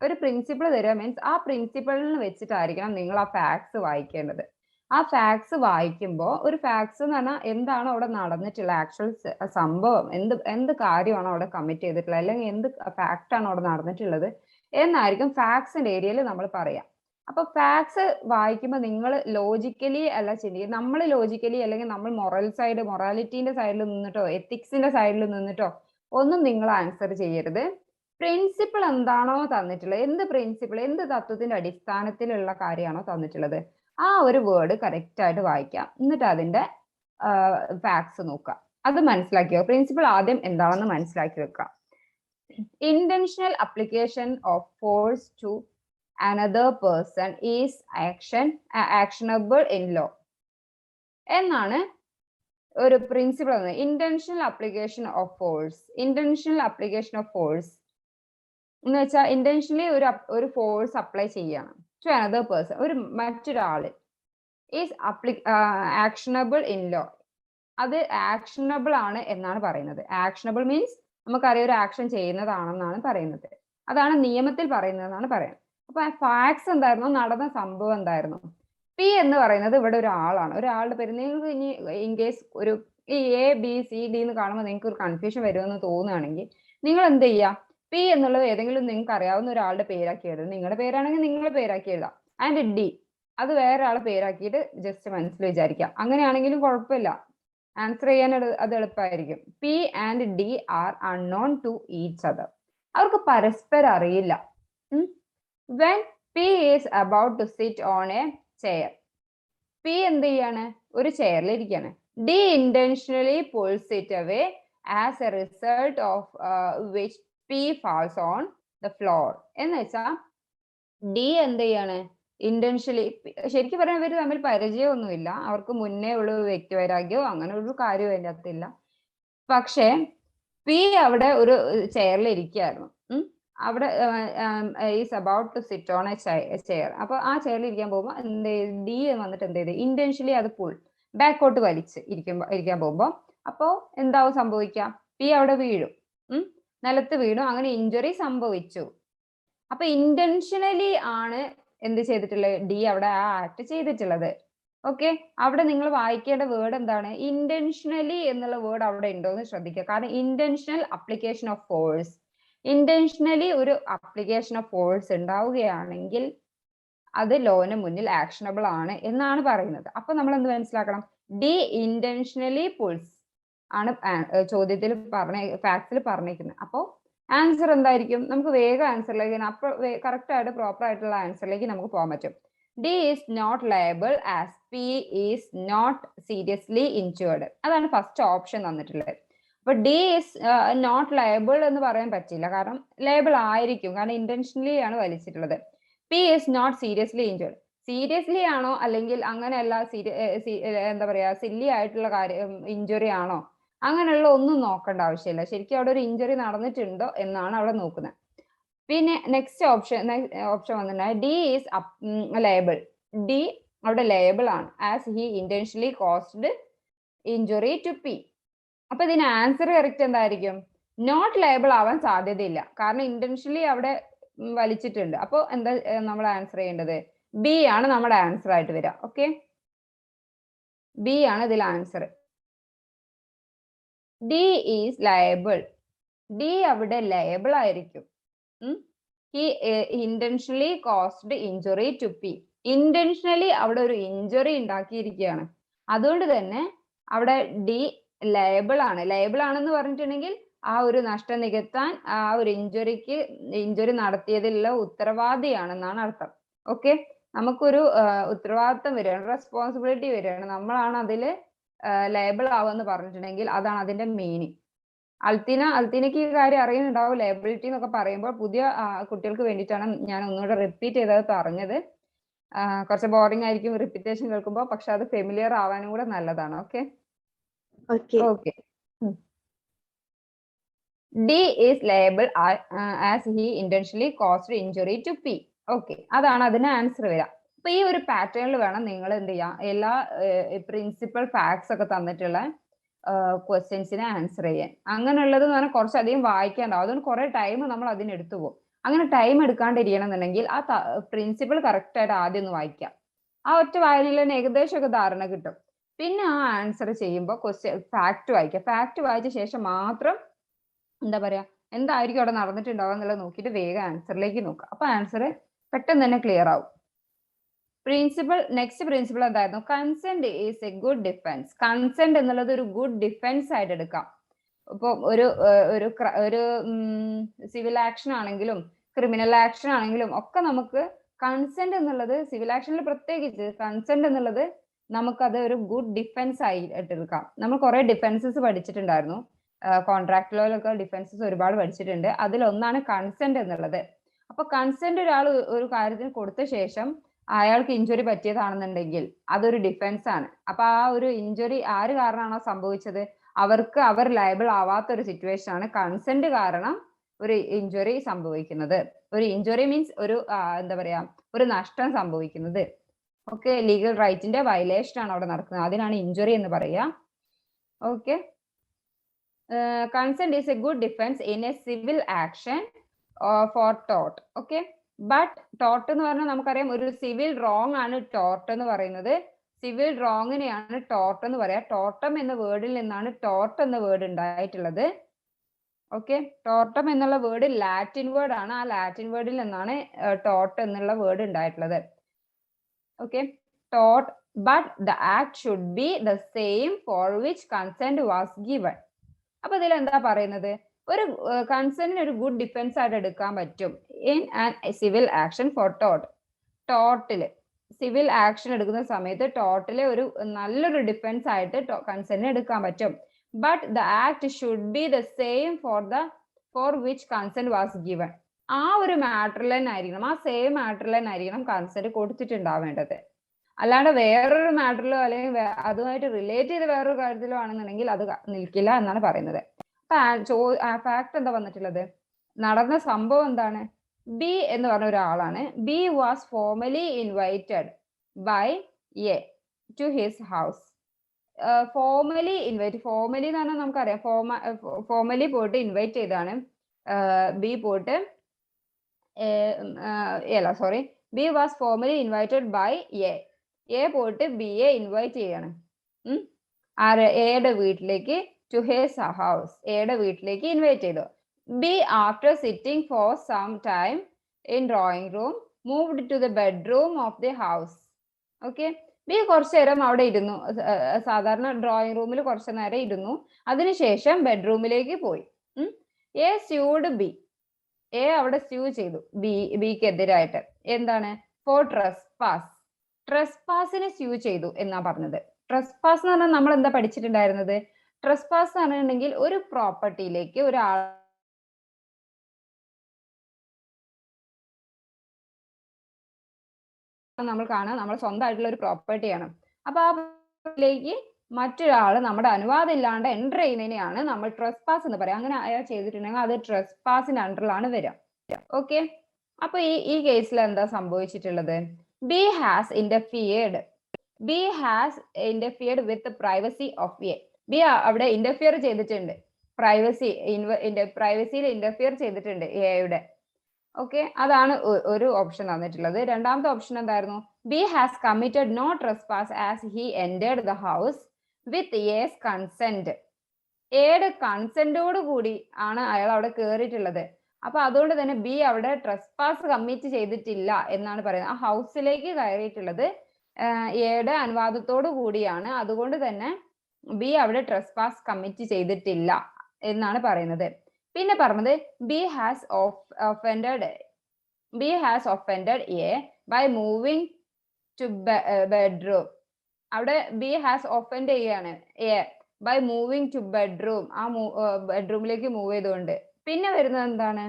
ഒരു പ്രിൻസിപ്പിൾ തരിക മീൻസ് ആ പ്രിൻസിപ്പിളിന് വെച്ചിട്ടായിരിക്കണം നിങ്ങൾ ആ ഫാക്ട്സ് വായിക്കേണ്ടത്. ആ ഫാക്ട്സ് വായിക്കുമ്പോൾ ഒരു ഫാക്ട്സ് എന്ന് പറഞ്ഞാൽ എന്താണോ അവിടെ നടന്നിട്ടുള്ള ആക്ച്വൽ സംഭവം, എന്ത് കാര്യമാണോ അവിടെ കമ്മിറ്റ് ചെയ്തിട്ടുള്ളത്, അല്ലെങ്കിൽ എന്ത് ഫാക്ട് ആണ് അവിടെ നടന്നിട്ടുള്ളത് എന്നായിരിക്കും ഫാക്ട്സിന്റെ ഏരിയയിൽ നമ്മൾ പറയാം. അപ്പൊ ഫാക്ട്സ് വായിക്കുമ്പോൾ നിങ്ങൾ ലോജിക്കലി അല്ല ചിന്തിക്കുക. നമ്മൾ ലോജിക്കലി അല്ലെങ്കിൽ നമ്മൾ മൊറാലിറ്റീന്റെ സൈഡിൽ നിന്നിട്ടോ എത്തിക്സിന്റെ സൈഡിൽ നിന്നിട്ടോ ഒന്നും നിങ്ങൾ ആൻസർ ചെയ്യരുത്. പ്രിൻസിപ്പിൾ എന്താണോ തന്നിട്ടുള്ളത്, എന്ത് പ്രിൻസിപ്പിൾ, എന്ത് തത്വത്തിന്റെ അടിസ്ഥാനത്തിലുള്ള കാര്യമാണോ തന്നിട്ടുള്ളത്, ആ ഒരു വേർഡ് കറക്റ്റ് ആയിട്ട് വായിക്കാം. എന്നിട്ട് അതിന്റെ ഫാക്ട്സ് നോക്കാം. അത് മനസ്സിലാക്കിയോ? പ്രിൻസിപ്പിൾ ആദ്യം എന്താണെന്ന് മനസ്സിലാക്കി വെക്കാം. Intentional application of force to another person is actionable in law എന്നാണ് ഒരു principle. Intentional application of force. Intentional application of force എന്ന് വെച്ചാൽ ഇന്റൻഷനലി ഒരു ഫോഴ്സ് അപ്ലൈ ചെയ്യണം ടു അനദർ പേഴ്സൺ, ഒരു മറ്റൊരാള്, ഈസ് ആക്ഷണബിൾ ഇൻ ലോ. അത് ആക്ഷണബിൾ ആണ് എന്നാണ് പറയുന്നത്. ആക്ഷണബിൾ മീൻസ് നമുക്കറിയാം ഒരു ആക്ഷൻ ചെയ്യുന്നതാണെന്നാണ് പറയുന്നത്. അതാണ് നിയമത്തിൽ പറയുന്നതെന്നാണ് പറയുന്നത്. അപ്പൊ ഫാക്ട്സ് എന്തായിരുന്നു, നടന്ന സംഭവം എന്തായിരുന്നു? പി എന്ന് പറയുന്നത് ഇവിടെ ഒരാളാണ്, ഒരാളുടെ പേര്. നിങ്ങൾക്ക് ഇനി ഇൻ കേസ് ഒരു ഈ ABCD എന്ന് കാണുമ്പോൾ നിങ്ങൾക്ക് ഒരു കൺഫ്യൂഷൻ വരുമെന്ന് തോന്നുകയാണെങ്കിൽ നിങ്ങൾ എന്ത് ചെയ്യുക, പി എന്നുള്ളത് ഏതെങ്കിലും നിങ്ങൾക്ക് അറിയാവുന്ന ഒരാളുടെ പേരാക്കി എഴുതും. നിങ്ങളുടെ പേരാണെങ്കിൽ നിങ്ങളുടെ പേരാക്കി എഴുതാം. ആൻഡ് ഡി അത് വേറെ ആളെ പേരാക്കിയിട്ട് ജസ്റ്റ് മനസ്സിൽ വിചാരിക്കാം. അങ്ങനെയാണെങ്കിലും കുഴപ്പമില്ല, ആൻസർ ചെയ്യാൻ അത് എളുപ്പമായിരിക്കും. P and D are unknown to each other. അവർക്ക് പരസ്പരം അറിയില്ല. When P is about to sit on a chair, P എന്ത് ചെയ്യാണ്, ഒരു ചെയറിൽ ഇരിക്കുകയാണ്. D intentionally pulls it away as a result of which P falls on the floor. എന്ന് വെച്ചാൽ D എന്ത് ചെയ്യാണ്, ഇന്റൻഷ്യലി. ശരിക്കും പറഞ്ഞാൽ ഇവർ തമ്മിൽ പരിചയമൊന്നുമില്ല, അവർക്ക് മുന്നേ ഉള്ള വ്യക്തിവൈരാഗ്യമോ അങ്ങനെ ഒരു കാര്യം അതിൻ്റെ അകത്തില്ല. പക്ഷേ P അവിടെ ഒരു ചെയറിൽ ഇരിക്കുകയായിരുന്നു. അവിടെ is about to sit on a chair. അപ്പൊ ആ ചെയറിൽ ഇരിക്കാൻ പോകുമ്പോൾ എന്ത് ഡി വന്നിട്ട് എന്ത് ചെയ്ത് ഇന്റൻഷ്യലി അത് ബാക്കോട്ട് വലിച്ച് ഇരിക്കാൻ പോകുമ്പോൾ അപ്പോൾ എന്താവും സംഭവിക്കുക, പി അവിടെ വീഴും, നിലത്ത് വീണു, അങ്ങനെ ഇഞ്ചുറി സംഭവിച്ചു. അപ്പൊ ഇന്റൻഷനലി ആണ് എന്ത് ചെയ്തിട്ടുള്ളത്, ഡി അവിടെ ആ ആക്ട് ചെയ്തിട്ടുള്ളത്. ഓക്കെ, അവിടെ നിങ്ങൾ വായിക്കേണ്ട വേർഡ് എന്താണ്, ഇന്റൻഷനലി എന്നുള്ള വേർഡ് അവിടെ ഉണ്ടോ എന്ന് ശ്രദ്ധിക്കുക. കാരണം intentional application of force, intentionally ഒരു അപ്ലിക്കേഷൻ ഓഫ് ഫോഴ്സ് ഉണ്ടാവുകയാണെങ്കിൽ അത് ലോന് മുന്നിൽ ആക്ഷനബിൾ ആണ് എന്നാണ് പറയുന്നത്. അപ്പൊ നമ്മൾ എന്ത് മനസ്സിലാക്കണം, ഡി ഇന്റൻഷനലി പുൾസ് ആണ് ചോദ്യത്തിൽ ഫാക്ട്സിൽ പറഞ്ഞിരിക്കുന്നത്. അപ്പോൾ ആൻസർ എന്തായിരിക്കും, നമുക്ക് വേഗം ആൻസറിലേക്ക്, അപ്പോൾ കറക്റ്റ് ആയിട്ട് പ്രോപ്പർ ആയിട്ടുള്ള ആൻസറിലേക്ക് നമുക്ക് പോകാൻ പറ്റും. D is not liable as P is not seriously injured. അതാണ് ഫസ്റ്റ് ഓപ്ഷൻ തന്നിട്ടുള്ളത്. അപ്പൊ ഡി ഈസ് നോട്ട് ലയബിൾ എന്ന് പറയാൻ പറ്റില്ല, കാരണം ലയബിൾ ആയിരിക്കും, കാരണം ഇന്റൻഷനലി ആണ് വലിച്ചിട്ടുള്ളത്. P is not seriously injured. Seriously ആണോ അല്ലെങ്കിൽ അങ്ങനെയല്ല, എന്താ പറയാ, സില്ലി ആയിട്ടുള്ള കാര്യം ഇഞ്ചുറി ആണോ, അങ്ങനെയുള്ള ഒന്നും നോക്കേണ്ട ആവശ്യമില്ല. ശരിക്കും അവിടെ ഒരു ഇഞ്ചുറി നടന്നിട്ടുണ്ടോ എന്നാണ് അവിടെ നോക്കുന്നത്. പിന്നെ നെക്സ്റ്റ് ഓപ്ഷൻ വന്നിട്ടുണ്ടെങ്കിൽ ഡി ഈസ് ലയബിൾ. ഡി അവിടെ ലയബിൾ ആണ് as he intentionally caused injury to P. അപ്പൊ ഇതിന് ആൻസർ കറക്റ്റ് എന്തായിരിക്കും, നോട്ട് ലയബിൾ ആവാൻ സാധ്യതയില്ല, കാരണം ഇന്റൻഷനലി അവിടെ വലിച്ചിട്ടുണ്ട്. അപ്പോൾ എന്താ നമ്മൾ ആൻസർ ചെയ്യേണ്ടത്, ബി ആണ് നമ്മുടെ ആൻസർ ആയിട്ട് വരിക. ഓക്കെ, ബി ആണ് ഇതിൽ answer. D is liable. D അവിടെ ലയബിൾ ആയിരിക്കും. He intentionally caused injury to P. Intentionally അവിടെ ഒരു ഇഞ്ചുറി ഉണ്ടാക്കിയിരിക്കുകയാണ്, അതുകൊണ്ട് തന്നെ അവിടെ ഡി ലയബിൾ ആണ്. ലയബിൾ ആണെന്ന് പറഞ്ഞിട്ടുണ്ടെങ്കിൽ ആ ഒരു നഷ്ടം നികത്താൻ, ആ ഒരു ഇഞ്ചുറി നടത്തിയതിലുള്ള ഉത്തരവാദിയാണെന്നാണ് അർത്ഥം. ഓക്കെ, നമുക്കൊരു ഉത്തരവാദിത്തം വരികയാണ്, റെസ്പോൺസിബിലിറ്റി വരികയാണ്, നമ്മളാണ് അതിൽ ലയബിൾ ആവുമെന്ന് പറഞ്ഞിട്ടുണ്ടെങ്കിൽ അതാണ് അതിന്റെ മീനിങ്. അൽത്തീനയ്ക്ക് ഈ കാര്യം അറിയുന്നുണ്ടാവും. ലയബിലിറ്റി എന്നൊക്കെ പറയുമ്പോൾ പുതിയ കുട്ടികൾക്ക് വേണ്ടിയിട്ടാണ് ഞാൻ ഒന്നുകൂടെ റിപ്പീറ്റ് ചെയ്തത് പറഞ്ഞത്. കുറച്ച് ബോറിംഗ് ആയിരിക്കും റിപ്പീറ്റേഷൻ കേൾക്കുമ്പോൾ, പക്ഷെ അത് ഫെമിലിയർ ആവാനും കൂടെ നല്ലതാണ്. Okay okay, D is liable as he intentionally caused injury to P. Okay, അതാണ് അതിന് ആൻസർ വരിക. അപ്പൊ ഈ ഒരു പാറ്റേണിൽ വേണം നിങ്ങൾ എന്ത് ചെയ്യാം, എല്ലാ പ്രിൻസിപ്പൽ ഫാക്ട്സ് ഒക്കെ തന്നിട്ടുള്ള ക്വസ്റ്റ്യൻസിനെ ആൻസർ ചെയ്യാൻ. അങ്ങനെയുള്ളത് എന്ന് പറഞ്ഞാൽ കുറച്ചധികം വായിക്കാണ്ടാവും, അതുകൊണ്ട് കുറെ ടൈം നമ്മൾ അതിന് എടുത്തു പോകും. അങ്ങനെ ടൈം എടുക്കാണ്ടിരിക്കണം എന്നുണ്ടെങ്കിൽ ആ പ്രിൻസിപ്പിൾ കറക്റ്റ് ആയിട്ട് ആദ്യം ഒന്ന് വായിക്കാം. ആ ഒറ്റ വായനയിൽ തന്നെ ഏകദേശമൊക്കെ ധാരണ കിട്ടും. പിന്നെ ആ ആൻസർ ചെയ്യുമ്പോൾ ഫാക്ട് വായിക്കുക. ഫാക്ട് വായിച്ച ശേഷം മാത്രം എന്താ പറയാ എന്തായിരിക്കും അവിടെ നടന്നിട്ടുണ്ടാവുക എന്നുള്ളത് നോക്കിയിട്ട് വേഗം ആൻസറിലേക്ക് നോക്കുക. അപ്പൊ ആൻസർ പെട്ടെന്ന് തന്നെ ക്ലിയർ ആവും. നെക്സ്റ്റ് പ്രിൻസിപ്പിൾ എന്തായിരുന്നു? Consent is a good defence. Consent എന്നുള്ളത് ഒരു ഗുഡ് ഡിഫൻസ് ആയിട്ട് എടുക്കാം. ഇപ്പൊ ഒരു സിവിൽ ആക്ഷൻ ആണെങ്കിലും ക്രിമിനൽ ആക്ഷൻ ആണെങ്കിലും ഒക്കെ നമുക്ക് കൺസെന്റ് എന്നുള്ളത്, സിവിൽ ആക്ഷനിൽ പ്രത്യേകിച്ച് കൺസെന്റ് എന്നുള്ളത് നമുക്കത് ഒരു ഗുഡ് ഡിഫൻസ് ആയിട്ട് എടുക്കാം. നമ്മൾ കുറെ ഡിഫൻസസ് പഠിച്ചിട്ടുണ്ടായിരുന്നു. കോൺട്രാക്ട് ലോയിലൊക്കെ ഡിഫൻസസ് ഒരുപാട് പഠിച്ചിട്ടുണ്ട്. അതിലൊന്നാണ് കൺസെന്റ് എന്നുള്ളത്. അപ്പൊ കൺസെന്റ് ഒരാൾ ഒരു കാര്യത്തിന് കൊടുത്ത ശേഷം അയാൾക്ക് ഇഞ്ചുറി പറ്റിയതാണെന്നുണ്ടെങ്കിൽ അതൊരു ഡിഫൻസ് ആണ്. അപ്പൊ ആ ഒരു ഇഞ്ചുറി ആര് കാരണമാണോ സംഭവിച്ചത്, അവർ ലയബിൾ ആവാത്ത ഒരു സിറ്റുവേഷൻ ആണ് കൺസെന്റ് കാരണം ഒരു ഇഞ്ചുറി സംഭവിക്കുന്നത്. ഒരു ഇഞ്ചുറി മീൻസ് എന്താ പറയാ ഒരു നഷ്ടം സംഭവിക്കുന്നത്. ഓക്കെ, ലീഗൽ റൈറ്റിന്റെ വയലേഷൻ ആണ് അവിടെ നടക്കുന്നത്. അതിനാണ് ഇഞ്ചുറി എന്ന് പറയാ. Okay, consent is a good defence in a civil action for tort. Okay, but tort എന്ന് പറഞ്ഞാൽ നമുക്കറിയാം ഒരു സിവിൽ റോങ് ആണ് ടോർട്ട് എന്ന് പറയുന്നത്. സിവിൽ റോങ്ങിനെയാണ് ടോർട്ട് എന്ന് പറയാ. ടോർട്ടം എന്ന വേർഡിൽ നിന്നാണ് ടോർട്ട് എന്ന വേർഡ് ഉണ്ടായിട്ടുള്ളത്. ഓക്കെ, ടോർട്ടം എന്നുള്ള വേർഡ് ലാറ്റിൻ വേർഡ് ആണ്. ആ ലാറ്റിൻ വേർഡിൽ നിന്നാണ് ടോർട്ട് എന്നുള്ള വേർഡ് ഉണ്ടായിട്ടുള്ളത്. Okay, tort but the act should be the same for which consent was given. അപ്പൊ ഇതിൽ എന്താ പറയുന്നത്? ഒരു കൺസെന്റിന് ഒരു ഗുഡ് ഡിഫൻസ് ആയിട്ട് എടുക്കാൻ പറ്റും in an civil action for tort. ടോർട്ടില് സിവിൽ ആക്ഷൻ എടുക്കുന്ന സമയത്ത് ടോർട്ടിലെ ഒരു നല്ലൊരു ഡിഫൻസ് ആയിട്ട് കൺസെന്റ് എടുക്കാൻ പറ്റും. But the act should be the same for which consent was given. ആ ഒരു മാറ്ററിൽ തന്നെ ആയിരിക്കണം, ആ സെയിം മാറ്ററിൽ തന്നെ ആയിരിക്കണം കൺസെന്റ് കൊടുത്തിട്ടുണ്ടാവേണ്ടത്. അല്ലാണ്ട് വേറൊരു മാറ്ററിലോ അല്ലെങ്കിൽ അതുമായിട്ട് റിലേറ്റ് ചെയ്ത് വേറൊരു കാര്യത്തിലോ ആണെന്നുണ്ടെങ്കിൽ അത് നിൽക്കില്ല എന്നാണ് പറയുന്നത്. ഫാക്ട് എന്താ വന്നിട്ടുള്ളത്? നടന്ന സംഭവം എന്താണ്? ബി എന്ന് പറഞ്ഞ ഒരാളാണ്. B was formally invited by A to his house. Formally invite, formally എന്ന് പറഞ്ഞാൽ നമുക്കറിയാം ഫോർമലി പോയിട്ട് ഇൻവൈറ്റ് ചെയ്താണ് ബി പോയിട്ട് B was formally invited by A പോയിട്ട് ബിയെ ഇൻവൈറ്റ് ചെയ്യാണ് എയുടെ വീട്ടിലേക്ക്, ടു ഹിസ് ഹൗസ്, എയുടെ വീട്ടിലേക്ക് ഇൻവൈറ്റ് ചെയ്തു. B after sitting for some time in drawing room moved to the bedroom of the house. Okay, B കുറച്ചു നേരം അവിടെ ഇരുന്നു. സാധാരണ ഡ്രോയിങ് റൂമിൽ കുറച്ചു നേരം ഇരുന്നു. അതിനുശേഷം ബെഡ്റൂമിലേക്ക് പോയി. എ സ്യൂഡ് ബി, എ അവിടെ സ്യൂ ചെയ്തു ബിക്ക് എതിരായിട്ട്. എന്താണ്? Four trespass. ട്രസ്പാസിനെ സ്യൂ ചെയ്തു എന്നാ പറഞ്ഞത്. ട്രസ്പാസ് എന്ന് പറഞ്ഞാൽ നമ്മൾ എന്താ പഠിച്ചിട്ടുണ്ടായിരുന്നത്? ട്രസ്പാസ് എന്ന് പറഞ്ഞിട്ടുണ്ടെങ്കിൽ ഒരു പ്രോപ്പർട്ടിയിലേക്ക് ഒരാൾ നമ്മൾ കാണാം, നമ്മൾ സ്വന്തമായിട്ടുള്ള ഒരു പ്രോപ്പർട്ടിയാണ്. അപ്പൊ ആ പ്രോപ്പർട്ടിയിലേക്ക് മറ്റൊരാള് നമ്മുടെ അനുവാദം ഇല്ലാണ്ട് എൻ്റർ ചെയ്യുന്നതിനെയാണ് നമ്മൾ ട്രസ്പാസ് എന്ന് പറയാം. അങ്ങനെ അയാൾ ചെയ്തിട്ടുണ്ടെങ്കിൽ അത് ട്രസ്പാസിന്റെ അണ്ടറിലാണ് വരിക. ഓക്കെ, അപ്പൊ ഈ കേസിൽ എന്താ സംഭവിച്ചിട്ടുള്ളത്? B has interfered with privacy of A. B അവിടെ ഇന്റർഫിയർ ചെയ്തിട്ടുണ്ട്, പ്രൈവസിയിൽ ഇന്റർഫിയർ ചെയ്തിട്ടുണ്ട് എയുടെ. ഓക്കെ, അതാണ് ഒരു ഓപ്ഷൻ തന്നിട്ടുള്ളത്. രണ്ടാമത്തെ ഓപ്ഷൻ എന്തായിരുന്നു? B has committed no trespass as he entered the house with A's consent. എയുടെ കൺസെന്റോട് കൂടി ആണ് അയാൾ അവിടെ കയറിയിട്ടുള്ളത്. അപ്പൊ അതുകൊണ്ട് തന്നെ ബി അവിടെ ട്രസ്പാസ് കമ്മിറ്റ് ചെയ്തിട്ടില്ല എന്നാണ് പറയുന്നത്. ആ ഹൗസിലേക്ക് കയറിയിട്ടുള്ളത് എയുടെ അനുവാദത്തോടു കൂടിയാണ്. അതുകൊണ്ട് തന്നെ ബി അവിടെ ട്രസ്പാസ് കമ്മിറ്റ് ചെയ്തിട്ടില്ല എന്നാണ് പറയുന്നത്. പിന്നെ പറഞ്ഞത് B has offended A by moving to bedroom. അവിടെ ബി ഹാസ് ഒഫൻഡ് ചെയ്യാണ് A by moving to bedroom. ആ ബെഡ്റൂമിലേക്ക് മൂവ് ചെയ്തുകൊണ്ട്. പിന്നെ വരുന്നത് എന്താണ്?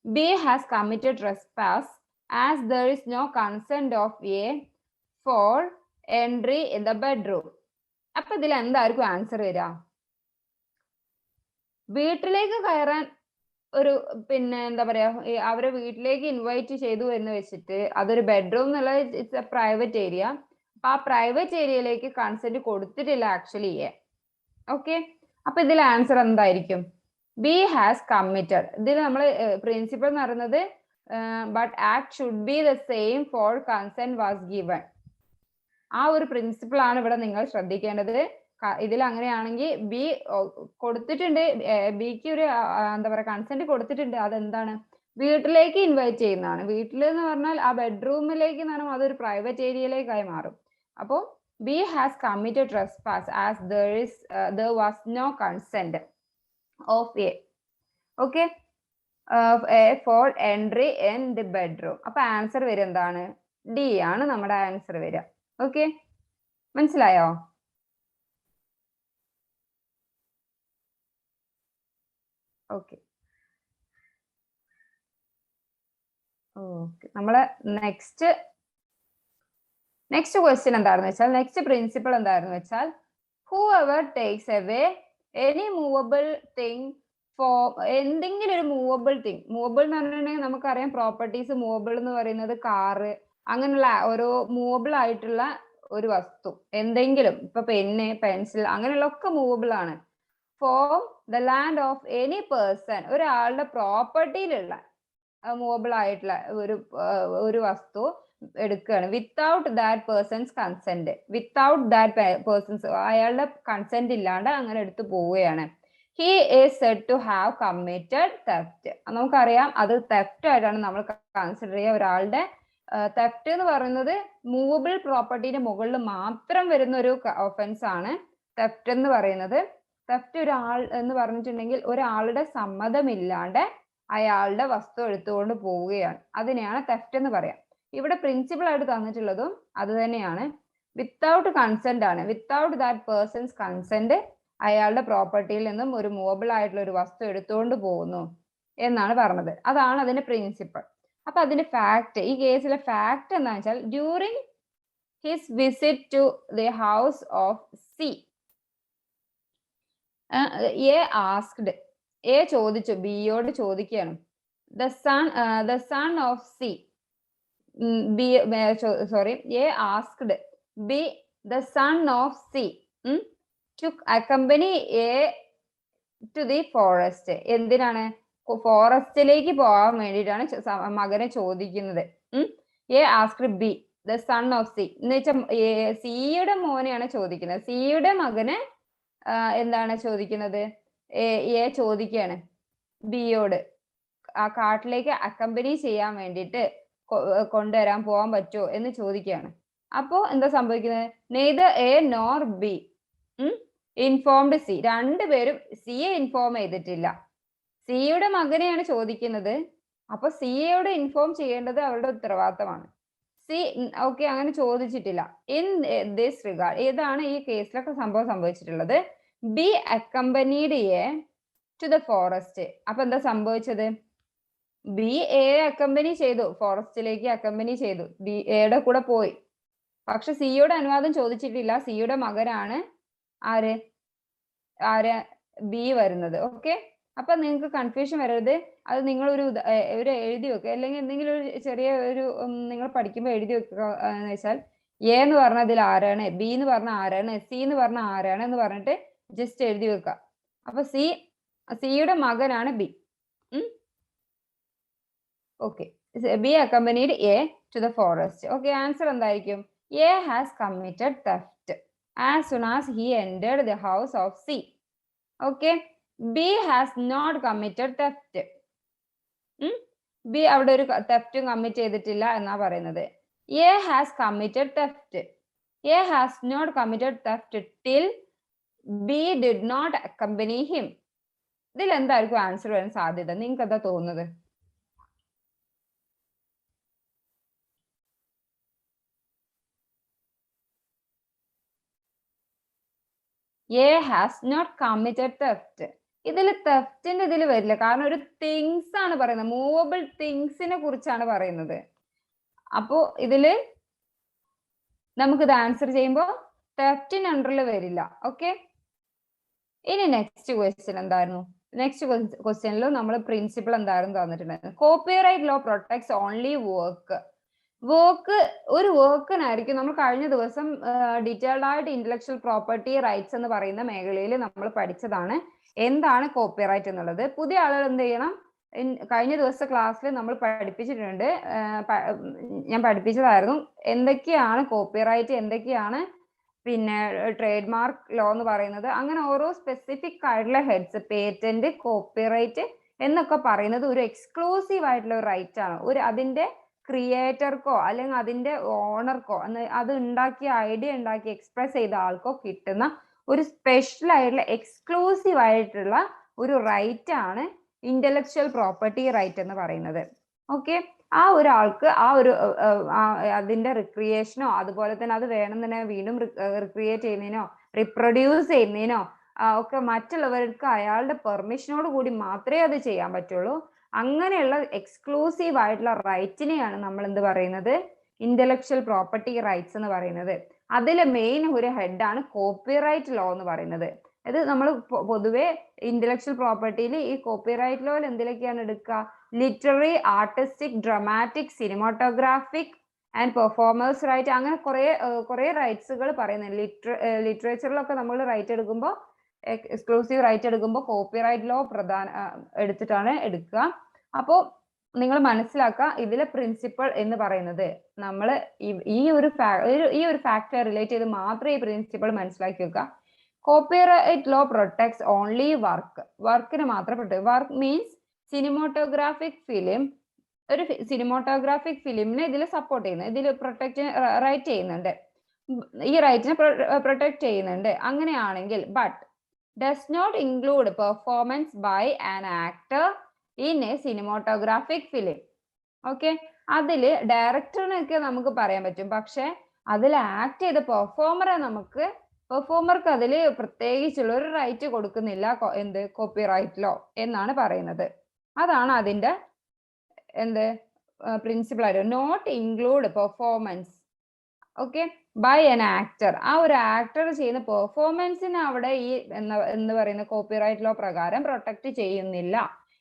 B has committed trespass as there is no consent of A for entry in the bedroom. അപ്പൊ ഇതിൽ എന്തായിരിക്കും ആൻസർ വരിക? വീട്ടിലേക്ക് കയറാൻ ഒരു എന്താ പറയാ അവരെ വീട്ടിലേക്ക് ഇൻവൈറ്റ് ചെയ്തു എന്ന് വെച്ചിട്ട് അതൊരു ബെഡ്റൂം എന്നുള്ള ഇറ്റ്സ് എ പ്രൈവറ്റ് ഏരിയ. അപ്പൊ ആ പ്രൈവറ്റ് ഏരിയയിലേക്ക് കൺസെന്റ് കൊടുത്തിട്ടില്ല ആക്ച്വലി. ഓക്കെ, അപ്പൊ ഇതിൽ ആൻസർ എന്തായിരിക്കും? B has committed. ഇതിൽ നമ്മൾ പ്രിൻസിപ്പൾ എന്ന് പറയുന്നത് but act should be the same for consent was given. ആ ഒരു പ്രിൻസിപ്പിൾ ആണ് ഇവിടെ നിങ്ങൾ ശ്രദ്ധിക്കേണ്ടത്. ഇതിൽ അങ്ങനെയാണെങ്കിൽ ബി കൊടുത്തിട്ടുണ്ട്, ബിക്ക് ഒരു എന്താ പറയുക കൺസെന്റ് കൊടുത്തിട്ടുണ്ട്. അതെന്താണ്? വീട്ടിലേക്ക് ഇൻവൈറ്റ് ചെയ്യുന്നതാണ്. വീട്ടിൽ എന്ന് പറഞ്ഞാൽ ആ ബെഡ്റൂമിലേക്ക് എന്ന് പറഞ്ഞാൽ അതൊരു പ്രൈവറ്റ് ഏരിയയിലേക്കായി മാറും. അപ്പോൾ B has committed trespass as there was no consent of A. Okay, for entry in the bedroom. അപ്പൊ ആൻസർ വരും എന്താണ്? ഡി ആണ് നമ്മുടെ ആൻസർ വരിക. ഓക്കെ, മനസ്സിലായോ? ഓക്കെ ഓക്കെ, നമ്മളെ നെക്സ്റ്റ് ക്വസ്റ്റ്യൻ എന്താണെന്ന് വെച്ചാൽ, നെക്സ്റ്റ് പ്രിൻസിപ്പിൾ എന്തായിരുന്നു വെച്ചാൽ, whoever takes away any movable thing for എന്തെങ്കിലും ഒരു മൂവബിൾ തിങ്. മൂവബിൾ എന്ന് പറഞ്ഞിട്ടുണ്ടെങ്കിൽ നമുക്കറിയാം പ്രോപ്പർട്ടീസ്. മൂവബിൾ എന്ന് പറയുന്നത് കാറ്, അങ്ങനെയുള്ള ഓരോ മൂവബിൾ ആയിട്ടുള്ള ഒരു വസ്തു എന്തെങ്കിലും, ഇപ്പൊ പെന്ന്, പെൻസിൽ, അങ്ങനെയുള്ള ഒക്കെ മൂവബിൾ ആണ്. For the land of any person, ഒരാളുടെ പ്രോപ്പർട്ടിയിലുള്ള മൂവബിൾ ആയിട്ടുള്ള ഒരു വസ്തു എടുക്കുകയാണ്. Without that person's consent. Without that person's, അയാളുടെ കൺസെന്റ് ഇല്ലാണ്ട് അങ്ങനെ എടുത്തു പോവുകയാണ്. He is said to have committed theft. നമുക്കറിയാം അത് തെഫ്റ്റ് ആയിട്ടാണ് നമ്മൾ കൺസിഡർ ചെയ്യുക. ഒരാളുടെ തെഫ്റ്റ് എന്ന് പറയുന്നത് മൂവബിൾ പ്രോപ്പർട്ടിയുടെ മുകളിൽ മാത്രം വരുന്ന ഒരു ഒഫൻസ് ആണ് തെഫ്റ്റ് എന്ന് പറയുന്നത്. തെഫ്റ്റ് ഒരാൾ എന്ന് പറഞ്ഞിട്ടുണ്ടെങ്കിൽ ഒരാളുടെ സമ്മതമില്ലാണ്ട് അയാളുടെ വസ്തു എടുത്തുകൊണ്ട് പോവുകയാണ്. അതിനെയാണ് തെഫ്റ്റ് എന്ന് പറയാം. ഇവിടെ പ്രിൻസിപ്പിൾ ആയിട്ട് തന്നിട്ടുള്ളതും അത് തന്നെയാണ്. വിത്തൗട്ട് കൺസെന്റ് ആണ്. വിത്തൗട്ട് ദാറ്റ് പേഴ്സൺസ് കൺസെന്റ് അയാളുടെ പ്രോപ്പർട്ടിയിൽ നിന്നും ഒരു മൂവബിൾ ആയിട്ടുള്ള ഒരു വസ്തു എടുത്തുകൊണ്ട് പോകുന്നു എന്നാണ് പറഞ്ഞത്. അതാണ് അതിന്റെ പ്രിൻസിപ്പിൾ. അപ്പൊ അതിന്റെ ഫാക്ട്, ഈ കേസിലെ ഫാക്ട് എന്താണെന്ന് വെച്ചാൽ, during his visit to the house of C, A asked, A ചോദിച്ചു, ബിയോട് ചോദിക്കുകയാണ്. The son of C, A asked B the son of C to accompany A to the forest. എന്തിനാണ്? ഫോറസ്റ്റിലേക്ക് പോകാൻ വേണ്ടിയിട്ടാണ് മകനെ ചോദിക്കുന്നത്. A asked B the son of C എന്ന് വെച്ചാൽ സിയുടെ മോനെയാണ് ചോദിക്കുന്നത്. സിയുടെ മകന് എന്താണ് ചോദിക്കുന്നത്? എ ചോദിക്കുകയാണ് ബിയോട് ആ കാട്ടിലേക്ക് അക്കമ്പനി ചെയ്യാൻ വേണ്ടിയിട്ട് കൊണ്ടുവരാൻ പോകാൻ പറ്റുമോ എന്ന് ചോദിക്കുകയാണ്. അപ്പോ എന്താ സംഭവിക്കുന്നത്? Neither A nor B informed C. രണ്ടുപേരും സിയെ ഇൻഫോം ചെയ്തിട്ടില്ല. സിയുടെ മകനെയാണ് ചോദിക്കുന്നത്. അപ്പൊ സിയോട് ഇൻഫോം ചെയ്യേണ്ടത് അവരുടെ ഉത്തരവാദിത്തമാണ്. സി ഓക്കെ അങ്ങനെ ചോദിച്ചിട്ടില്ല. ഇൻ ദിസ് റിഗാർഡ്, ഏതാണ് ഈ കേസിലൊക്കെ സംഭവിച്ചിട്ടുള്ളത്? B accompanied A to the forest. അപ്പൊ എന്താ സംഭവിച്ചത്? ബി എ അക്കമ്പനി ചെയ്തു, ഫോറസ്റ്റിലേക്ക് അക്കമ്പനി ചെയ്തു, ബി എയുടെ കൂടെ പോയി. പക്ഷെ സിയുടെ അനുവാദം ചോദിച്ചിട്ടില്ല. സിയുടെ മകനാണ് ആര് ബി വരുന്നത്. ഓക്കെ, അപ്പൊ നിങ്ങൾക്ക് കൺഫ്യൂഷൻ വരരുത്. അത് നിങ്ങൾ ഒരു എഴുതി വെക്കുക, അല്ലെങ്കിൽ എന്തെങ്കിലും ഒരു ചെറിയ ഒരു നിങ്ങൾ പഠിക്കുമ്പോൾ എഴുതി വെക്കുക എന്ന് വെച്ചാൽ, എ എന്ന് പറഞ്ഞതിൽ ആരാണ്, ബി എന്ന് പറഞ്ഞ ആരാണ്, സി എന്ന് പറഞ്ഞ ആരാണ് എന്ന് പറഞ്ഞിട്ട് ജസ്റ്റ് എഴുതി വെക്കുക. അപ്പൊ സിയുടെ മകനാണ് B. Okay, B accompanied A to the forest. Okay, answer എന്തായിരിക്കും? A has committed theft as soon as he entered the house of C. Okay, B has not committed theft. B അവിടെ ഒരു തെഫ്റ്റും commit ചെയ്തിട്ടില്ല എന്നാ പറയുന്നത്. A has committed theft. A has not committed theft till B did not accompany him. ഇതിൽ എന്തായിരിക്കും answer വരാൻ സാധ്യത? നിങ്ങൾക്ക് എന്താ തോന്നുന്നത്? A has not committed theft. ഇതിൽ തെഫ്റ്റിന്റെ ഇതിൽ വരില്ല, കാരണം ഒരു തിങ്സ് ആണ് പറയുന്നത്, മൂവബിൾ തിങ്സിനെ കുറിച്ചാണ് പറയുന്നത്. അപ്പോ ഇതില് നമുക്കിത് ആൻസർ ചെയ്യുമ്പോൾ തെഫ്റ്റിന് അണ്ടറിൽ വരില്ല. ഓക്കെ, ഇനി നെക്സ്റ്റ് ക്വസ്റ്റ്യൻ എന്തായിരുന്നു? നെക്സ്റ്റ് ക്വസ്റ്റ്യനിൽ നമ്മൾ പ്രിൻസിപ്പിൾ എന്തായിരുന്നു തന്നിട്ടുണ്ടായിരുന്നു? കോപ്പിറൈറ്റ് ലോ പ്രൊട്ടക്ട്സ് ഓൺലി ഒരു വർക്കിനായിരിക്കും. നമ്മൾ കഴിഞ്ഞ ദിവസം ഡീറ്റെയിൽഡ് ആയിട്ട് ഇന്റലക്ച്വൽ പ്രോപ്പർട്ടി റൈറ്റ്സ് എന്ന് പറയുന്ന മേഖലയിൽ നമ്മൾ പഠിച്ചതാണ് എന്താണ് കോപ്പിറൈറ്റ് എന്നുള്ളത്. പുതിയ ആളുകൾ എന്ത് ചെയ്യണം? കഴിഞ്ഞ ദിവസത്തെ ക്ലാസ്സിൽ നമ്മൾ പഠിപ്പിച്ചിട്ടുണ്ട്, ഞാൻ പഠിപ്പിച്ചതായിരുന്നു എന്തൊക്കെയാണ് കോപ്പിറൈറ്റ്, എന്തൊക്കെയാണ് പിന്നെ ട്രേഡ് മാർക്ക് ലോ എന്ന് പറയുന്നത്. അങ്ങനെ ഓരോ സ്പെസിഫിക് ആയിട്ടുള്ള ഹെഡ്സ്, പേറ്റന്റ്, കോപ്പിറൈറ്റ് എന്നൊക്കെ പറയുന്നത് ഒരു എക്സ്ക്ലൂസീവ് ആയിട്ടുള്ള ഒരു റൈറ്റ് ആണ്. അതിന്റെ ക്രിയേറ്റർക്കോ അല്ലെങ്കിൽ അതിന്റെ ഓണർക്കോ, അത് ഉണ്ടാക്കിയ ഐഡിയ ഉണ്ടാക്കി എക്സ്പ്രസ് ചെയ്ത ആൾക്കോ കിട്ടുന്ന ഒരു സ്പെഷ്യൽ ആയിട്ടുള്ള എക്സ്ക്ലൂസീവ് ആയിട്ടുള്ള ഒരു റൈറ്റ് ആണ് ഇന്റലക്ച്വൽ പ്രോപ്പർട്ടി റൈറ്റ് എന്ന് പറയുന്നത്. ഓക്കെ, ആ ഒരാൾക്ക് അതിന്റെ റിക്രിയേഷനോ അതുപോലെ തന്നെ അത് വേണമെന്നുണ്ടെങ്കിൽ വീണ്ടും റിക്രിയേറ്റ് ചെയ്യുന്നതിനോ റിപ്രൊഡ്യൂസ് ചെയ്യുന്നതിനോ ഒക്കെ മറ്റുള്ളവർക്ക് അയാളുടെ പെർമിഷനോട് കൂടി മാത്രമേ അത് ചെയ്യാൻ പറ്റുള്ളൂ. അങ്ങനെയുള്ള എക്സ്ക്ലൂസീവ് ആയിട്ടുള്ള റൈറ്റിനെയാണ് നമ്മൾ എന്ത് പറയുന്നത്, ഇന്റലക്ച്വൽ പ്രോപ്പർട്ടി റൈറ്റ്സ് എന്ന് പറയുന്നത്. അതിലെ മെയിൻ ഒരു ഹെഡാണ് കോപ്പിറൈറ്റ് ലോ എന്ന് പറയുന്നത്. അത് നമ്മൾ പൊതുവെ ഇന്റലക്ച്വൽ പ്രോപ്പർട്ടിയിൽ ഈ കോപ്പിറൈറ്റ് ലോയിൽ എന്തിലൊക്കെയാണ് എടുക്കുക, literary, artistic, dramatic, cinematographic and performers right, അങ്ങനെ കുറെ റൈറ്റ്സുകൾ പറയുന്നുണ്ട്. ലിറ്ററേച്ചറിലൊക്കെ നമ്മൾ റൈറ്റ് എടുക്കുമ്പോൾ, എക്സ്ക്ലൂസീവ് റൈറ്റ് എടുക്കുമ്പോൾ കോപ്പിറൈറ്റ് ലോ എടുത്തിട്ടാണ് എടുക്കുക. അപ്പോൾ നിങ്ങൾ മനസ്സിലാക്കുക, ഇതിലെ പ്രിൻസിപ്പൾ എന്ന് പറയുന്നത് നമ്മൾ ഈ ഒരു ഫാക്ടർ റിലേറ്റ് ചെയ്ത് മാത്രമേ ഈ പ്രിൻസിപ്പൾ മനസ്സിലാക്കി വെക്കുക. കോപ്പിറൈറ്റ് ലോ പ്രൊട്ടക്ട്സ് ഓൺലി വർക്കിന് മാത്രം protect. Work means cinematographic film. ഒരു സിനിമാറ്റോഗ്രാഫിക് ഫിലിമിനെ ഇതിൽ സപ്പോർട്ട് ചെയ്യുന്നു, ഇതിൽ റൈറ്റ് ചെയ്യുന്നുണ്ട്, ഈ റൈറ്റിനെ പ്രൊട്ടക്ട് ചെയ്യുന്നുണ്ട്. അങ്ങനെയാണെങ്കിൽ but does not include performance by an actor in a cinematographic film. Okay, അതിൽ ഡയറക്ടറിനൊക്കെ നമുക്ക് പറയാൻ പറ്റും, പക്ഷെ അതിൽ ആക്ട് ചെയ്ത പെർഫോമർക്ക് അതിൽ പ്രത്യേകിച്ചുള്ള ഒരു റൈറ്റ് കൊടുക്കുന്നില്ല, എന്ത് കോപ്പിറൈറ്റ് ലോ എന്നാണ് പറയുന്നത്. അതാണ് അതിന്റെ പ്രിൻസിപ്പിൾ ആയിട്ട്. Not include performance, okay, by an actor. ആ ഒരു ആക്ടർ ചെയ്യുന്ന പെർഫോമൻസിന് അവിടെ ഈ എന്ന് പറയുന്ന കോപ്പിറൈറ്റ് ലോ പ്രകാരം പ്രൊട്ടക്ട് ചെയ്യുന്നില്ല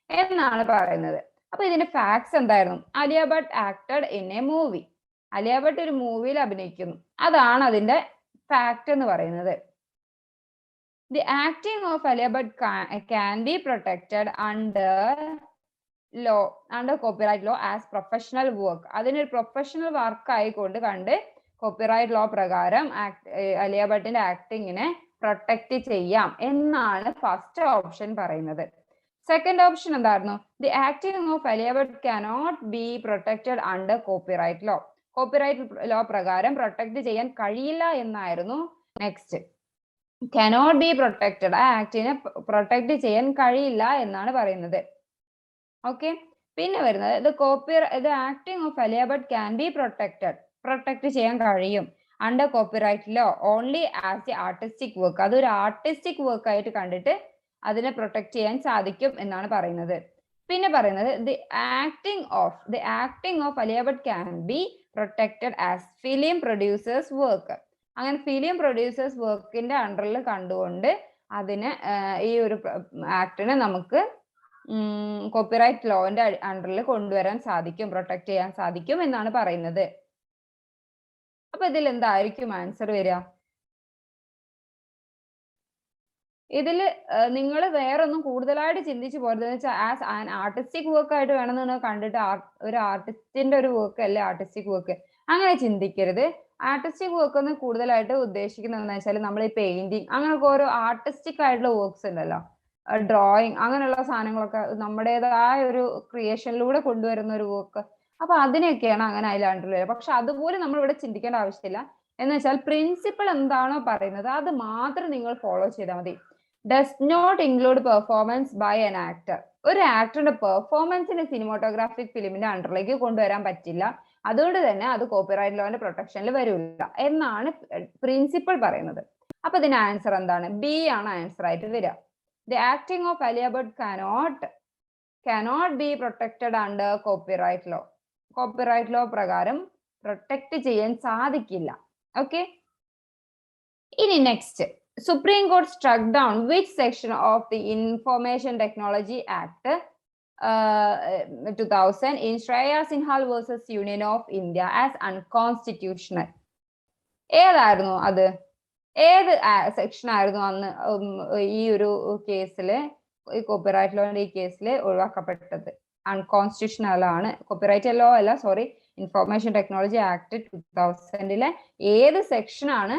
എന്നാണ് പറയുന്നത്. അപ്പൊ ഇതിന്റെ ഫാക്ട്സ് എന്തായിരുന്നു? Alia Bhatt acted in a movie. Alia Bhatt ഒരു മൂവിയിൽ അഭിനയിക്കുന്നു, അതാണ് അതിന്റെ ഫാക്ട് എന്ന് പറയുന്നത്. The acting of Alia Bhatt can be protected under copyright law as professional work. അതിനൊരു പ്രൊഫഷണൽ വർക്ക് ആയിക്കൊണ്ട് കണ്ട് കോപ്പിറൈറ്റ് ലോ പ്രകാരം ആലിയ ഭട്ടിന്റെ ആക്ടിങ്ങിനെ പ്രൊട്ടക്ട് ചെയ്യാം എന്നാണ് ഫസ്റ്റ് ഓപ്ഷൻ പറയുന്നത്. സെക്കൻഡ് ഓപ്ഷൻ എന്തായിരുന്നു? The acting of Alia Bhatt cannot be protected under copyright law. Copyright law പ്രകാരം protect ചെയ്യാൻ കഴിയില്ല എന്നായിരുന്നു നെക്സ്റ്റ്. cannot be protected, ആ ആക്ടിനെ പ്രൊട്ടക്ട് ചെയ്യാൻ കഴിയില്ല എന്നാണ് പറയുന്നത്. ഓക്കെ, പിന്നെ വരുന്നത് the acting of Alia Bhatt can be protected, protect ചെയ്യാൻ കഴിയും under copyright law only as a artistic work. അതൊരു ആർട്ടിസ്റ്റിക് വർക്ക് ആയിട്ട് കണ്ടിട്ട് അതിനെ പ്രൊട്ടക്ട് ചെയ്യാൻ സാധിക്കും എന്നാണ് പറയുന്നത്. പിന്നെ പറയുന്നത് the acting of Alia Bhatt can be protected as film producers work. അങ്ങനെ ഫിലിം പ്രൊഡ്യൂസേഴ്സ് വർക്കിന്റെ അണ്ടറിൽ കണ്ടുകൊണ്ട് അതിന് ഈ ഒരു ആക്ടിനെ നമുക്ക് കോപ്പിറൈറ്റ് ലോന്റെ അണ്ടറിൽ കൊണ്ടുവരാൻ സാധിക്കും, പ്രൊട്ടക്ട് ചെയ്യാൻ സാധിക്കും എന്നാണ് പറയുന്നത്. അപ്പൊ ഇതിൽ എന്തായിരിക്കും ആൻസർ വരിക? ഇതിൽ നിങ്ങൾ വേറൊന്നും കൂടുതലായിട്ട് ചിന്തിച്ചു പോരുതെന്ന് വെച്ചാൽ ആസ് ആൻ ആർട്ടിസ്റ്റിക് വർക്ക് ആയിട്ട് വേണമെന്ന് കണ്ടിട്ട് ഒരു ആർട്ടിസ്റ്റിന്റെ ഒരു വർക്ക് അല്ലേ ആർട്ടിസ്റ്റിക് വർക്ക്, അങ്ങനെ ചിന്തിക്കരുത്. ആർട്ടിസ്റ്റിക് വർക്ക് എന്ന് കൂടുതലായിട്ട് ഉദ്ദേശിക്കുന്നത് വെച്ചാൽ നമ്മൾ ഈ പെയിന്റിങ് അങ്ങനെയൊക്കെ ഓരോ ആർട്ടിസ്റ്റിക് ആയിട്ടുള്ള വർക്ക്സ് ഉണ്ടല്ലോ, ഡ്രോയിങ് അങ്ങനെയുള്ള സാധനങ്ങളൊക്കെ നമ്മുടേതായ ഒരു ക്രിയേഷനിലൂടെ കൊണ്ടുവരുന്ന ഒരു വർക്ക്. അപ്പൊ അതിനെയൊക്കെയാണ് അങ്ങനെ അതിലാണ്ടുള്ളത്. പക്ഷെ അതുപോലെ നമ്മൾ ഇവിടെ ചിന്തിക്കേണ്ട ആവശ്യമില്ല. എന്ന് വെച്ചാൽ പ്രിൻസിപ്പിൾ എന്താണോ പറയുന്നത് അത് മാത്രം നിങ്ങൾ ഫോളോ ചെയ്താൽ മതി. Does not include performance by an actor. ഒരു ആക്ടറിന്റെ പെർഫോമൻസിനെ സിനിമാറ്റോഗ്രാഫിക് ഫിലിമിന്റെ അണ്ടറിലേക്ക് കൊണ്ടുവരാൻ പറ്റില്ല, അതുകൊണ്ട് തന്നെ അത് കോപ്പിറൈറ്റ് ലോന്റെ പ്രൊട്ടക്ഷനിൽ വരില്ല എന്നാണ് പ്രിൻസിപ്പിൾ പറയുന്നത്. അപ്പൊ ഇതിന്റെ ആൻസർ എന്താണ്? ബി ആണ് ആൻസർ ആയിട്ട് വരിക. The acting of Alia Bhatt cannot be protected under copyright law. Copyright law പ്രകാരം പ്രൊട്ടക്ട് ചെയ്യാൻ സാധിക്കില്ല. ഓക്കെ, ഇനി next, supreme court struck down which section of the Information Technology Act 2000 in Shreya Sinhal versus Union of India as unconstitutional. ഏതായിരുന്നു അത്? ഏത് section ആയിരുന്നു അന്ന് ഈ ഒരു കേസില്, ഈ കോപ്പിറൈറ്റ് ലോന്റെ ഈ കേസിൽ ഒഴിവാക്കപ്പെട്ടത്? അൺകോൺസ്റ്റിറ്റ്യൂഷണൽ ആണ്. കോപ്പിറൈറ്റ് ലോ അല്ല, സോറി, ഇൻഫർമേഷൻ ടെക്നോളജി ആക്ട് 2000 ഏത് സെക്ഷൻ ആണ്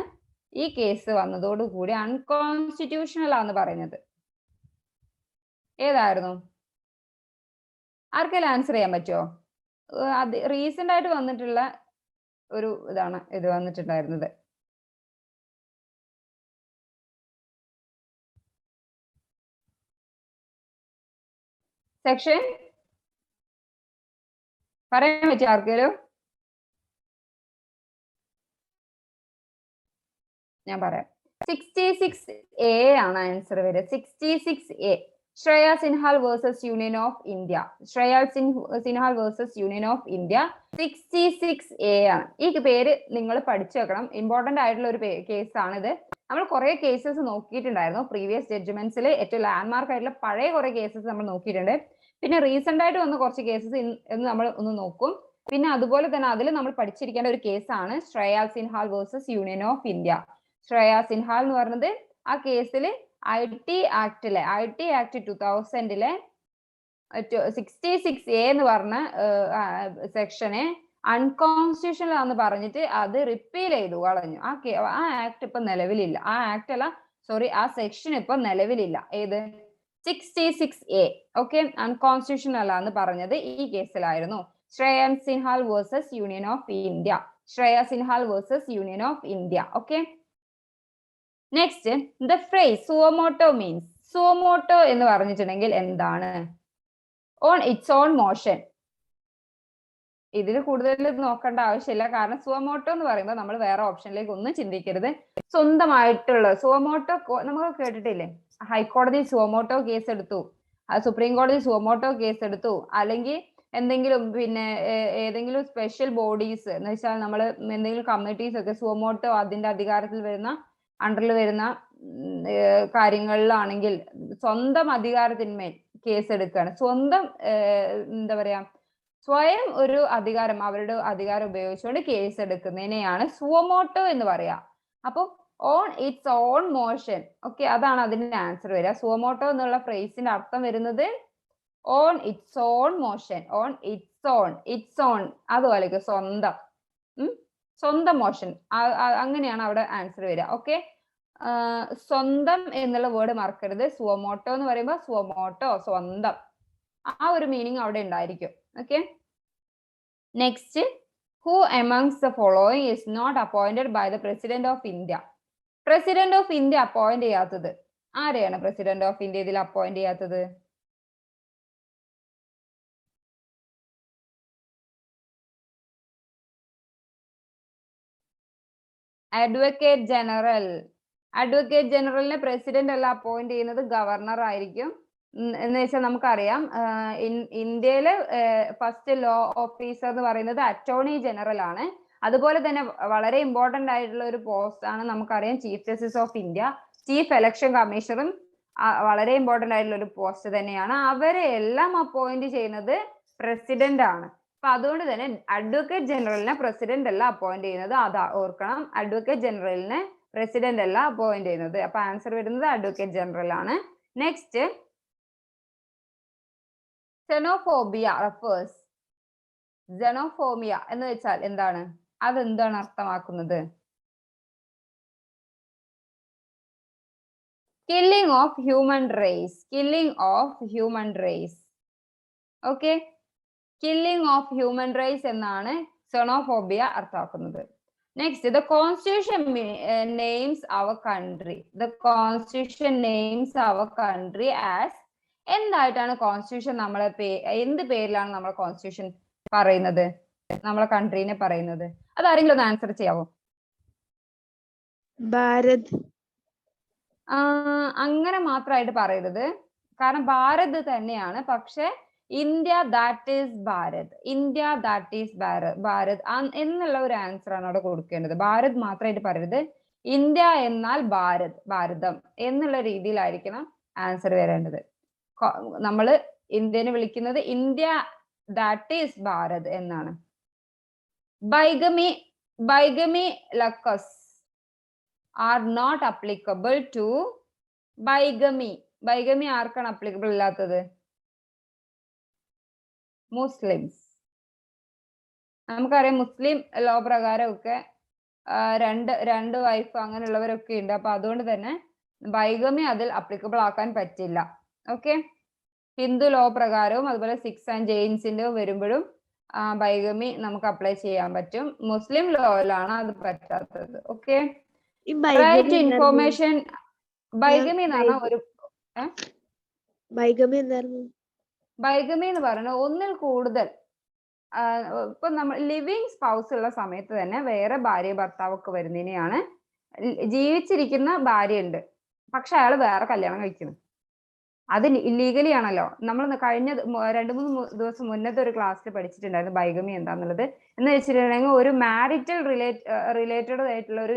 ഈ കേസ് വന്നതോടുകൂടി അൺകോൺസ്റ്റിറ്റ്യൂഷണൽ ആണെന്ന് പറയുന്നത്? ഏതായിരുന്നു? ആർക്കെങ്കിലും ആൻസർ ചെയ്യാൻ പറ്റുമോ? അത് റീസെന്റ് ആയിട്ട് വന്നിട്ടുള്ള ഒരു ഇതാണ് ഇത് വന്നിട്ടുണ്ടായിരുന്നത്. സെക്ഷൻ പറയാൻ പറ്റുമോ ആർക്കെങ്കിലും? ഞാൻ പറയാം. 66A ആണ് ആൻസർ വരിക. 66A. Shreya Singhal versus union of India. Shreya Singhal versus union of India 66A ആണ്. ഈ പേര് നിങ്ങൾ പഠിച്ചു വെക്കണം. ഇമ്പോർട്ടന്റ് ആയിട്ടുള്ള ഒരു കേസാണിത്. നമ്മൾ കുറെ കേസസ് നോക്കിയിട്ടുണ്ടായിരുന്നു. പ്രീവിയസ് ജഡ്ജ്മെന്റ്സിൽ ഏറ്റവും ലാൻഡ്മാർക്ക് ആയിട്ടുള്ള പഴയ കുറെ കേസസ് നമ്മൾ നോക്കിയിട്ടുണ്ട്. പിന്നെ റീസെന്റ് ആയിട്ട് വന്ന കുറച്ച് കേസസ് എന്ന് നമ്മൾ ഒന്ന് നോക്കും. പിന്നെ അതുപോലെ തന്നെ അതിൽ നമ്മൾ പഠിച്ചിരിക്കേണ്ട ഒരു കേസാണ് Shreya Singhal versus union of India. Shreya Singhal എന്ന് പറഞ്ഞത് ആ കേസിൽ IT ആക്ട് 2000 66A എന്ന് പറഞ്ഞ സെക്ഷനെ അൺകോൺസ്റ്റിറ്റ്യൂഷണൽ ആണെന്ന് പറഞ്ഞിട്ട് അത് റിപ്പീൽ ചെയ്തു കളഞ്ഞു. ആ ആക്ട് ഇപ്പൊ നിലവിലില്ല. ആ ആക്ട് അല്ല, സോറി, ആ സെക്ഷൻ ഇപ്പൊ നിലവിലില്ല. ഏത്? 66A. ഓക്കെ, അൺകോൺസ്റ്റിറ്റ്യൂഷണൽ ആണെന്ന് പറഞ്ഞത് ഈ കേസിലായിരുന്നു. Shreya Singhal versus union of India. Shreya Singhal versus union of India. Okay, next, the phrase suo motu means. Suo motu എന്ന് പറഞ്ഞിട്ടുണ്ടെങ്കിൽ എന്താണ്? On its own motion. ഇതിൽ കൂടുതൽ നോക്കേണ്ട ആവശ്യമില്ല, കാരണം സുവോമോട്ടോ എന്ന് പറയുമ്പോൾ നമ്മൾ വേറെ ഓപ്ഷനിലേക്ക് ഒന്നും ചിന്തിക്കരുത്. സ്വന്തമായിട്ടുള്ള സുവോമോട്ടോ നമ്മൾ കേട്ടിട്ടില്ലേ? ഹൈക്കോടതി സുവോമോട്ടോ കേസ് എടുത്തു, സുപ്രീം കോടതി സുവോമോട്ടോ കേസ് എടുത്തു, അല്ലെങ്കിൽ എന്തെങ്കിലും പിന്നെ ഏതെങ്കിലും സ്പെഷ്യൽ ബോഡീസ് എന്ന് വെച്ചാൽ നമ്മൾ എന്തെങ്കിലും കമ്മിറ്റീസ് ഒക്കെ സുവോമോട്ടോ അതിന്റെ അധികാരത്തിൽ വരുന്ന അണ്ടറിൽ വരുന്ന കാര്യങ്ങളിലാണെങ്കിൽ സ്വന്തം അധികാരത്തിന്മേൽ കേസ് എടുക്കുകയാണ്. സ്വന്തം എന്താ പറയാ, സ്വയം ഒരു അധികാരം, അവരുടെ അധികാരം ഉപയോഗിച്ചുകൊണ്ട് കേസ് എടുക്കുന്നതിനെയാണ് സുവോമോട്ടോ എന്ന് പറയാ. അപ്പൊ on its own motion. Okay, അതാണ് അതിന്റെ ആൻസർ വരിക. സുവോമോട്ടോ എന്നുള്ള ഫ്രേസിന്റെ അർത്ഥം വരുന്നത് on its own motion. On its on അതുപോലെ സ്വന്തം, സ്വന്തം മോഷൻ, അങ്ങനെയാണ് അവിടെ ആൻസർ വരിക. ഓക്കെ, സ്വന്തം എന്നുള്ള വേർഡ് മറക്കരുത്. സുവോമോട്ടോ എന്ന് പറയുമ്പോൾ സുവോമോട്ടോ, സ്വന്തം, ആ ഒരു മീനിങ് അവിടെ ഉണ്ടായിരിക്കും. Okay, next, who amongst the following is not appointed by the president of India. President of India appoint ചെയ്യാത്തത് ആരെയാണ്? പ്രസിഡന്റ് ഓഫ് ഇന്ത്യ ഇതിൽ അപ്പോയിന്റ് ചെയ്യാത്തത്? Advocate general. അഡ്വക്കേറ്റ് ജനറലിനെ പ്രസിഡന്റ് അല്ല അപ്പോയിന്റ് ചെയ്യുന്നത്, ഗവർണർ ആയിരിക്കും. എന്ന് വെച്ചാൽ നമുക്കറിയാം ഇന്ത്യയിലെ ഫസ്റ്റ് ലോ ഓഫീസർ എന്ന് പറയുന്നത് അറ്റോർണി ജനറൽ ആണ്. അതുപോലെ തന്നെ വളരെ ഇമ്പോർട്ടന്റ് ആയിട്ടുള്ള ഒരു പോസ്റ്റ് ആണ് നമുക്കറിയാം chief justice of India. Chief election കമ്മീഷണറും വളരെ ഇമ്പോർട്ടന്റ് ആയിട്ടുള്ള ഒരു പോസ്റ്റ് തന്നെയാണ്. അവരെ എല്ലാം അപ്പോയിന്റ് ചെയ്യുന്നത് പ്രസിഡന്റ് ആണ്. അപ്പൊ അതുകൊണ്ട് തന്നെ അഡ്വക്കേറ്റ് ജനറലിനെ പ്രസിഡന്റ് അല്ല അപ്പോയിന്റ് ചെയ്യുന്നത്, അത് ഓർക്കണം. അഡ്വക്കേറ്റ് ജനറലിനെ പ്രസിഡന്റ് അല്ല അപ്പോയിന്റ് ചെയ്യുന്നത്. അപ്പൊ ആൻസർ വരുന്നത് അഡ്വക്കേറ്റ് ജനറൽ ആണ്. Next, xenophobia refers. xenophobia എന്ന് വെച്ചാൽ എന്താണ്? അതെന്താണ് അർത്ഥമാക്കുന്നത്? Killing of human race. Killing of human race. Okay, killing of human race എന്നാണ് xenophobia അർത്ഥമാക്കുന്നത്. Next, the constitution names our country. The constitution names our country as. എന്തായിട്ടാണ് constitution നമ്മളെ എന്ത് പേരിലാണ് നമ്മളെ കോൺസ്റ്റിറ്റ്യൂഷൻ പറയുന്നത്, നമ്മളെ കൺട്രീനെ പറയുന്നത്? അതാരെങ്കിലും ഒന്ന് ആൻസർ ചെയ്യാവോ? ഭാരത്. അങ്ങനെ മാത്രമായിട്ട് പറയരുത്, കാരണം ഭാരത് തന്നെയാണ്, പക്ഷെ India that is Bharat, India that is Bharat എന്നുള്ള ഒരു ആൻസർ ആണ് അവിടെ കൊടുക്കേണ്ടത്. ഭാരത് മാത്രമായിട്ട് പറയരുത്, ഇന്ത്യ എന്നാൽ ഭാരത്, ഭാരതം എന്നുള്ള രീതിയിലായിരിക്കണം ആൻസർ വരേണ്ടത്. നമ്മള് ഇന്ത്യനെ വിളിക്കുന്നത് ഇന്ത്യ ദാറ്റ് ഈസ് ഭാരത് എന്നാണ്. ബൈഗമി ലക്കസ് ആർ നോട്ട് അപ്ലിക്കബിൾ ടു. ബൈഗമി ആർക്കാണ് അപ്ലിക്കബിൾ ഇല്ലാത്തത്? മുസ്ലിംസ്. നമുക്കറിയാം മുസ്ലിം ലോ പ്രകാരമൊക്കെ രണ്ട് വൈഫ് അങ്ങനെയുള്ളവരൊക്കെ ഉണ്ട്. അപ്പൊ അതുകൊണ്ട് തന്നെ ബൈഗമി അതിൽ അപ്ലിക്കബിൾ ആക്കാൻ പറ്റില്ല. ഓക്കെ, ഹിന്ദു ലോ പ്രകാരവും അതുപോലെ സിഖ്സ് ആൻഡ് ജെയിൻസിന്റെ വരുമ്പോഴും ബൈഗമി നമുക്ക് അപ്ലൈ ചെയ്യാൻ പറ്റും. മുസ്ലിം ലോയിലാണ് അത് പറ്റാത്തത്. Okay, right to information. Bigamy എന്ന് പറഞ്ഞാൽ ഒരു ബൈഗമി എന്ന് പറയുന്നത് ഒന്നിൽ കൂടുതൽ ഇപ്പൊ നമ്മൾ ലിവിങ് സ്പൗസ് ഉള്ള സമയത്ത് തന്നെ വേറെ ഭാര്യ ഭർത്താവൊക്കെ വരുന്നതിനെയാണ്. ജീവിച്ചിരിക്കുന്ന ഭാര്യ ഉണ്ട്, പക്ഷെ അയാൾ വേറെ കല്യാണം കഴിക്കുന്നു, അത് ഇല്ലീഗലി ആണല്ലോ. നമ്മൾ കഴിഞ്ഞ 2-3 ദിവസം മുന്നത്തെ ഒരു ക്ലാസ്സിൽ പഠിച്ചിട്ടുണ്ടായിരുന്നു ബൈഗമി എന്താന്നുള്ളത്. എന്ന് വെച്ചിട്ടുണ്ടെങ്കിൽ ഒരു മാരിറ്റൽ റിലേറ്റഡ് ആയിട്ടുള്ള ഒരു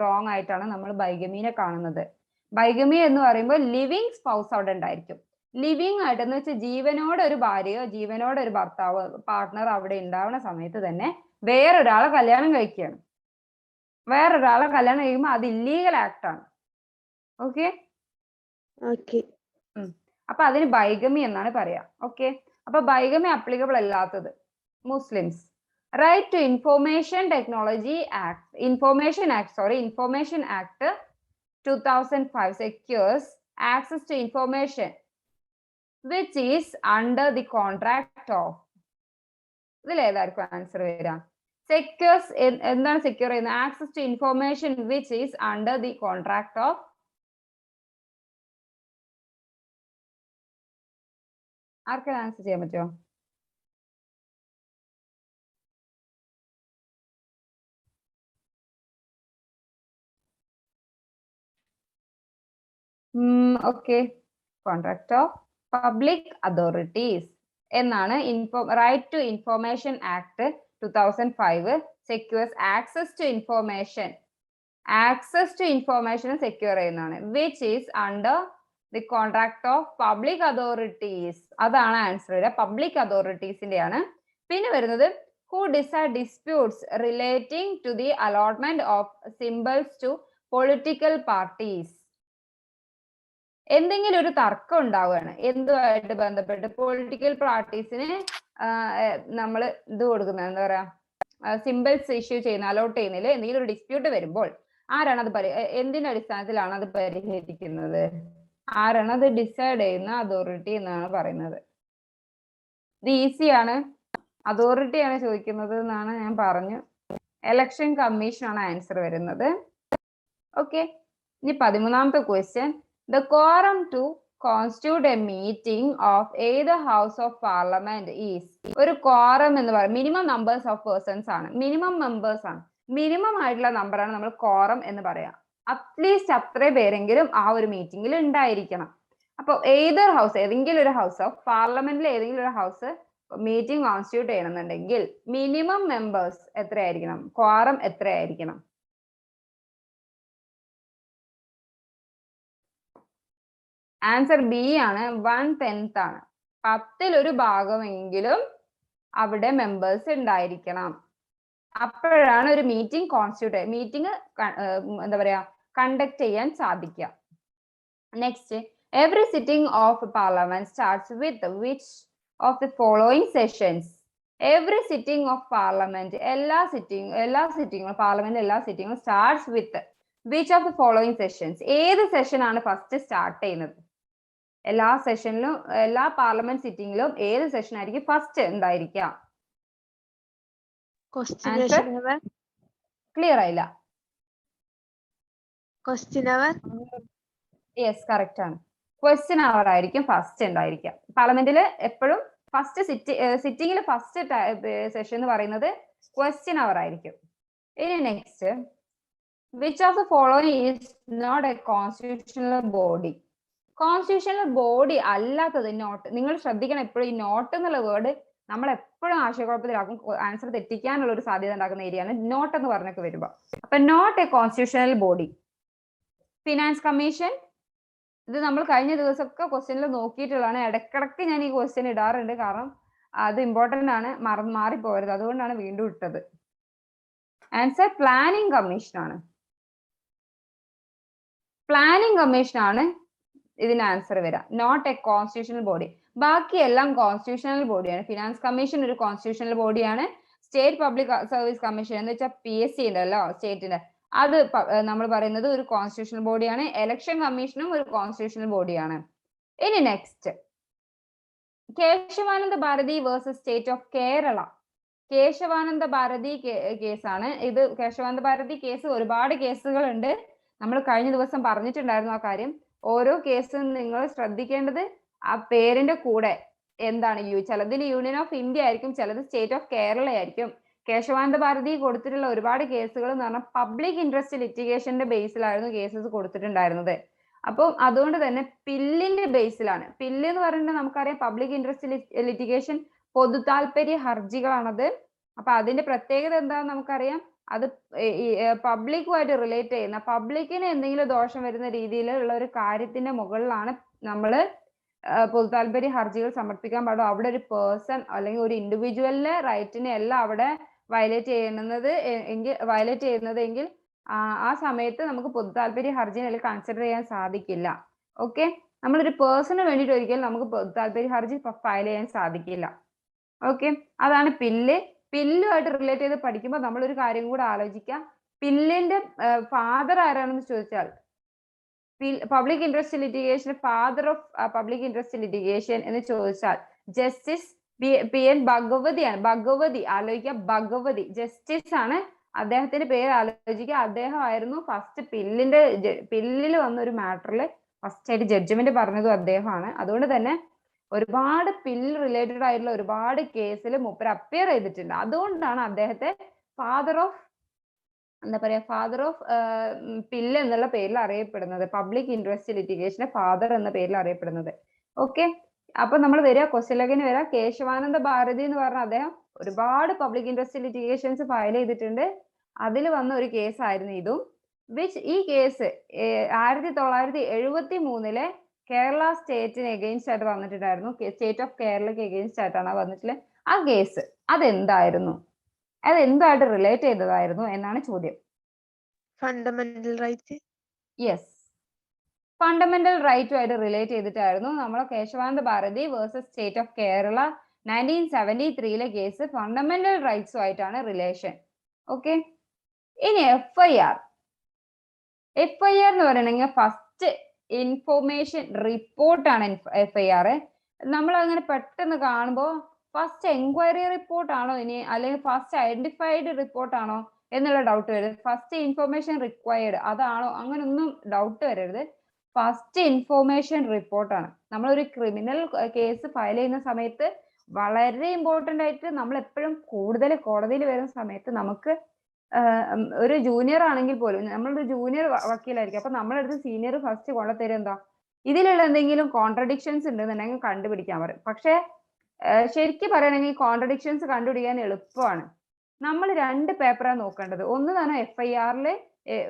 റോങ് ആയിട്ടാണ് നമ്മൾ ബൈഗമീനെ കാണുന്നത്. ബൈഗമി എന്ന് പറയുമ്പോൾ ലിവിങ് സ്പൗസ് അവിടെ ഉണ്ടായിരിക്കും. ലിവിങ് ആയിട്ട് എന്ന് വെച്ചാൽ ജീവനോടെ ഒരു ഭാര്യയോ ജീവനോടെ ഒരു ഭർത്താവോ പാർട്ട്ണർ അവിടെ ഉണ്ടാവുന്ന സമയത്ത് തന്നെ വേറൊരാളെ കല്യാണം കഴിക്കുകയാണ്. വേറൊരാളെ കല്യാണം കഴിക്കുമ്പോൾ അത് ഇല്ലീഗൽ ആക്ട് ആണ്. ഓക്കെ, അപ്പൊ അതിന് ബൈഗമി എന്നാണ് പറയാ. ഓക്കെ, അപ്പൊ ബൈഗമി അപ്ലിക്കബിൾ അല്ലാത്തത് Muslims. Right to information technology act, information act 2005 secures access to information which is under the contract of. ഇതിൽ ഏതായിരിക്കും ആൻസർ വരിക? സെക്യൂർസ് എന്താണ് സെക്യൂർ ചെയ്യുന്നത്? Access to information which is under the contract of. ആർക്കെങ്കിലും answer ചെയ്യാൻ പറ്റുമോ? Okay, contract of public authorities എന്നാണ് right to information act 2005 secures access to information. Access to information secure ചെയ്യുന്നതാണ്. Which is under the contract of public authorities. അതാണ് answer വരിക, public അതോറിറ്റീസിന്റെ ആണ്. പിന്നെ വരുന്നത് who decide disputes relating to the allotment of symbols to political parties. എന്തെങ്കിലും ഒരു തർക്കം ഉണ്ടാവുകയാണ് എന്തുമായിട്ട് ബന്ധപ്പെട്ട് പൊളിറ്റിക്കൽ പാർട്ടീസിന് നമ്മൾ ഇത് കൊടുക്കുന്നത്, എന്താ പറയാ, സിമ്പിൾസ് ഇഷ്യൂ ചെയ്യുന്ന അലോട്ട് ചെയ്യുന്നതിൽ എന്തെങ്കിലും ഒരു ഡിസ്പ്യൂട്ട് വരുമ്പോൾ ആരാണ് അത് എന്തിന്റെ അടിസ്ഥാനത്തിലാണ് അത് പരിഹരിക്കുന്നത്? ആരാണ് അത് ഡിസൈഡ് ചെയ്യുന്ന അതോറിറ്റി എന്നാണ് പറയുന്നത്. ഇത് ഈസിയാണ്, അതോറിറ്റിയാണ് ചോദിക്കുന്നത് എന്നാണ് ഞാൻ പറഞ്ഞു. ഇലക്ഷൻ കമ്മീഷൻ ആണ് ആൻസർ വരുന്നത്. ഓക്കെ, ഇനി 13ാമത്തെ question. The quorum to constitute a meeting of either house of parliament is. ഒരു quorum എന്ന് പറയുന്നത് മിനിമം നമ്പേഴ്സ് ഓഫ് പേഴ്സൺസ് ആണ്, മിനിമം മെമ്പേഴ്സ് ആണ്, മിനിമം ആയിട്ടുള്ള നമ്പറാണ് നമ്മൾ quorum എന്ന് പറയാം. അറ്റ്ലീസ്റ്റ് അത്രയും പേരെങ്കിലും ആ ഒരു മീറ്റിംഗിൽ ഉണ്ടായിരിക്കണം. അപ്പൊ either ഹൗസ്, ഏതെങ്കിലും ഒരു ഹൗസ് ഓഫ് പാർലമെന്റിൽ ഏതെങ്കിലും ഒരു ഹൗസ് മീറ്റിംഗ് കോൺസ്റ്റിറ്റ്യൂട്ട് ചെയ്യണമെന്നുണ്ടെങ്കിൽ മിനിമം മെമ്പേഴ്സ് എത്രയായിരിക്കണം? quorum എത്രയായിരിക്കണം? ആൻസർ ബി ആണ്, 1/10 ആണ്. 10ൽ ഒരു ഭാഗമെങ്കിലും അവിടെ മെമ്പേഴ്സ് ഉണ്ടായിരിക്കണം. അപ്പോഴാണ് ഒരു മീറ്റിംഗ് കോൺസ്റ്റിറ്റ്യൂട്ട് മീറ്റിംഗ് എന്താ പറയാ കണ്ടക്ട് ചെയ്യാൻ സാധിക്കുക. Next, every sitting of parliament starts with which of the following sessions. Every sitting of parliament, എല്ലാ സിറ്റിംഗും പാർലമെന്റ് എല്ലാ സിറ്റിംഗും starts with which of the following sessions. ഏത് സെഷൻ ആണ് ഫസ്റ്റ് സ്റ്റാർട്ട് ചെയ്യുന്നത്? എല്ലാ സെഷനിലും എല്ലാ പാർലമെന്റ് സിറ്റിംഗിലും ഏത് സെഷൻ ആയിരിക്കും ഫസ്റ്റ് ഉണ്ടായിരിക്കുക? ക്ലിയർ ആയില്ല? യെസ്, കറക്റ്റ് ആണ്. ക്വസ്റ്റ്യൻ അവർ ആയിരിക്കും ഫസ്റ്റ് ഉണ്ടായിരിക്കുക. പാർലമെന്റിൽ എപ്പോഴും ഫസ്റ്റ് സിറ്റിംഗിൽ ഫസ്റ്റ് സെഷൻ എന്ന് പറയുന്നത് ക്വസ്റ്റ്യൻ അവർ ആയിരിക്കും. ഇനി next, which of the following is not a constitutional body. Constitutional body അല്ലാത്തത് നോട്ട്. നിങ്ങൾ ശ്രദ്ധിക്കണം, എപ്പോഴും ഈ നോട്ട് എന്നുള്ള വേർഡ് നമ്മൾ എപ്പോഴും ആശയക്കുഴപ്പത്തിലാക്കും, ആൻസർ തെറ്റിക്കാനുള്ള ഒരു സാധ്യത ഉണ്ടാക്കുന്ന ഏരിയയാണ് നോട്ട് എന്ന് പറഞ്ഞൊക്കെ വരുമ്പോൾ. അപ്പൊ not a constitutional body. Finance commission, ഇത് നമ്മൾ കഴിഞ്ഞ ദിവസമൊക്കെ ക്വസ്റ്റ്യനിൽ നോക്കിയിട്ടുള്ളതാണ്. ഇടക്കിടക്ക് ഞാൻ ഈ ക്വസ്റ്റ്യൻ ഇടാറുണ്ട്, കാരണം അത് ഇമ്പോർട്ടന്റ് ആണ്, മാറിപ്പോകരുത്, അതുകൊണ്ടാണ് വീണ്ടും ഇട്ടത്. ആൻസർ പ്ലാനിംഗ് കമ്മീഷൻ ആണ്. പ്ലാനിംഗ് കമ്മീഷൻ ആണ് ഇതിന് ആൻസർ വരാം. Not a constitutional body. ബാക്കി എല്ലാം കോൺസ്റ്റിറ്റ്യൂഷണൽ ബോഡിയാണ്. ഫിനാൻസ് കമ്മീഷൻ ഒരു കോൺസ്റ്റിറ്റ്യൂഷണൽ ബോഡിയാണ്. സ്റ്റേറ്റ് പബ്ലിക് സർവീസ് കമ്മീഷൻ എന്ന് വെച്ചാൽ PSC ഉണ്ടല്ലോ സ്റ്റേറ്റിന്റെ, അത് നമ്മൾ പറയുന്നത് ഒരു കോൺസ്റ്റിറ്റ്യൂഷണൽ ബോഡിയാണ്. ഇലക്ഷൻ കമ്മീഷനും ഒരു കോൺസ്റ്റിറ്റ്യൂഷണൽ ബോഡിയാണ്. ഇനി next, Kesavananda Bharati versus state of Kerala. Kesavananda Bharati കേസാണ് ഇത്. കേശവാനന്ദ ഭാരതി കേസ് ഒരുപാട് കേസുകളുണ്ട്. നമ്മൾ കഴിഞ്ഞ ദിവസം പറഞ്ഞിട്ടുണ്ടായിരുന്നു ആ കാര്യം. ഓരോ കേസും നിങ്ങൾ ശ്രദ്ധിക്കേണ്ടത് ആ പേരിന്റെ കൂടെ എന്താണ് ചിലതിൽ യൂണിയൻ ഓഫ് ഇന്ത്യ ആയിരിക്കും, ചിലത് സ്റ്റേറ്റ് ഓഫ് കേരള ആയിരിക്കും. കേശവാനന്ദ ഭാരതി കൊടുത്തിട്ടുള്ള ഒരുപാട് കേസുകൾ എന്ന് പറഞ്ഞാൽ പബ്ലിക് ഇൻട്രസ്റ്റ് ലിറ്റിഗേഷന്റെ ബേസിലായിരുന്നു കേസസ് കൊടുത്തിട്ടുണ്ടായിരുന്നത്. അപ്പം അതുകൊണ്ട് തന്നെ പില്ലിന്റെ ബേസിലാണ്. പില്ല് എന്ന് പറയുന്നത് നമുക്കറിയാം പബ്ലിക് ഇൻട്രസ്റ്റ് ലിറ്റിഗേഷൻ പൊതു താല്പര്യ ഹർജികളാണത്. അപ്പൊ അതിന്റെ പ്രത്യേകത എന്താണെന്ന് നമുക്കറിയാം. അത് പബ്ലിക്കുമായിട്ട് റിലേറ്റ് ചെയ്യുന്ന, പബ്ലിക്കിന് എന്തെങ്കിലും ദോഷം വരുന്ന രീതിയിലുള്ള ഒരു കാര്യത്തിന്റെ മുകളിലാണ് നമ്മൾ പൊതു താല്പര്യ ഹർജികൾ സമർപ്പിക്കാൻ പാടും. അവിടെ ഒരു പേഴ്സൺ അല്ലെങ്കിൽ ഒരു ഇൻഡിവിജ്വലിന്റെ റൈറ്റിനെ അല്ല അവിടെ വയലേറ്റ് ചെയ്യുന്നതെങ്കിൽ ആ സമയത്ത് നമുക്ക് പൊതു താല്പര്യ ഹർജിനെ കൺസിഡർ ചെയ്യാൻ സാധിക്കില്ല. ഓക്കെ, നമ്മളൊരു പേഴ്സണ് വേണ്ടിയിട്ട് ഒരിക്കലും നമുക്ക് പൊതു താല്പര്യ ഹർജി ഫയൽ ചെയ്യാൻ സാധിക്കില്ല. ഓക്കെ, അതാണ് പില്ല്. പില്ലുമായിട്ട് റിലേറ്റ് ചെയ്ത് പഠിക്കുമ്പോൾ നമ്മളൊരു കാര്യം കൂടെ ആലോചിക്കാം. പില്ലിന്റെ ഫാദർ ആരാണെന്ന് ചോദിച്ചാൽ, public interest litigation father of public interest litigation എന്ന് ചോദിച്ചാൽ ജസ്റ്റിസ് PN ഭഗവതിയാണ്. ഭഗവതി ആലോചിക്കുക, ഭഗവതി ജസ്റ്റിസ് ആണ്. അദ്ദേഹത്തിന്റെ പേര് ആലോചിക്കുക. അദ്ദേഹമായിരുന്നു ഫസ്റ്റ് പില്ലിൽ വന്ന ഒരു മാറ്ററിൽ ഫസ്റ്റ് ആയിട്ട് ജഡ്ജ്മെന്റ് പറഞ്ഞതും അദ്ദേഹമാണ്. അതുകൊണ്ട് തന്നെ ഒരുപാട് പില്ല് റിലേറ്റഡ് ആയിട്ടുള്ള ഒരുപാട് കേസിൽ മൂപ്പര് അപ്പിയർ ചെയ്തിട്ടുണ്ട്. അതുകൊണ്ടാണ് അദ്ദേഹത്തെ ഫാദർ ഓഫ് പില്ല് എന്നുള്ള പേരിൽ അറിയപ്പെടുന്നത്, പബ്ലിക് ഇൻട്രസ്റ്റ് ലിറ്റിഗേഷന്റെ ഫാദർ എന്ന പേരിൽ അറിയപ്പെടുന്നത്. ഓക്കെ, അപ്പൊ നമ്മൾ വരിക ക്വസ്റ്റ്യനിലേക്ക് വരിക. കേശവാനന്ദ ഭാരതി എന്ന് പറഞ്ഞ അദ്ദേഹം ഒരുപാട് പബ്ലിക് ഇൻട്രസ്റ്റ് ലിറ്റിഗേഷൻസ് ഫയൽ ചെയ്തിട്ടുണ്ട്. അതിൽ വന്ന ഒരു കേസായിരുന്നു ഇതും. ഈ കേസ് 1973 കേരള സ്റ്റേറ്റിന് എഗെയിൻസ്റ്റ് ആയിട്ട് വന്നിട്ടുണ്ടായിരുന്നു. സ്റ്റേറ്റ് ഓഫ് കേരളക്ക് എഗെയിൻസ്റ്റ് ആയിട്ടാണ് വന്നിട്ടുള്ളത്. ആ കേസ് അതെന്തായിരുന്നു, അതെന്തായിട്ട് റിലേറ്റ് ചെയ്തതായിരുന്നു എന്നാണ് ചോദ്യം. Fundamental right. യെസ്, ഫണ്ടമെന്റൽ റൈറ്റുമായിട്ട് റിലേറ്റ് ചെയ്തിട്ടായിരുന്നു നമ്മളെ Kesavananda Bharati versus state of Kerala 1973 case fundamental റൈറ്റ്സുമായിട്ടാണ് റിലേഷൻ. ഓക്കെ, ഇനി FIR എന്ന് പറയണെങ്കിൽ ഫസ്റ്റ് ഇൻഫോർമേഷൻ റിപ്പോർട്ടാണ് FIR. നമ്മൾ അങ്ങനെ പെട്ടെന്ന് കാണുമ്പോൾ ഫസ്റ്റ് എൻക്വയറി റിപ്പോർട്ടാണോ ഇനി അല്ലെങ്കിൽ ഫസ്റ്റ് ഐഡന്റിഫൈഡ് റിപ്പോർട്ടാണോ എന്നുള്ള ഡൗട്ട് വരും. ഫസ്റ്റ് ഇൻഫോർമേഷൻ റിക്വയർഡ് അതാണോ, അങ്ങനൊന്നും ഡൗട്ട് വരരുത്. ഫസ്റ്റ് ഇൻഫോർമേഷൻ റിപ്പോർട്ടാണ്. നമ്മളൊരു ക്രിമിനൽ കേസ് ഫയൽ ചെയ്യുന്ന സമയത്ത് വളരെ ഇമ്പോർട്ടന്റ് ആയിട്ട് നമ്മൾ എപ്പോഴും കൂടുതൽ കോടതിയിൽ വരുന്ന സമയത്ത് നമുക്ക് ഒരു ജൂനിയർ ആണെങ്കിൽ പോലും നമ്മളൊരു ജൂനിയർ വക്കീലായിരിക്കും. അപ്പൊ നമ്മളടുത്ത് സീനിയർ ഫസ്റ്റ് കൊണ്ടുതരും എന്താ, ഇതിലുള്ള എന്തെങ്കിലും കോൺട്രഡിക്ഷൻസ് ഉണ്ടെന്നുണ്ടെങ്കിൽ കണ്ടുപിടിക്കാൻ പറയും. പക്ഷെ ശരിക്കും പറയുകയാണെങ്കിൽ കോൺട്രഡിക്ഷൻസ് കണ്ടുപിടിക്കാൻ എളുപ്പമാണ്. നമ്മൾ രണ്ട് പേപ്പറാണ് നോക്കേണ്ടത്. ഒന്ന് തന്നെ FIR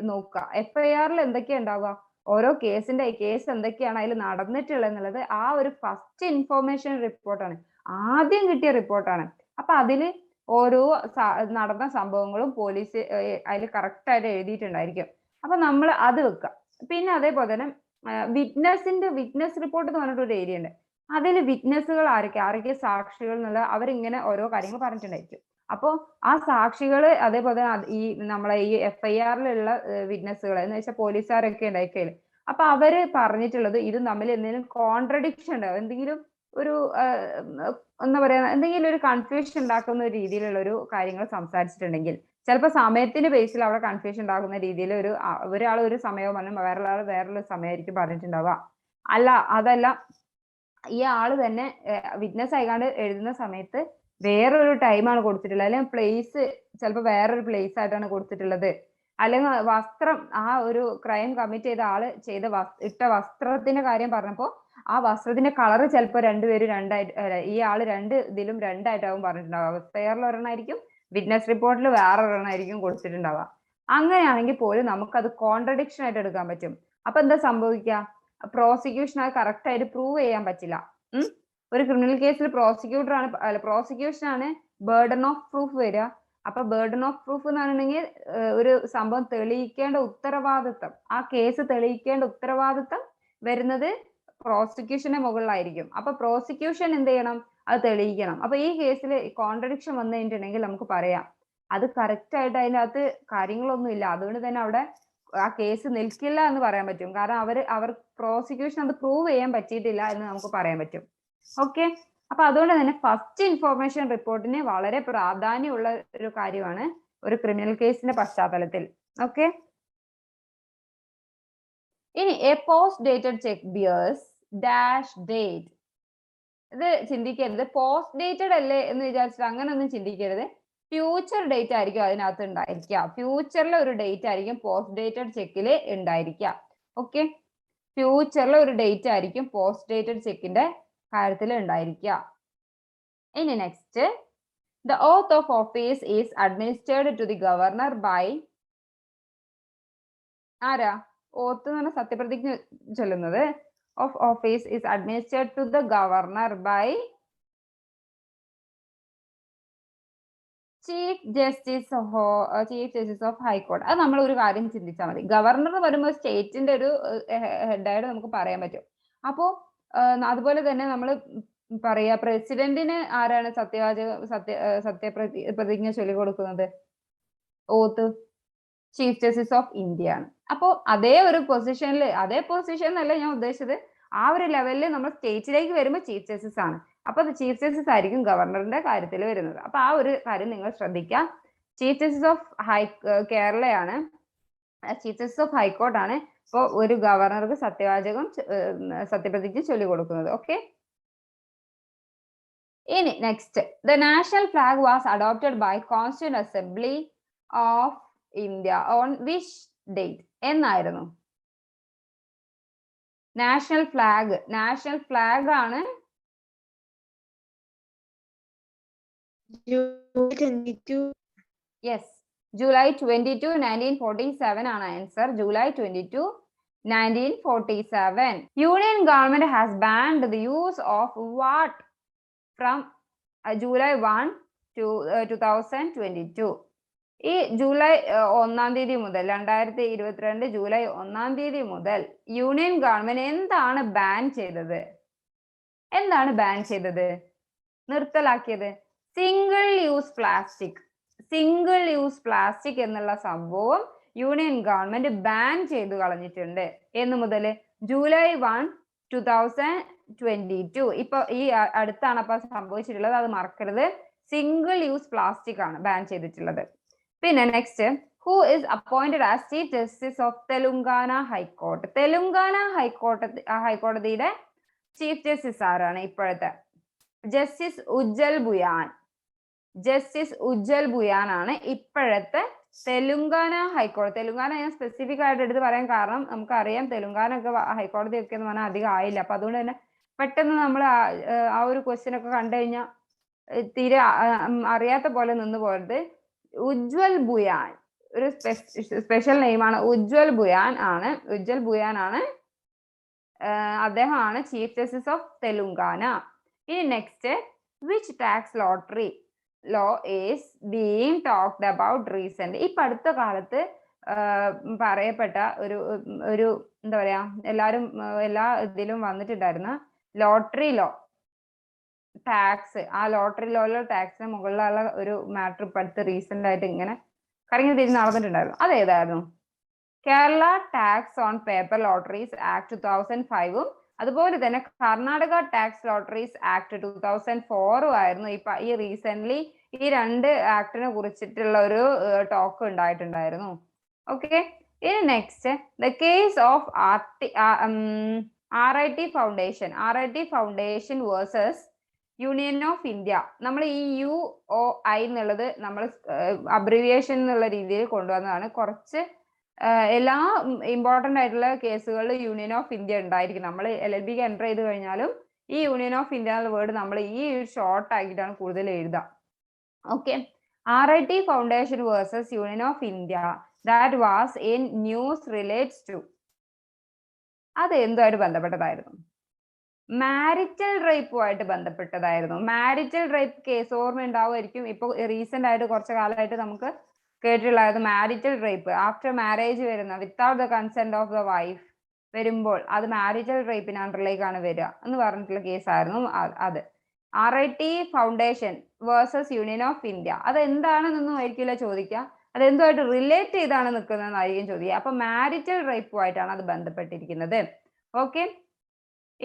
നോക്കുക. FIR എന്തൊക്കെയാ ഉണ്ടാവുക, ഓരോ കേസിന്റെ കേസ് എന്തൊക്കെയാണ് അതിൽ നടന്നിട്ടുള്ളത് എന്നുള്ളത് ആ ഒരു ഫസ്റ്റ് ഇൻഫോർമേഷൻ റിപ്പോർട്ടാണ്, ആദ്യം കിട്ടിയ റിപ്പോർട്ടാണ്. അപ്പൊ അതില് ഓരോ നടന്ന സംഭവങ്ങളും പോലീസ് അതിൽ കറക്റ്റ് ആയിട്ട് എഴുതിയിട്ടുണ്ടായിരിക്കും. അപ്പൊ നമ്മൾ അത് വെക്കുക. പിന്നെ അതേപോലെ തന്നെ വിറ്റ്നസ് റിപ്പോർട്ട് എന്ന് പറഞ്ഞിട്ട് ഒരു ഏരിയ ഉണ്ട്. അതിൽ വിറ്റ്നസ്സുകൾ ആരൊക്കെ സാക്ഷികൾ എന്നുള്ള അവരിങ്ങനെ ഓരോ കാര്യങ്ങൾ പറഞ്ഞിട്ടുണ്ടായിരിക്കും. അപ്പോൾ ആ സാക്ഷികൾ അതേപോലെ ഈ നമ്മളെ ഈ FIR വിറ്റ്നസ്സുകൾ എന്ന് വെച്ചാൽ പോലീസുകാരൊക്കെ ഉണ്ടായിരിക്കും. അപ്പൊ അവര് പറഞ്ഞിട്ടുള്ളത് ഇത് തമ്മിൽ എന്തെങ്കിലും കോൺട്രഡിക്ഷൻ ഉണ്ടാവും, എന്തെങ്കിലും ഒരു എന്താ പറയാ, എന്തെങ്കിലും ഒരു കൺഫ്യൂഷൻ ഉണ്ടാക്കുന്ന രീതിയിലുള്ള ഒരു കാര്യങ്ങൾ സംസാരിച്ചിട്ടുണ്ടെങ്കിൽ ചിലപ്പോൾ സമയത്തിന്റെ ബേസിൽ അവിടെ കൺഫ്യൂഷൻ ഉണ്ടാക്കുന്ന രീതിയിൽ ഒരാൾ ഒരു സമയവും പറഞ്ഞു വേറൊരാൾ വേറൊരു സമയമായിരിക്കും പറഞ്ഞിട്ടുണ്ടാവുക. അതല്ല ഈ ആള് തന്നെ വിറ്റ്നസ് ആയിക്കാണ്ട് എഴുതുന്ന സമയത്ത് വേറൊരു ടൈമാണ് കൊടുത്തിട്ടുള്ളത്, അല്ലെങ്കിൽ പ്ലേസ് ചിലപ്പോൾ വേറൊരു പ്ലേസ് ആയിട്ടാണ് കൊടുത്തിട്ടുള്ളത്. അല്ലെങ്കിൽ വസ്ത്രം, ആ ഒരു ക്രൈം കമ്മിറ്റ് ചെയ്ത ആള് ഇട്ട വസ്ത്രത്തിന്റെ കാര്യം പറഞ്ഞപ്പോൾ ആ വസ്ത്രത്തിന്റെ കളർ ചിലപ്പോൾ രണ്ടുപേരും ഈ ആള് ഇതിലും രണ്ടായിട്ടാവും പറഞ്ഞിട്ടുണ്ടാവുക. FIR ഒരെണ്ണമായിരിക്കും, വിറ്റ്നസ് റിപ്പോർട്ടിൽ വേറൊരെണ്ണമായിരിക്കും കൊടുത്തിട്ടുണ്ടാവുക. അങ്ങനെയാണെങ്കിൽ പോലും നമുക്കത് കോൺട്രഡിക്ഷൻ ആയിട്ട് എടുക്കാൻ പറ്റും. അപ്പൊ എന്താ സംഭവിക്കുക, പ്രോസിക്യൂഷൻ അത് കറക്റ്റ് ആയിട്ട് പ്രൂവ് ചെയ്യാൻ പറ്റില്ല. ഒരു ക്രിമിനൽ കേസിൽ പ്രോസിക്യൂഷനാണ് ബേർഡൻ ഓഫ് പ്രൂഫ് വരിക. അപ്പൊ ബേർഡൻ ഓഫ് പ്രൂഫ് എന്ന് പറഞ്ഞിട്ടുണ്ടെങ്കിൽ ഒരു സംഭവം തെളിയിക്കേണ്ട ഉത്തരവാദിത്തം, ആ കേസ് തെളിയിക്കേണ്ട ഉത്തരവാദിത്തം വരുന്നത് പ്രോസിക്യൂഷന്റെ മുകളിലായിരിക്കും. അപ്പൊ പ്രോസിക്യൂഷൻ എന്ത് ചെയ്യണം? അത് തെളിയിക്കണം. അപ്പൊ ഈ കേസിൽ കോൺട്രഡിക്ഷൻ വന്നു കഴിഞ്ഞിട്ടുണ്ടെങ്കിൽ നമുക്ക് പറയാം അത് കറക്റ്റ് ആയിട്ട് അതിൻ്റെ അകത്ത് കാര്യങ്ങളൊന്നും ഇല്ല, അതുകൊണ്ട് തന്നെ അവിടെ ആ കേസ് നിൽക്കില്ല എന്ന് പറയാൻ പറ്റും. കാരണം അവർ പ്രോസിക്യൂഷൻ അത് പ്രൂവ് ചെയ്യാൻ പറ്റിയിട്ടില്ല എന്ന് നമുക്ക് പറയാൻ പറ്റും. ഓക്കെ, അപ്പൊ അതുകൊണ്ട് തന്നെ ഫസ്റ്റ് ഇൻഫോർമേഷൻ റിപ്പോർട്ടിന് വളരെ പ്രാധാന്യമുള്ള ഒരു കാര്യമാണ് ഒരു ക്രിമിനൽ കേസിന്റെ പശ്ചാത്തലത്തിൽ. ഓക്കെ, ഇനി A post dated cheque bears dash date. ഇത് ചിന്തിക്കരുത് പോസ്റ്റ് ഡേറ്റഡ് അല്ലേ എന്ന് വിചാരിച്ചിട്ട് അങ്ങനെ ഒന്നും ചിന്തിക്കരുത്. ഫ്യൂച്ചർ ഡേറ്റ് ആയിരിക്കും അതിനകത്ത് ഉണ്ടായിരിക്കുക. ഫ്യൂച്ചറിലെ ഒരു ഡേറ്റ് ആയിരിക്കും പോസ്റ്റ് ഡേറ്റഡ് ചെക്കിൽ ഉണ്ടായിരിക്കുക. ഓക്കെ, ഫ്യൂച്ചറിലെ ഒരു ഡേറ്റ് ആയിരിക്കും പോസ്റ്റ് ഡേറ്റഡ് ചെക്കിന്റെ കാര്യത്തിൽ ഉണ്ടായിരിക്കുക. ഇനി next, the oath of office is administered to the governor by ആരാ? ഓത്ത് എന്ന് പറഞ്ഞ സത്യപ്രതിജ്ഞ ചൊല്ലുന്നത് of office is administered to the governor by chief justice of ഹൈക്കോടതി. അത് നമ്മൾ ഒരു കാര്യം ചിന്തിച്ചാൽ മതി. ഗവർണർ വരുമ്പോൾ സ്റ്റേറ്റിന്റെ ഒരു ഹെഡായിട്ട് നമുക്ക് പറയാൻ പറ്റും. അപ്പോ അതുപോലെ തന്നെ നമ്മൾ പറയാ പ്രസിഡന്റിന് ആരാണ് സത്യപ്രതിജ്ഞ ചൊല്ലിക്കൊടുക്കുന്നത്? ഓത്ത് ചീഫ് ജസ്റ്റിസ് ഓഫ് ഇന്ത്യ ആണ്. അപ്പോ അതേ ഒരു പൊസിഷനിൽ, അതേ പൊസിഷൻ എന്നല്ല ഞാൻ ഉദ്ദേശിച്ചത്, ആ ഒരു ലെവലിൽ നമ്മൾ സ്റ്റേറ്റിലേക്ക് വരുമ്പോൾ ചീഫ് ജസ്റ്റിസ് ആണ്. അപ്പൊ ചീഫ് ജസ്റ്റിസ് ആയിരിക്കും ഗവർണറിന്റെ കാര്യത്തിൽ വരുന്നത്. അപ്പൊ ആ ഒരു കാര്യം നിങ്ങൾ ശ്രദ്ധിക്കുക. ചീഫ് ജസ്റ്റിസ് ഓഫ് കേരളയാണ്, ചീഫ് ജസ്റ്റിസ് ഓഫ് ഹൈക്കോർട്ട് ആണ് ഇപ്പോൾ ഒരു ഗവർണർക്ക് സത്യപ്രതിജ്ഞ ചൊല്ലിക്കൊടുക്കുന്നത്. ഓക്കെ, ഇനി next, the national flag was adopted by constituent assembly of India on which date എന്നായിരുന്നു? നാഷണൽ ഫ്ലാഗ് ആണ് യെസ്, ജൂലൈ 22, 1947 ആണ് answer. July 22, 1947. Union government has banned the use of what from July 1, 2022. ഈ July 1-ാം തീയതി മുതൽ 2022 July 1-ാം തീയതി മുതൽ union government എന്താണ് ban ചെയ്തത്? നിർത്തലാക്കിയത്? സിംഗിൾ യൂസ് പ്ലാസ്റ്റിക് എന്നുള്ള സംഭവം യൂണിയൻ ഗവൺമെന്റ് ബാൻ ചെയ്തു കളഞ്ഞിട്ടുണ്ട്. എന്ന് മുതൽ? ജൂലൈ 1, 2022. ഇപ്പൊ ഈ അടുത്താണ് അപ്പൊ സംഭവിച്ചിട്ടുള്ളത്, അത് മറക്കരുത്. സിംഗിൾ യൂസ് പ്ലാസ്റ്റിക് ആണ് ബാൻ ചെയ്തിട്ടുള്ളത്. പിന്നെ next, who is appointed as chief justice of Telangana high court? Telangana ഹൈക്കോടതിയുടെ ചീഫ് ജസ്റ്റിസ് ആരാണ് ഇപ്പോഴത്തെ? ജസ്റ്റിസ് ഉജ്ജൽ ബുയാൻ ആണ് ഇപ്പോഴത്തെ തെലുങ്കാന ഹൈക്കോടതി. തെലുങ്കാന ഞാൻ സ്പെസിഫിക് ആയിട്ട് എടുത്ത് പറയാൻ കാരണം നമുക്കറിയാം തെലുങ്കാന ഒക്കെ ഹൈക്കോടതി ഒക്കെ എന്ന് പറഞ്ഞാൽ അധികം ആയില്ല. അപ്പൊ അതുകൊണ്ട് തന്നെ പെട്ടെന്ന് നമ്മൾ ആ ഒരു ക്വസ്റ്റ്യൻ ഒക്കെ കണ്ടു കഴിഞ്ഞാൽ തീരെ അറിയാത്ത പോലെ നിന്ന് പോയത്. ഉജ്വൽ ബുയാൻ ഒരു സ്പെഷ്യൽ നെയിമാണ്. ഉജ്വൽ ബുയാൻ ആണ് അദ്ദേഹമാണ് ചീഫ് ജസ്റ്റിസ് ഓഫ് തെലുങ്കാന. ഇനി next, which tax lottery law is being talked about recent? ഇപ്പൊ അടുത്ത കാലത്ത് പറയപ്പെട്ട ഒരു എന്താ പറയാ, എല്ലാരും എല്ലാ ഇതിലും വന്നിട്ടുണ്ടായിരുന്ന ലോട്ടറി ലോ ടാക്സ്, ആ ലോട്ടറി ലോയിലെ ടാക്സിന് മുകളിലുള്ള ഒരു മാറ്റർ ഇപ്പൊ അടുത്ത് റീസെന്റ് ആയിട്ട് ഇങ്ങനെ കറങ്ങി തിരിഞ്ഞ് നടന്നിട്ടുണ്ടായിരുന്നു. അതേതായിരുന്നു? Kerala tax on paper lotteries act 2005ഉം അതുപോലെ തന്നെ കർണാടക ടാക്സ് ലോട്ടറീസ് ആക്ട് 2004 ആയിരുന്നു. ഇപ്പൊ ഈ റീസെന്റ് ഈ രണ്ട് ആക്ടിനെ കുറിച്ചിട്ടുള്ള ഒരു ടോക്ക് ഉണ്ടായിട്ടുണ്ടായിരുന്നു. ഓക്കെ, ഇനി next, the case of RIT foundation versus union of India. നമ്മൾ ഈ UOI എന്നുള്ളത് നമ്മൾ അബ്രിവിയേഷൻ എന്നുള്ള രീതിയിൽ കൊണ്ടുവന്നതാണ്. കുറച്ച് എല്ലാ ഇമ്പോർട്ടന്റ് ആയിട്ടുള്ള കേസുകളിൽ യൂണിയൻ ഓഫ് ഇന്ത്യ ഉണ്ടായിരിക്കും. നമ്മൾ LLBക്ക് എൻ്റർ ചെയ്ത് കഴിഞ്ഞാലും ഈ യൂണിയൻ ഓഫ് ഇന്ത്യ എന്നുള്ള വേർഡ് നമ്മൾ ഈ ഷോർട്ട് ആക്കിയിട്ടാണ് കൂടുതൽ എഴുതുക. Okay, RIT foundation versus union of India that was in news relates to, അത് എന്തുമായിട്ട് ബന്ധപ്പെട്ടതായിരുന്നു? മാരിറ്റൽ റേപ്പുമായിട്ട് ബന്ധപ്പെട്ടതായിരുന്നു. മാരിറ്റൽ റേപ്പ് കേസ് ഓർമ്മ ഉണ്ടാവുമായിരിക്കും. ഇപ്പൊ റീസെന്റ് ആയിട്ട് കുറച്ച് കാലമായിട്ട് നമുക്ക് കേട്ടിട്ടുള്ളത് മാരിറ്റൽ റേപ്പ്, ആഫ്റ്റർ മാരേജ് വരുന്ന, without the consent of the wife വരുമ്പോൾ അത് മാരിറ്റൽ റേപ്പിന് അണ്ടറിലേക്കാണ് വരിക എന്ന് പറഞ്ഞിട്ടുള്ള കേസായിരുന്നു അത്. RIT foundation versus union of India, അത് എന്താണെന്നൊന്നും ആയിരിക്കില്ല ചോദിക്കുക, അത് എന്തുമായിട്ട് റിലേറ്റ് ചെയ്താണ് നിൽക്കുന്നതെന്നായിരിക്കും ചോദിക്കുക. അപ്പൊ മാരിറ്റൽ റേപ്പുമായിട്ടാണ് അത് ബന്ധപ്പെട്ടിരിക്കുന്നത്. ഓക്കെ,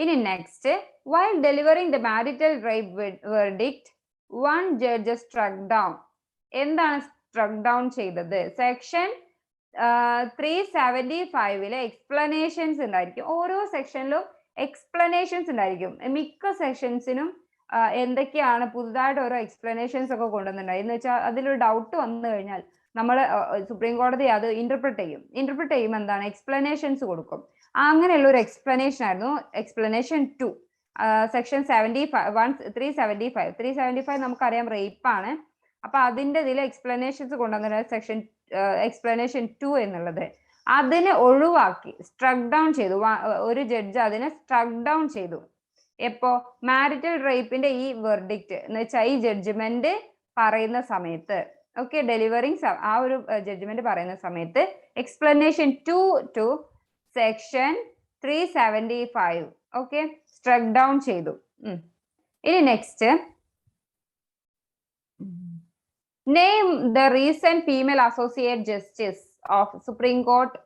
ഇനി next, while delivering the marital rape verdict, one judge struck down. എന്താണ് struck down ചെയ്തത്? സെക്ഷൻ 375 എക്സ്പ്ലനേഷൻസ് ഉണ്ടായിരിക്കും. ഓരോ സെക്ഷനിലും എക്സ്പ്ലനേഷൻസ് ഉണ്ടായിരിക്കും. മിക്ക സെക്ഷൻസിനും എന്തൊക്കെയാണ് പുതുതായിട്ട് ഓരോ എക്സ്പ്ലനേഷൻസ് ഒക്കെ കൊണ്ടുവന്നിട്ടുണ്ടായി എന്ന് വെച്ചാൽ അതിലൊരു ഡൗട്ട് വന്നു കഴിഞ്ഞാൽ നമ്മൾ സുപ്രീം കോടതി അത് ഇന്റർപ്രറ്റ് ചെയ്യും. എന്താണ് എക്സ്പ്ലനേഷൻസ് കൊടുക്കും. അങ്ങനെയുള്ള ഒരു എക്സ്പ്ലനേഷൻ ആയിരുന്നു എക്സ്പ്ലനേഷൻ 2. സെക്ഷൻ 375 നമുക്കറിയാം റേപ്പാണ്. അപ്പൊ അതിന്റെ ഇതിൽ എക്സ്പ്ലനേഷൻസ് കൊണ്ടുവന്നത് സെക്ഷൻ എക്സ്പ്ലനേഷൻ 2 എന്നുള്ളത്. അതിനെ ഒഴിവാക്കി സ്ട്രക്ക് ഡൗൺ ചെയ്തു. ഒരു ജഡ്ജ് അതിനെ സ്ട്രക്ക് ഡൗൺ ചെയ്തു. എപ്പോ? മാരിറ്റൽ റേപ്പിന്റെ ഈ വെർഡിക്റ്റ് എന്ന് വെച്ചാൽ ഈ ജഡ്ജ്മെന്റ് പറയുന്ന സമയത്ത്, ഓക്കെ, ഡെലിവറിങ് ആ ഒരു ജഡ്ജ്മെന്റ് പറയുന്ന സമയത്ത് explanation 2 to section 375 okay struck down ചെയ്തു. ഇനി next, name the recent female associate justice of supreme Court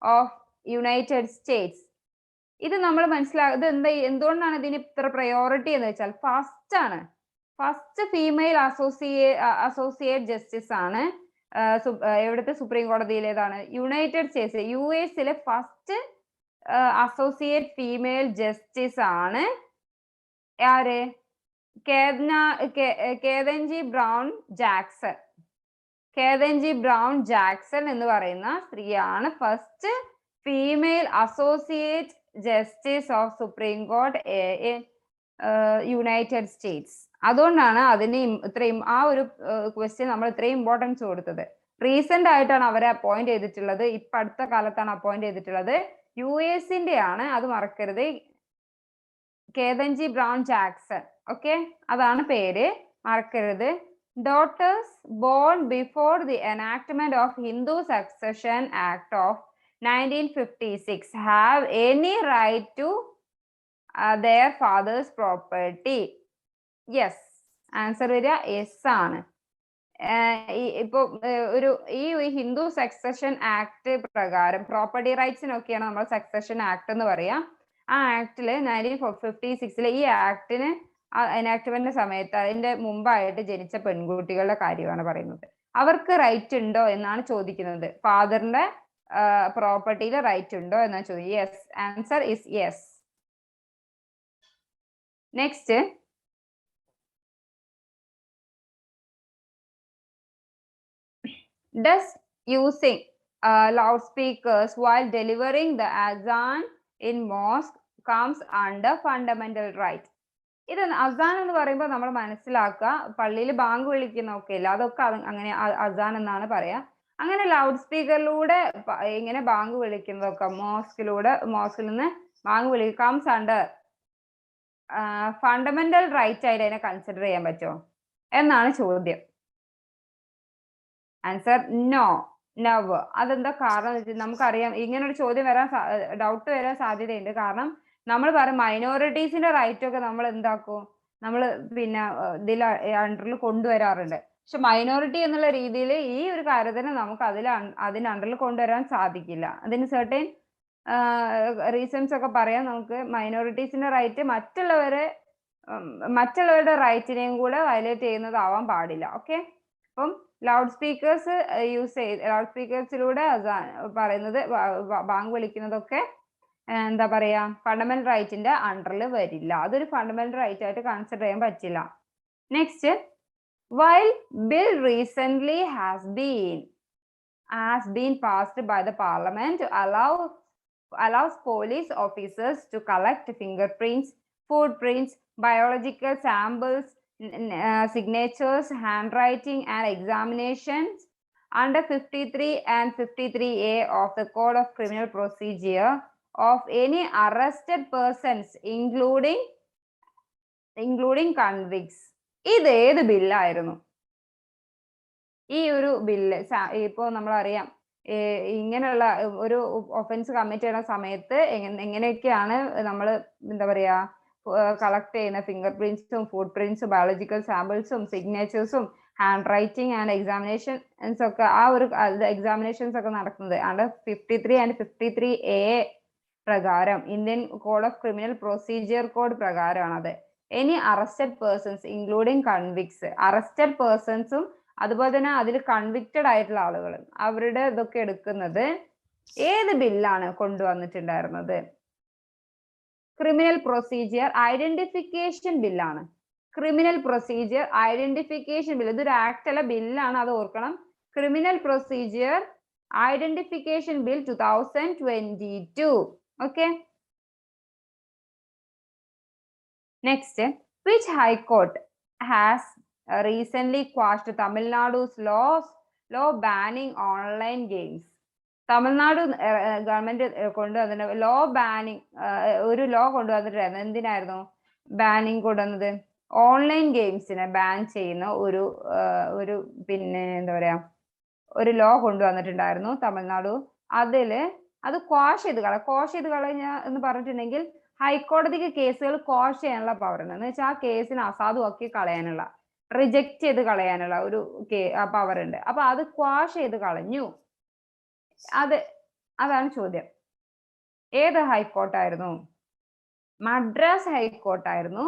of United States. ഇത് നമ്മൾ ഇത് എന്തുകൊണ്ടാണ് ഇതിന് ഇത്ര പ്രയോറിറ്റി എന്ന് വെച്ചാൽ ഫസ്റ്റ് ഫീമെയിൽ അസോസിയേറ്റ് ജസ്റ്റിസ് ആണ് എവിടുത്തെ സുപ്രീം കോടതിയിലേതാണ്? United states US first associate female justice ആണ് ആര്? കേതൻജി ബ്രൗൺ ജാക്സൺ എന്ന് പറയുന്ന സ്ത്രീയാണ് first female associate justice of supreme court united states. അതുകൊണ്ടാണ് അതിന് ഇത്രയും ആ ഒരു ക്വസ്റ്റ്യൻ നമ്മൾ ഇത്രയും ഇമ്പോർട്ടൻസ് കൊടുത്തത്. റീസെന്റ് ആയിട്ടാണ് അവരെ അപ്പോയിന്റ് ചെയ്തിട്ടുള്ളത്. ഇപ്പൊ അടുത്ത കാലത്താണ് അപ്പോയിന്റ് ചെയ്തിട്ടുള്ളത്. US ആണ്, അത് മറക്കരുത്. കേതൻജി ബ്രൗൺ ജാക്സൺ, ഓക്കെ, അതാണ് പേര്, മറക്കരുത്. Daughters born before the enactment of Hindu Succession Act of 1956 have any right to their father's property. Yes, answer വരിക യെസ് ആണ്. ഇപ്പൊ ഈ ഹിന്ദു സക്സഷൻ ആക്ട് പ്രകാരം പ്രോപ്പർട്ടി റൈറ്റ്സിനൊക്കെയാണ് നമ്മൾ സക്സഷൻ ആക്ട് എന്ന് പറയാം. ആ ആക്ടില് 1956 ഈ ആക്ടിന് എനാക്ട്മെന്റ് സമയത്ത് അതിന്റെ മുമ്പായിട്ട് ജനിച്ച പെൺകുട്ടികളുടെ കാര്യമാണ് പറയുന്നത്. അവർക്ക് റൈറ്റ് ഉണ്ടോ എന്നാണ് ചോദിക്കുന്നത്. ഫാദറിന്റെ പ്രോപ്പർട്ടിയിൽ റൈറ്റ് ഉണ്ടോ എന്നാണ് ചോദിക്കുന്നത്. Yes, answer is yes. Next, does using loudspeakers while delivering the azan in mosque comes under fundamental right? ഇത് അസാൻ എന്ന് പറയുമ്പോൾ നമ്മൾ മനസ്സിലാക്കുക പള്ളിയിൽ ബാങ്ക് വിളിക്കുന്നൊക്കെ ഇല്ല, അതൊക്കെ അങ്ങനെ അസാൻ എന്നാണ് പറയാ. അങ്ങനെ ലൗഡ് സ്പീക്കറിലൂടെ ഇങ്ങനെ ബാങ്ക് വിളിക്കുന്നതൊക്കെ മോസ്കിൽ നിന്ന് ബാങ്ക് കംസ് അണ്ടർ ഫണ്ടമെന്റൽ റൈറ്റ് ആയിട്ട് അതിനെ കൺസിഡർ ചെയ്യാൻ പറ്റുമോ എന്നാണ് ചോദ്യം. Answer no, never. അതെന്താ കാരണം? നമുക്കറിയാം ഇങ്ങനെ ഒരു ചോദ്യം ഡൗട്ട് വരാൻ സാധ്യതയുണ്ട്. കാരണം നമ്മൾ പറയും മൈനോറിറ്റീസിന്റെ റൈറ്റ് ഒക്കെ നമ്മൾ എന്താക്കും, നമ്മൾ പിന്നെ ഇതിൽ അണ്ടറിൽ കൊണ്ടുവരാറുണ്ട്. പക്ഷെ മൈനോറിറ്റി എന്നുള്ള രീതിയിൽ ഈ ഒരു കാര്യത്തിന് നമുക്ക് അതിന് അണ്ടറിൽ കൊണ്ടുവരാൻ സാധിക്കില്ല. അതിന് സെർട്ടൈൻ റീസൺസ് ഒക്കെ പറയാം. നമുക്ക് മൈനോറിറ്റീസിന്റെ റൈറ്റ് മറ്റുള്ളവരുടെ റൈറ്റിനെയും കൂടെ വയലേറ്റ് ചെയ്യുന്നതാവാൻ പാടില്ല. ഓക്കെ, അപ്പം ലൗഡ് സ്പീക്കേഴ്സിലൂടെ പറയുന്നത് ബാങ്ക് വിളിക്കുന്നതൊക്കെ എന്താ പറയാ ഫണ്ടമെന്റൽ റൈറ്റിന്റെ അണ്ടറിൽ വരില്ല. അതൊരു ഫണ്ടമെന്റൽ റൈറ്റ് ആയിട്ട് കൺസിഡർ ചെയ്യാൻ പറ്റില്ല. Next, while bill recently has been passed by the parliament to allows police officers to collect fingerprints, footprints, biological samples, signatures, handwriting and examinations under 53 and 53A of the Code of Criminal Procedure of any arrested persons including convicts. ഇത് ഏത് ബില്ലായിരുന്നു? ഈ ഒരു bill ഇപ്പോ നമ്മളറിയാം ഇങ്ങനെയുള്ള ഒരു offence commit ചെയ്യുന്ന സമയത്ത് എങ്ങനെയൊക്കെയാണ് നമ്മൾ എന്താ പറയാ കളക്ട് ചെയ്യുന്ന ഫിംഗർ പ്രിന്റ്സും ഫുട് പ്രിന്റ്സും ബയോളജിക്കൽ സാമ്പിൾസും സിഗ്നേച്ചേഴ്സും ഹാൻഡ് റൈറ്റിംഗ് ആൻഡ് എക്സാമിനേഷൻസ് ഒക്കെ ആ ഒരു എക്സാമിനേഷൻസ് ഒക്കെ നടക്കുന്നത് അണ്ടർ 53 ആൻഡ് 53A പ്രകാരം Indian code of criminal procedure code പ്രകാരമാണ് അത്. Any arrested persons including convicts, arrested പേഴ്സൺസും അതുപോലെ തന്നെ അതിൽ കൺവിക്റ്റഡ് ആയിട്ടുള്ള ആളുകൾ അവരുടെ ഇതൊക്കെ എടുക്കുന്നത് ഏത് ബില്ലാണ് കൊണ്ടുവന്നിട്ടുണ്ടായിരുന്നത്? ക്രിമിനൽ പ്രൊസീജിയർ ഐഡന്റിഫിക്കേഷൻ ബില്ലാണ്. ക്രിമിനൽ പ്രൊസീജിയർ ഐഡന്റിഫിക്കേഷൻ ബിൽ, ഇതൊരു ആക്ട് അല്ല, ബില്ലാണ്, അത് ഓർക്കണം. Criminal procedure identification bill 2022. Okay, next, which high court has recently quashed Tamil Nadu's law banning online games? Tamil Nadu government കൊണ്ടുവന്നിട്ട് ലോ ബാനിങ്, ഒരു ലോ കൊണ്ടുവന്നിട്ടായിരുന്നു. എന്തിനായിരുന്നു ബാനിങ് കൊണ്ടുവന്നത്? ഓൺലൈൻ ഗെയിംസിനെ ബാൻ ചെയ്യുന്ന ഒരു പിന്നെ എന്താ പറയാ ഒരു ലോ കൊണ്ടുവന്നിട്ടുണ്ടായിരുന്നു തമിഴ്നാട്. അത് ക്വാഷ് ചെയ്ത് കളഞ്ഞ എന്ന് പറഞ്ഞിട്ടുണ്ടെങ്കിൽ ഹൈക്കോടതിക്ക് കേസുകൾ ക്വാഷ് ചെയ്യാനുള്ള പവർ ഉണ്ട്. എന്ന് വെച്ചാൽ ആ കേസിനെ അസാധുവാക്കി കളയാനുള്ള, റിജക്ട് ചെയ്ത് കളയാനുള്ള ഒരു പവർ ഉണ്ട്. അപ്പൊ അത് ക്വാഷ് ചെയ്ത് കളഞ്ഞു. അതാണ് ചോദ്യം. ഏത് ഹൈക്കോർട്ടായിരുന്നു? മദ്രാസ് ഹൈക്കോർട്ടായിരുന്നു.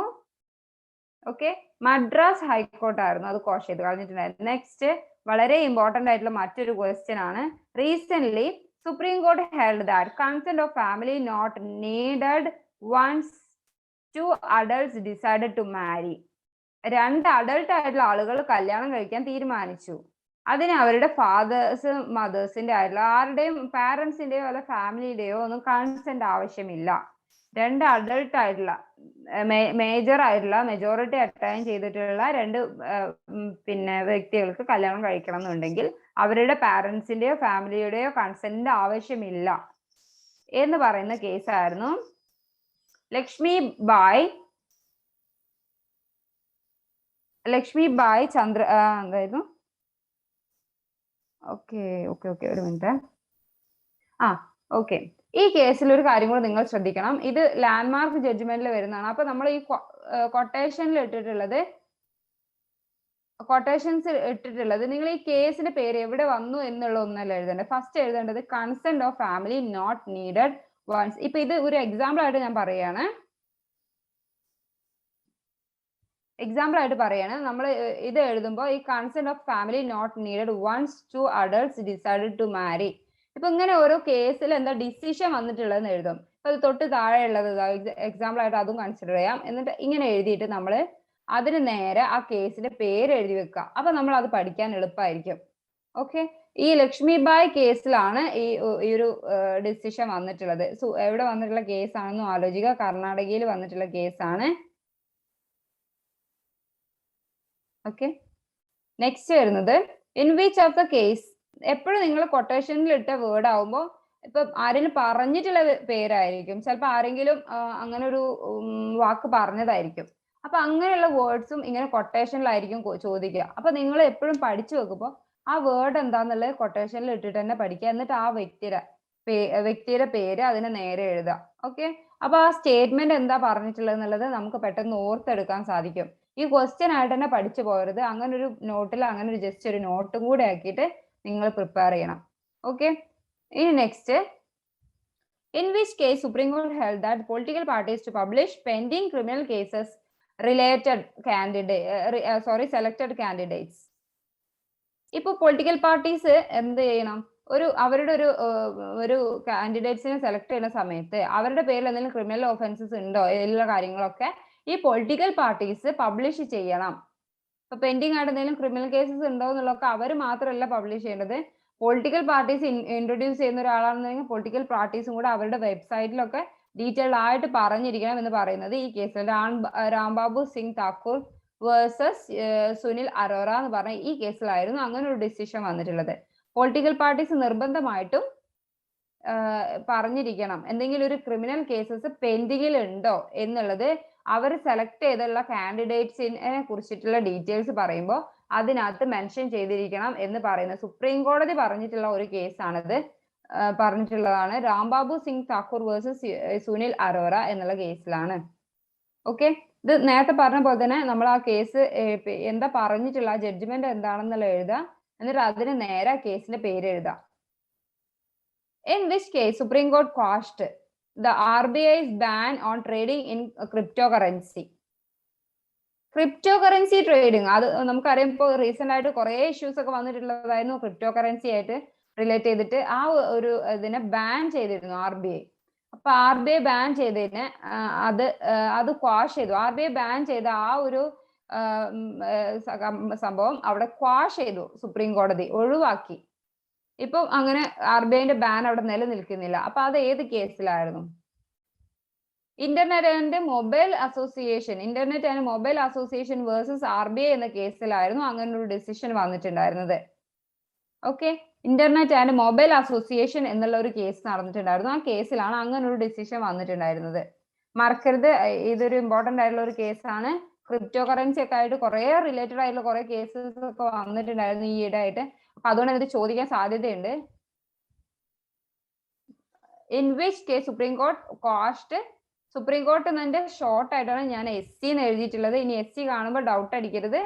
ഓക്കെ, മദ്രാസ് ഹൈക്കോർട്ടായിരുന്നു അത് ക്വാഷ് ചെയ്ത് കളഞ്ഞിട്ടുണ്ടായിരുന്നു. നെക്സ്റ്റ്, വളരെ ഇമ്പോർട്ടന്റ് ആയിട്ടുള്ള മറ്റൊരു ക്വസ്റ്റ്യൻ ആണ്. Recent Supreme court held that consent of family not needed once two adults decided to marry. രണ്ട് അഡൾട്ട് ആയിട്ടുള്ള ആളുകൾ കല്യാണം കഴിക്കാൻ തീരുമാനിച്ചു. അതിന് അവരുടെ ഫാദേഴ്സ് മദേഴ്സിന്റെ ആയിട്ടുള്ള ആരുടെയും പാരന്റ്സിന്റെയോ അല്ല ഫാമിലിയുടെയോ ഒന്നും കൺസെന്റ് ആവശ്യമില്ല. രണ്ട് അഡൾട്ട് ആയിട്ടുള്ള മേജർ ആയിട്ടുള്ള മെജോറിറ്റി അറ്റൈൻ ചെയ്തിട്ടുള്ള രണ്ട് പിന്നെ വ്യക്തികൾക്ക് കല്യാണം കഴിക്കണം എന്നുണ്ടെങ്കിൽ അവരുടെ പാരന്റ്സിന്റെയോ ഫാമിലിയുടെയോ കൺസെന്റ് ആവശ്യമില്ല എന്ന് പറയുന്ന കേസായിരുന്നു ലക്ഷ്മി ബായ് ചന്ദ്ര എന്തായിരുന്നു? ഓക്കെ, ഒരു മിനിറ്റ്. ഓക്കെ, ഈ കേസിൽ ഒരു കാര്യം കൂടെ നിങ്ങൾ ശ്രദ്ധിക്കണം. ഇത് ലാൻഡ്മാർക്ക് ജഡ്ജ്മെന്റിൽ വരുന്നതാണ്. അപ്പൊ നമ്മൾ ഈ കൊട്ടേഷൻസ് ഇട്ടിട്ടുള്ളത് നിങ്ങൾ ഈ കേസിന്റെ പേര് എവിടെ വന്നു എന്നുള്ള ഒന്നല്ല എഴുതേണ്ടത്. ഫസ്റ്റ് എഴുതേണ്ടത് consent of family not needed once. ഇപ്പൊ ഇത് ഒരു എക്സാമ്പിൾ ആയിട്ട് ഞാൻ പറയാണ്. നമ്മൾ ഇത് എഴുതുമ്പോൾ ഈ consent of family not needed once two adults decided to marry. ഇപ്പൊ ഇങ്ങനെ ഓരോ കേസിൽ എന്താ ഡിസിഷൻ വന്നിട്ടുള്ളതെന്ന് എഴുതും. അപ്പൊ അത് തൊട്ട് താഴെ ഉള്ളത് എക്സാമ്പിൾ ആയിട്ട് അതും കൺസിഡർ ചെയ്യാം. എന്നിട്ട് ഇങ്ങനെ എഴുതിയിട്ട് നമ്മൾ അതിന് നേരെ ആ കേസിന്റെ പേര് എഴുതി വെക്കുക. അപ്പൊ നമ്മൾ അത് പഠിക്കാൻ എളുപ്പമായിരിക്കും. ഓക്കെ, ഈ ലക്ഷ്മിബായ് കേസിലാണ് ഈ ഒരു ഡിസിഷൻ വന്നിട്ടുള്ളത്. എവിടെ വന്നിട്ടുള്ള കേസാണെന്നും ആലോചിക്കുക. കർണാടകയിൽ വന്നിട്ടുള്ള കേസാണ്. ഓക്കെ, നെക്സ്റ്റ് വരുന്നത് in which of the case. എപ്പോഴും നിങ്ങൾ കൊട്ടേഷനിൽ ഇട്ട വേർഡ് ആവുമ്പോൾ ഇപ്പൊ ആരെങ്കിലും പറഞ്ഞിട്ടുള്ള പേരായിരിക്കും, ചിലപ്പോൾ ആരെങ്കിലും അങ്ങനെ ഒരു വാക്ക് പറഞ്ഞതായിരിക്കും. അപ്പൊ അങ്ങനെയുള്ള വേർഡ്സും ഇങ്ങനെ കൊട്ടേഷനിലായിരിക്കും ചോദിക്കുക. അപ്പൊ നിങ്ങൾ എപ്പോഴും പഠിച്ചു വെക്കുമ്പോൾ ആ വേർഡ് എന്താന്നുള്ളത് കൊട്ടേഷനിൽ ഇട്ടിട്ട് തന്നെ പഠിക്കുക. എന്നിട്ട് ആ വ്യക്തിയുടെ പേര് അതിന് നേരെ എഴുതുക. ഓക്കെ, അപ്പൊ ആ സ്റ്റേറ്റ്മെന്റ് എന്താ പറഞ്ഞിട്ടുള്ളത് എന്നുള്ളത് നമുക്ക് പെട്ടെന്ന് ഓർത്തെടുക്കാൻ സാധിക്കും. ഈ ക്വസ്റ്റ്യൻ ആയിട്ട് തന്നെ പഠിച്ചു പോകരുത്. അങ്ങനെ ഒരു നോട്ടിൽ അങ്ങനെ ഒരു ജസ്റ്റ് ഒരു നോട്ടും കൂടെ ആക്കിയിട്ട് നിങ്ങൾ പ്രിപ്പയർ ചെയ്യണം. ഓക്കെ, ഇനി next, in which case supreme court held that political parties to publish pending criminal cases selected candidates. ഇപ്പൊ പൊളിറ്റിക്കൽ പാർട്ടീസ് എന്ത് ചെയ്യണം? അവരുടെ ഒരു കാൻഡിഡേറ്റ്സിനെ സെലക്ട് ചെയ്യുന്ന സമയത്ത് അവരുടെ പേരിൽ എന്തെങ്കിലും ക്രിമിനൽ ഓഫൻസസ് ഉണ്ടോ എല്ലാ കാര്യങ്ങളൊക്കെ ഈ പൊളിറ്റിക്കൽ പാർട്ടീസ് പബ്ലിഷ് ചെയ്യണം. ഇപ്പൊ പെൻഡിങ് ആയിട്ട് എന്തെങ്കിലും ക്രിമിനൽ കേസസ് ഉണ്ടോ എന്നുള്ളതൊക്കെ അവർ മാത്രമല്ല പബ്ലിഷ് ചെയ്യേണ്ടത്. പൊളിറ്റിക്കൽ പാർട്ടീസ് ഇൻട്രൊഡ്യൂസ് ചെയ്യുന്ന ഒരാളാണെന്നുണ്ടെങ്കിൽ പൊളിറ്റിക്കൽ പാർട്ടീസും കൂടെ അവരുടെ വെബ്സൈറ്റിലൊക്കെ ഡീറ്റെയിൽഡ് ആയിട്ട് പറഞ്ഞിരിക്കണം എന്ന് പറയുന്നത് ഈ കേസിൽ രാംബാബു സിംഗ് താക്കൂർ വേഴ്സസ് സുനിൽ അറോറ എന്ന് പറഞ്ഞ ഈ കേസിലായിരുന്നു അങ്ങനെ ഒരു ഡിസിഷൻ വന്നിട്ടുള്ളത്. പൊളിറ്റിക്കൽ പാർട്ടീസ് നിർബന്ധമായിട്ടും പറഞ്ഞിരിക്കണം എന്തെങ്കിലും ഒരു ക്രിമിനൽ കേസസ് പെൻഡിങ്ങിൽ ഉണ്ടോ എന്നുള്ളത്. അവർ സെലക്ട് ചെയ്തുള്ള കാൻഡിഡേറ്റ്സിനെ കുറിച്ചിട്ടുള്ള ഡീറ്റെയിൽസ് പറയുമ്പോൾ അതിനകത്ത് മെൻഷൻ ചെയ്തിരിക്കണം എന്ന് പറയുന്നത് സുപ്രീം കോടതി പറഞ്ഞിട്ടുള്ള ഒരു കേസാണിത്. പറഞ്ഞിട്ടുള്ളതാണ് രാംബാബു സിംഗ് താക്കൂർ വേഴ്സസ് സുനിൽ അറോറ എന്നുള്ള കേസിലാണ്. ഓക്കെ, ഇത് നേരത്തെ പറഞ്ഞ പോലെ തന്നെ നമ്മൾ ആ കേസ് എന്താ പറഞ്ഞിട്ടുള്ള ജഡ്ജ്മെന്റ് എന്താണെന്നുള്ള എഴുതുക, എന്നിട്ട് അതിന് നേരെ കേസിന്റെ പേര് എഴുതാം. In which case Supreme Court quashed the RBI's ban on trading in cryptocurrency. Cryptocurrency trading അത് നമുക്കറിയാം, ഇപ്പോൾ റീസെന്റ് ആയിട്ട് കുറെ ഇഷ്യൂസ് ഒക്കെ വന്നിട്ടുള്ളതായിരുന്നു ക്രിപ്റ്റോ കറൻസി ആയിട്ട് റിലേറ്റ് ചെയ്തിട്ട്. ആ ഒരു ഇതിനെ ബാൻ ചെയ്തിരുന്നു RBI. അപ്പൊ RBI ബാൻ ചെയ്തതിന് അത് ക്വാഷ് ചെയ്തു. RBI ബാൻ ചെയ്ത ആ ഒരു സംഭവം അവിടെ ക്വാഷ് ചെയ്തു സുപ്രീം കോടതി, ഒഴിവാക്കി. ഇപ്പൊ അങ്ങനെ RBIന്റെ ബാൻ അവിടെ നിലനിൽക്കുന്നില്ല. അപ്പൊ അത് ഏത് കേസിലായിരുന്നു? Internet and mobile association versus RBI എന്ന കേസിലായിരുന്നു അങ്ങനെ ഒരു ഡിസിഷൻ വന്നിട്ടുണ്ടായിരുന്നത്. Okay, internet and mobile association എന്നുള്ള ഒരു കേസ് നടന്നിട്ടുണ്ടായിരുന്നു. ആ കേസിലാണ് അങ്ങനെ ഒരു ഡിസിഷൻ വന്നിട്ടുണ്ടായിരുന്നത്. മറക്കരുത്, ഇതൊരു ഇമ്പോർട്ടന്റ് ആയിട്ടുള്ള ഒരു കേസാണ്. ക്രിപ്റ്റോ കറൻസി ഒക്കെ ആയിട്ട് കുറെ റിലേറ്റഡ് ആയിട്ടുള്ള കുറെ കേസസ് ഒക്കെ വന്നിട്ടുണ്ടായിരുന്നു ഈയിടെ ആയിട്ട്. അപ്പൊ അതുകൊണ്ട് ഇത് ചോദിക്കാൻ സാധ്യതയുണ്ട്. In which case supreme court cost, supreme court എന്നതിന്റെ ഷോർട്ട് ആയിട്ടാണ് ഞാൻ SC എന്ന് എഴുതിയിട്ടുള്ളത്. ഇനി SC കാണുമ്പോൾ ഡൗട്ട് അടിക്കരുത്.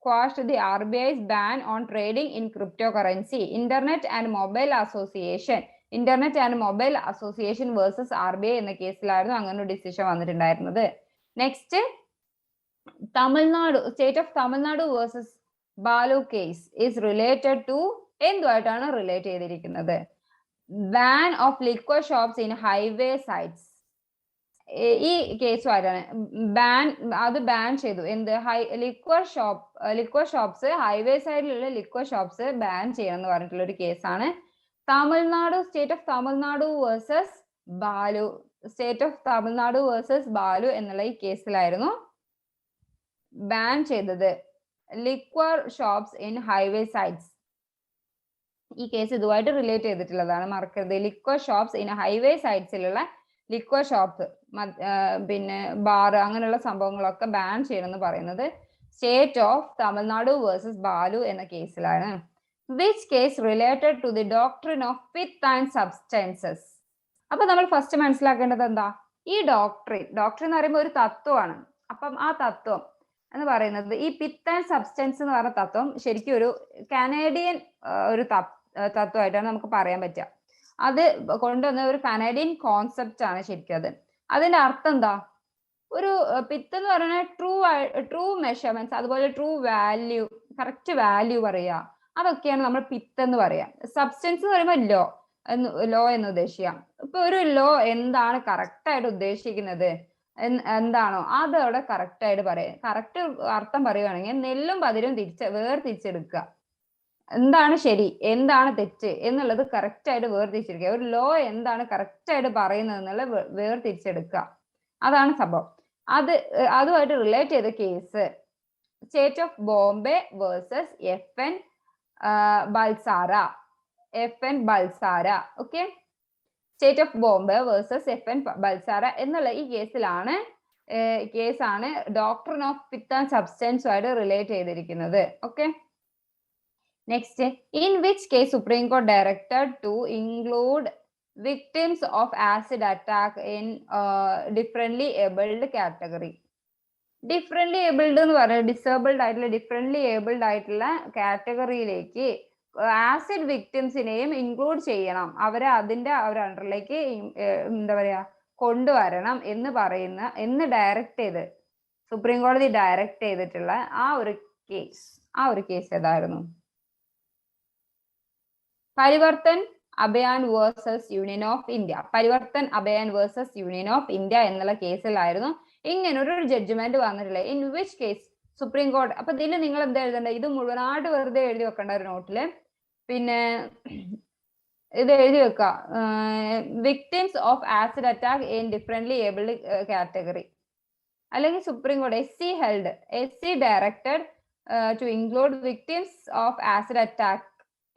Quashed the RBI's ban on trading in cryptocurrency. Internet and mobile association versus RBI എന്ന കേസിലായിരുന്നു അങ്ങനെ ഒരു ഡിസിഷൻ വന്നിട്ടുണ്ടായിരുന്നത്. Next, state of Tamil Nadu versus Balu case is related to, എന്തുമായിട്ടാണ് റിലേറ്റ് ചെയ്തിരിക്കുന്നത്? Ban of liquor shops in highway sites. ഈ കേസുമായിട്ടാണ് ban ചെയ്തു. എന്ത്? ലിക്വർ ഷോപ്സ്, ഹൈവേ സൈഡിലുള്ള ലിക്വർ ഷോപ്സ് ബാൻ ചെയ്യണം എന്ന് പറഞ്ഞിട്ടുള്ള ഒരു കേസാണ്. State of Tamil Nadu versus Balu എന്നുള്ള ഈ കേസിലായിരുന്നു ബാൻ ചെയ്തത് liquor shops in highway sites. ഈ കേസ് ഇതുമായിട്ട് റിലേറ്റ് ചെയ്തിട്ടുള്ളതാണ്, മറക്കരുത്. ലിക്വർ ഷോപ്സ് ഇൻ ഹൈവേ സൈറ്റ്സിലുള്ള ലിക്വർ ഷോപ്പ്, പിന്നെ ബാർ, അങ്ങനെയുള്ള സംഭവങ്ങളൊക്കെ ബാൻ ചെയ്യണമെന്ന് പറയുന്നത് state of Tamil Nadu versus Balu എന്ന കേസിലാണ്. Which case related to the doctrine of pith and substances. അപ്പൊ നമ്മൾ ഫസ്റ്റ് മനസ്സിലാക്കേണ്ടത് എന്താ? ഈ ഡോക്ട്രിൻ എന്ന് പറയുമ്പോൾ ഒരു തത്വമാണ്. അപ്പം ആ തത്വം എന്ന് പറയുന്നത്, ഈ പിത്ത് ആൻഡ് സബ്സ്റ്റൻസ് എന്ന് പറയുന്ന തത്വം ശരിക്കും ഒരു കനേഡിയൻ ഒരു തത്വമായിട്ടാണ് നമുക്ക് പറയാൻ പറ്റുക. അത് കൊണ്ടുവന്ന ഒരു കനേഡിയൻ കോൺസെപ്റ്റ് ആണ് ശരിക്കും അത്. അതിന്റെ അർത്ഥം എന്താ? ഒരു പിത്ത് എന്ന് പറയുന്നത് ട്രൂ മെഷർമെന്റ്സ്, അതുപോലെ ട്രൂ വാല്യൂ, കറക്റ്റ് വാല്യൂ പറയുക, അതൊക്കെയാണ് നമ്മൾ പിത്ത് എന്ന് പറയാം. സബ്സ്റ്റൻസ് എന്ന് പറയുമ്പോൾ ലോ എന്ന് ഉദ്ദേശിക്കാം. ഇപ്പൊ ഒരു ലോ എന്താണ് കറക്റ്റ് ആയിട്ട് ഉദ്ദേശിക്കുന്നത് എന്താണോ അത് അവിടെ കറക്റ്റ് ആയിട്ട് പറയാം. കറക്റ്റ് അർത്ഥം പറയുകയാണെങ്കിൽ നെല്ലും പതിരും വേർതിരിച്ചെടുക്കുക. എന്താണ് ശരി, എന്താണ് തെറ്റ് എന്നുള്ളത് കറക്റ്റ് ആയിട്ട് വേർതിരിച്ചെടുക്കുക. ഒരു ലോ എന്താണ് കറക്റ്റ് ആയിട്ട് പറയുന്നത് എന്നുള്ളത് വേർതിരിച്ചെടുക്കുക. അതാണ് സംഭവം. അതുമായിട്ട് റിലേറ്റ് ചെയ്ത case state of Bombay versus FN Balsara. Okay, state of Bombay versus FN Balsara എന്നുള്ള ഈ കേസാണ് ഡോക്ട്രിൻ ഓഫ് പിത്ത് ആൻഡ് സബ്സ്റ്റൻസുമായിട്ട് റിലേറ്റ് ചെയ്തിരിക്കുന്നത്. Okay, next, in which case supreme court directed to include victims of acid attack in differently abled category. Differently abled എന്ന് പറയുന്നത് disabled ആയിട്ടുള്ള, differently abled ആയിട്ടുള്ള കാറ്റഗറിയിലേക്ക് acid വിക്ടിംസിനെയും include ചെയ്യണം. അവരെ അതിന്റെ അണ്ടറിലേക്ക് എന്താ പറയാ കൊണ്ടുവരണം എന്ന് ഡയറക്റ്റ് ചെയ്ത് സുപ്രീം കോടതി ഡയറക്റ്റ് ചെയ്തിട്ടുള്ള ആ ഒരു കേസ് ഏതായിരുന്നു? Parivartan Abhiyan versus union of India എന്നുള്ള കേസിലായിരുന്നു ഇങ്ങനൊരു ജഡ്ജ്മെന്റ് വന്നിട്ടുള്ളത്. ഇൻ വിച്ച് കേസ് സുപ്രീം കോടതി. അപ്പൊ ഇതിൽ നിങ്ങൾ എന്താ എഴുതേണ്ടത്? ഇത് മുഴുവനായിട്ട് വെറുതെ എഴുതി വെക്കേണ്ട ഒരു നോട്ടില്. പിന്നെ ഇത് എഴുതി വെക്കുക, victims of acid attack in differently abled category. അല്ലെങ്കിൽ സുപ്രീം കോടതി SC directed to include victims of acid attack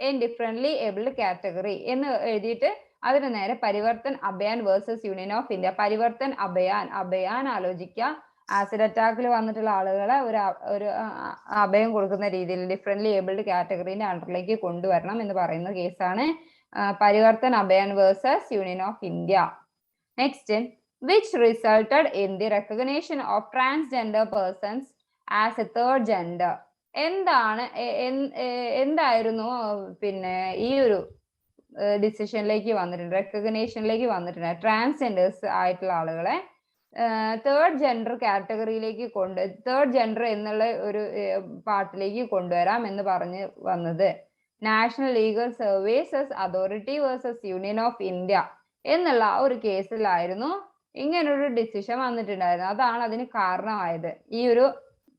in differently abled category എന്ന് എഴുതിയിട്ട് അതിന് നേരെ Parivartan Abhiyan versus union of India. Parivartan Abhiyan ആലോചിക്കുക, ആസിഡ് അറ്റാക്കിൽ വന്നിട്ടുള്ള ആളുകളെ ഒരു അഭയം കൊടുക്കുന്ന രീതിയിൽ ഡിഫറെന്റ്ലി ഏബിൾഡ് കാറ്റഗറീന്റെ അണ്ടറിലേക്ക് കൊണ്ടുവരണം എന്ന് പറയുന്ന കേസാണ് Parivartan Abhayan versus union of India. Next, which resulted in the recognition of transgender persons as a third gender. എന്തായിരുന്നു പിന്നെ ഈ ഒരു ഡിസിഷനിലേക്ക് വന്നിട്ടുണ്ട്, റെക്കഗ്നേഷനിലേക്ക് വന്നിട്ടുണ്ട്, ട്രാൻസ്ജെൻഡേഴ്സ് ആയിട്ടുള്ള ആളുകളെ തേർഡ് ജെൻഡർ കാറ്റഗറിയിലേക്ക് തേർഡ് ജെൻഡർ എന്നുള്ള ഒരു പാർട്ടിലേക്ക് കൊണ്ടുവരാം എന്ന് പറഞ്ഞ് വന്നത് national legal services authority versus union of India എന്നുള്ള ഒരു കേസിലായിരുന്നു ഇങ്ങനൊരു ഡിസിഷൻ വന്നിട്ടുണ്ടായിരുന്നു. അതാണ് അതിന് കാരണമായത്. ഈ ഒരു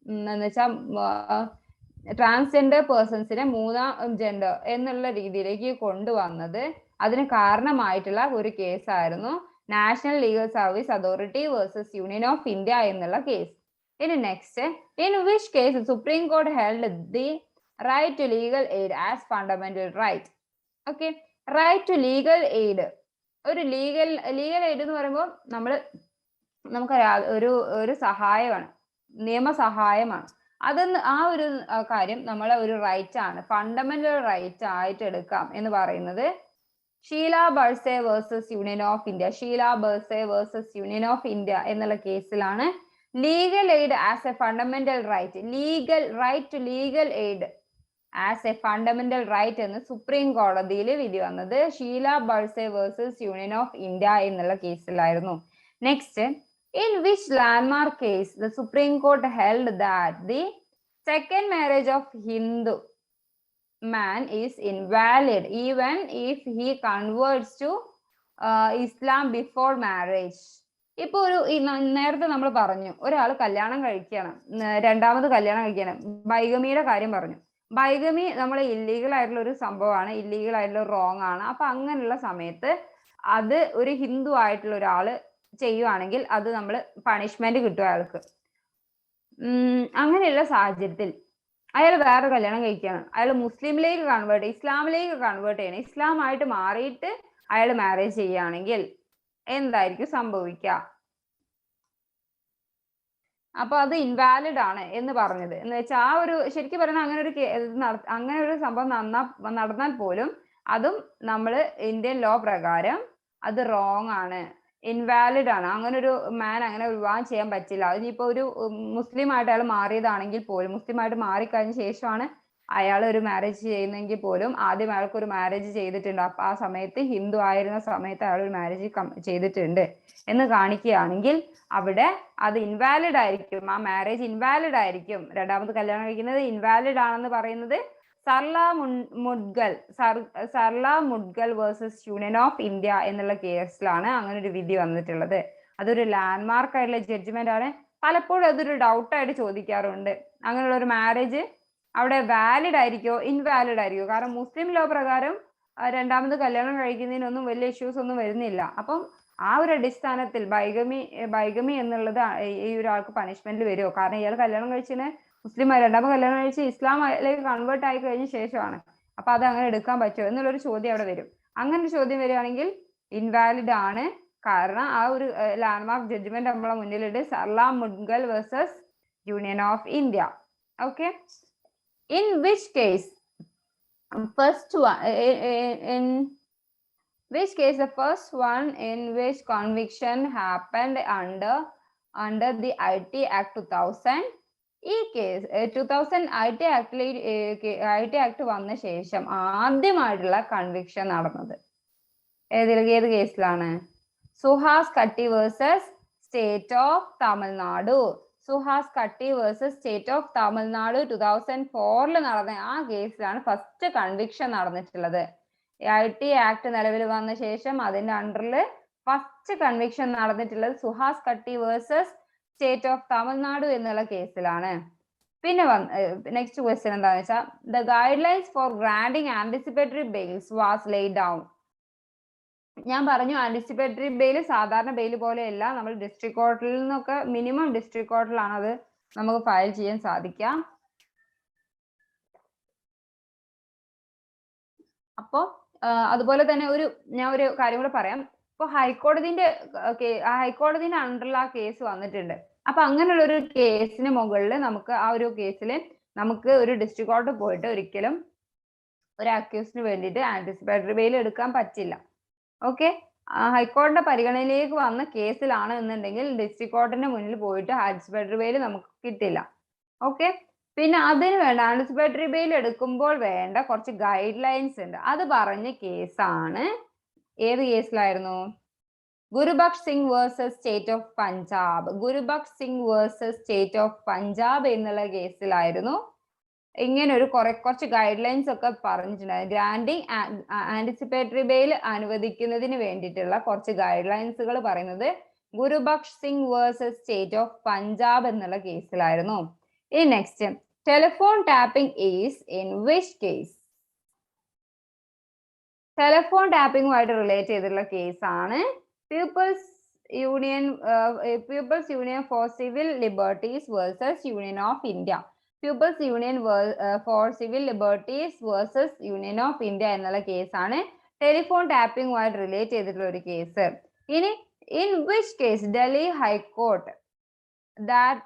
എന്ന് വെച്ചാൽ ട്രാൻസ്ജെൻഡർ പേഴ്സൺസിനെ മൂന്നാം ജെൻഡർ എന്നുള്ള രീതിയിലേക്ക് കൊണ്ടുവന്നത് അതിന് കാരണമായിട്ടുള്ള ഒരു കേസായിരുന്നു national legal service authority versus union of India എന്നുള്ള കേസ്. ഇനി next, in which case supreme court held the right to legal aid as fundamental right. Okay, right to legal aid, ഒരു ലീഗൽ എയ്ഡ് എന്ന് പറയുമ്പോൾ നമുക്കറിയാം ഒരു സഹായമാണ്, നിയമസഹായമാണ്. ആ ഒരു കാര്യം നമ്മളെ ഒരു റൈറ്റ് ആണ്, ഫണ്ടമെന്റൽ റൈറ്റ് ആയിട്ട് എടുക്കാം എന്ന് പറയുന്നത് Sheela Barse versus union of India, Sheela Barse versus union of India എന്നുള്ള കേസിലാണ് legal aid as a fundamental right, right to legal aid as a fundamental right എന്ന് സുപ്രീം കോടതിയിൽ വിധി വന്നത് Sheela Barse versus union of India എന്നുള്ള കേസിലായിരുന്നു. Next, in which landmark case the Supreme Court held that the second marriage of Hindu man is invalid even if he converts to Islam before marriage. ഇപ്പൊ നേരത്തെ നമ്മൾ പറഞ്ഞു ഒരാൾ കല്യാണം കഴിക്കണം, രണ്ടാമത് കല്യാണം കഴിക്കണം, ബൈഗമിയുടെ കാര്യം പറഞ്ഞു. ബൈഗമി നമ്മൾ ഇല്ലീഗൽ ആയിട്ടുള്ള ഒരു സംഭവമാണ്, ഇല്ലീഗൽ ആയിട്ടുള്ള റോങ് ആണ്. അപ്പൊ അങ്ങനെയുള്ള സമയത്ത് അത് ഒരു ഹിന്ദു ആയിട്ടുള്ള ഒരാള് ചെയ്യുവാണെങ്കിൽ അത് നമ്മൾ പണിഷ്മെന്റ് കിട്ടും അയാൾക്ക്. അങ്ങനെയുള്ള സാഹചര്യത്തിൽ അയാൾ വേറെ കല്യാണം കഴിക്കുകയാണ്, അയാൾ മുസ്ലിമിലേക്ക് കൺവേർട്ട്, ഇസ്ലാമിലേക്ക് കൺവേർട്ട് ചെയ്യണം, ഇസ്ലാം ആയിട്ട് മാറിയിട്ട് അയാൾ മാരേജ് ചെയ്യുകയാണെങ്കിൽ എന്തായിരിക്കും സംഭവിക്കുക? അപ്പൊ അത് ഇൻവാലിഡ് ആണ് എന്ന് പറഞ്ഞത് എന്ന് വെച്ചാൽ ആ ഒരു ശരിക്കും പറഞ്ഞാൽ അങ്ങനെ ഒരു സംഭവം നടന്നാൽ പോലും അതും നമ്മൾ ഇന്ത്യൻ ലോ പ്രകാരം അത് റോങ് ആണ്, ഇൻവാലിഡ് ആണ്. അങ്ങനെ ഒരു അങ്ങനെ വിവാഹം ചെയ്യാൻ പറ്റില്ല. അതിനിപ്പോ ഒരു മുസ്ലിം ആയിട്ട് അയാൾ മാറിയതാണെങ്കിൽ പോലും, മുസ്ലിം ആയിട്ട് മാറിക്കഴിഞ്ഞ ശേഷമാണ് അയാൾ ഒരു മാരേജ് ചെയ്യുന്നെങ്കിൽ പോലും ആദ്യം അയാൾക്ക് ഒരു മാരേജ് ചെയ്തിട്ടുണ്ട്, അപ്പൊ ആ സമയത്ത് ഹിന്ദു ആയിരുന്ന സമയത്ത് അയാൾ ഒരു മാരേജ് ചെയ്തിട്ടുണ്ട് എന്ന് കാണിക്കുകയാണെങ്കിൽ അവിടെ അത് ഇൻവാലിഡ് ആയിരിക്കും, ആ മാരേജ് ഇൻവാലിഡ് ആയിരിക്കും. രണ്ടാമത് കല്യാണം കഴിക്കുന്നത് ഇൻവാലിഡ് ആണെന്ന് പറയുന്നത് സർല Mudgal versus union of India എന്നുള്ള കേസിലാണ് അങ്ങനെ ഒരു വിധി വന്നിട്ടുള്ളത്. അതൊരു ലാൻഡ്മാർക്ക് ആയിട്ടുള്ള ജഡ്ജ്മെന്റ് ആണ്. പലപ്പോഴും അതൊരു ഡൗട്ടായിട്ട് ചോദിക്കാറുണ്ട്, അങ്ങനെയുള്ള ഒരു മാരേജ് അവിടെ വാലിഡ് ആയിരിക്കോ ഇൻവാലിഡ് ആയിരിക്കോ? കാരണം മുസ്ലിം ലോ പ്രകാരം രണ്ടാമത് കല്യാണം കഴിക്കുന്നതിനൊന്നും വലിയ ഇഷ്യൂസ് ഒന്നും വരുന്നില്ല. അപ്പം ആ ഒരു അടിസ്ഥാനത്തിൽ ബൈഗമി എന്നുള്ളത് ഈ ഒരാൾക്ക് പണിഷ്മെന്റ് വരുമോ? കാരണം ഇയാൾ കല്യാണം കഴിച്ചതിന് രണ്ടാമത് കല്യാണം കഴിച്ച് ഇസ്ലാമിലേക്ക് കൺവേർട്ട് ആയി കഴിഞ്ഞ ശേഷമാണ്. അപ്പൊ അത് അങ്ങനെ എടുക്കാൻ പറ്റുമോ എന്നുള്ളൊരു ചോദ്യം അവിടെ വരും. അങ്ങനെ ഒരു ചോദ്യം വരികയാണെങ്കിൽ ഇൻവാലിഡ് ആണ്. കാരണം ആ ഒരു ലാൻഡ്മാർക്ക് ജഡ്ജ്മെന്റ് നമ്മളെ മുന്നിലുണ്ട്, Sarla Mudgal versus union of India. Okay, in which case the first one in which conviction happened under the IT Act 2000. ഈ കേസ് 2000 IT ആക്ട് വന്ന ശേഷം ആദ്യമായിട്ടുള്ള കൺവിക്ഷൻ നടന്നത് ഏത് കേസിലാണ്? സുഹാസ് കട്ടി versus state of Tamil Nadu. Suhas കട്ടി വേഴ്സസ് സ്റ്റേറ്റ് ഓഫ് തമിഴ്നാട് 2004 നടന്ന ആ കേസിലാണ് ഫസ്റ്റ് കൺവിക്ഷൻ നടന്നിട്ടുള്ളത്. IT ആക്ട് നിലവിൽ വന്ന ശേഷം അതിന്റെ അണ്ടറിൽ ഫസ്റ്റ് കൺവിക്ഷൻ നടന്നിട്ടുള്ളത് സുഹാസ് കട്ടി വേഴ്സസ് സ്റ്റേറ്റ് ഓഫ് തമിഴ്നാടു എന്നുള്ള കേസിലാണ്. പിന്നെ നെക്സ്റ്റ് ക്വസ്റ്റ്യൻ എന്താണെന്ന് വെച്ചാൽ the guidelines for granting anticipatory bails was laid down. ഞാൻ പറഞ്ഞു ആന്റിസിപ്പേറ്ററി ബെയിൽ സാധാരണ ബെയിൽ പോലെയല്ല, നമ്മൾ ഡിസ്ട്രിക്ട് കോർട്ടിൽ നിന്നൊക്കെ മിനിമം ഡിസ്ട്രിക്ട് കോർട്ടിലാണ് അത് നമുക്ക് ഫയൽ ചെയ്യാൻ സാധിക്കുക. അപ്പോ അതുപോലെ തന്നെ ഞാൻ ഒരു കാര്യം കൂടെ പറയാം. ഇപ്പൊ ഹൈക്കോടതിന്റെ അണ്ടറിൽ ആ കേസ് വന്നിട്ടുണ്ട്. അപ്പൊ അങ്ങനെയുള്ള ഒരു കേസിന് മുകളിൽ നമുക്ക് ആ ഒരു കേസിൽ നമുക്ക് ഒരു ഡിസ്ട്രിക്ട് കോർട്ട് പോയിട്ട് ഒരിക്കലും ഒരു അക്യൂസിന് വേണ്ടിയിട്ട് ആന്റിസിപ്പേറ്ററി ബെയിൽ എടുക്കാൻ പറ്റില്ല. ഓക്കെ, ഹൈക്കോടതിയുടെ പരിഗണനയിലേക്ക് വന്ന കേസിലാണ് എന്നുണ്ടെങ്കിൽ ഡിസ്ട്രിക്ട് കോർട്ടിന്റെ മുന്നിൽ പോയിട്ട് ആന്റിസിപ്പേറ്ററി ബെയിൽ നമുക്ക് കിട്ടില്ല. ഓക്കെ, പിന്നെ അതിന് വേണ്ട ആന്റിസിപ്പേറ്ററി ബെയിൽ എടുക്കുമ്പോൾ വേണ്ട കുറച്ച് ഗൈഡ് ലൈൻസ് ഉണ്ട്. അത് പറഞ്ഞ കേസാണ്, ഏത് കേസിലായിരുന്നു? Gurbaksh Singh versus state of Punjab. Gurbaksh Singh versus state of Punjab എന്നുള്ള കേസിലായിരുന്നു ഇങ്ങനെ ഒരു കുറച്ച് ഗൈഡ് ലൈൻസ് ഒക്കെ പറഞ്ഞിട്ടുണ്ടായിരുന്നു. ഗ്രാൻഡിങ് ആന്റിസിപ്പേറ്ററി ബെയിൽ അനുവദിക്കുന്നതിന് വേണ്ടിയിട്ടുള്ള കുറച്ച് ഗൈഡ് ലൈൻസുകൾ പറയുന്നത് Gurbaksh Singh versus state of Punjab എന്നുള്ള കേസിലായിരുന്നു. ഇനി next, telephone tapping is in which case? Telephone ടാപ്പിംഗുമായിട്ട് റിലേറ്റ് ചെയ്തിട്ടുള്ള കേസാണ് people's union for civil liberties versus union of India. People's union for civil liberties versus union of India എന്നുള്ള കേസാണ് ടെലിഫോൺ ടാപ്പിംഗുമായിട്ട് relate ചെയ്തിട്ടുള്ള ഒരു കേസ്. ഇനി in which case Delhi high court that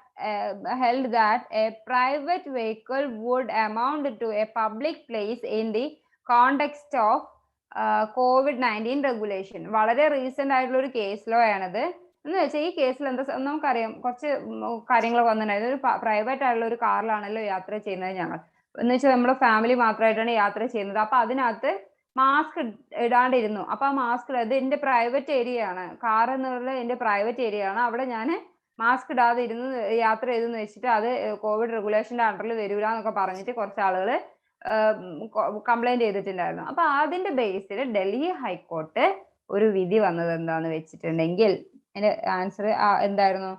held that a private vehicle would amount to a public place in the context of COVID-19 regulation. വളരെ recent ആയിട്ടുള്ള ഒരു case law ആണത്. എന്ന് വെച്ചാൽ ഈ കേസിൽ എന്താ നമുക്കറിയാം, കുറച്ച് കാര്യങ്ങൾ വന്നിട്ടുണ്ടായിരുന്നു. ഒരു പ്രൈവറ്റ് ആയിട്ടുള്ള ഒരു കാറിലാണല്ലോ യാത്ര ചെയ്യുന്നത് ഞങ്ങൾ. എന്ന് വെച്ചാൽ നമ്മുടെ ഫാമിലി മാത്രമായിട്ടാണ് യാത്ര ചെയ്യുന്നത്. അപ്പൊ അതിനകത്ത് മാസ്ക് ഇടാണ്ടിരുന്നു. അപ്പൊ ആ മാസ്ക്, അത് എന്റെ പ്രൈവറ്റ് ഏരിയ ആണ്, കാർ എന്നുള്ളത് എന്റെ പ്രൈവറ്റ് ഏരിയ ആണ്, അവിടെ ഞാൻ മാസ്ക് ഇടാതെ ഇരുന്ന് യാത്ര ചെയ്തെന്ന് വെച്ചിട്ട് അത് കോവിഡ് റെഗുലേഷന്റെ അണ്ടറിൽ വരൂല എന്നൊക്കെ പറഞ്ഞിട്ട് കുറച്ച് ആളുകൾ കംപ്ലൈന്റ് ചെയ്തിട്ടുണ്ടായിരുന്നു. അപ്പൊ അതിന്റെ ബേസിൽ ഡൽഹി ഹൈക്കോർട്ട് ഒരു വിധി വന്നത് എന്താന്ന് വെച്ചിട്ടുണ്ടെങ്കിൽ അതിന്റെ ആൻസർ എന്തായിരുന്നു?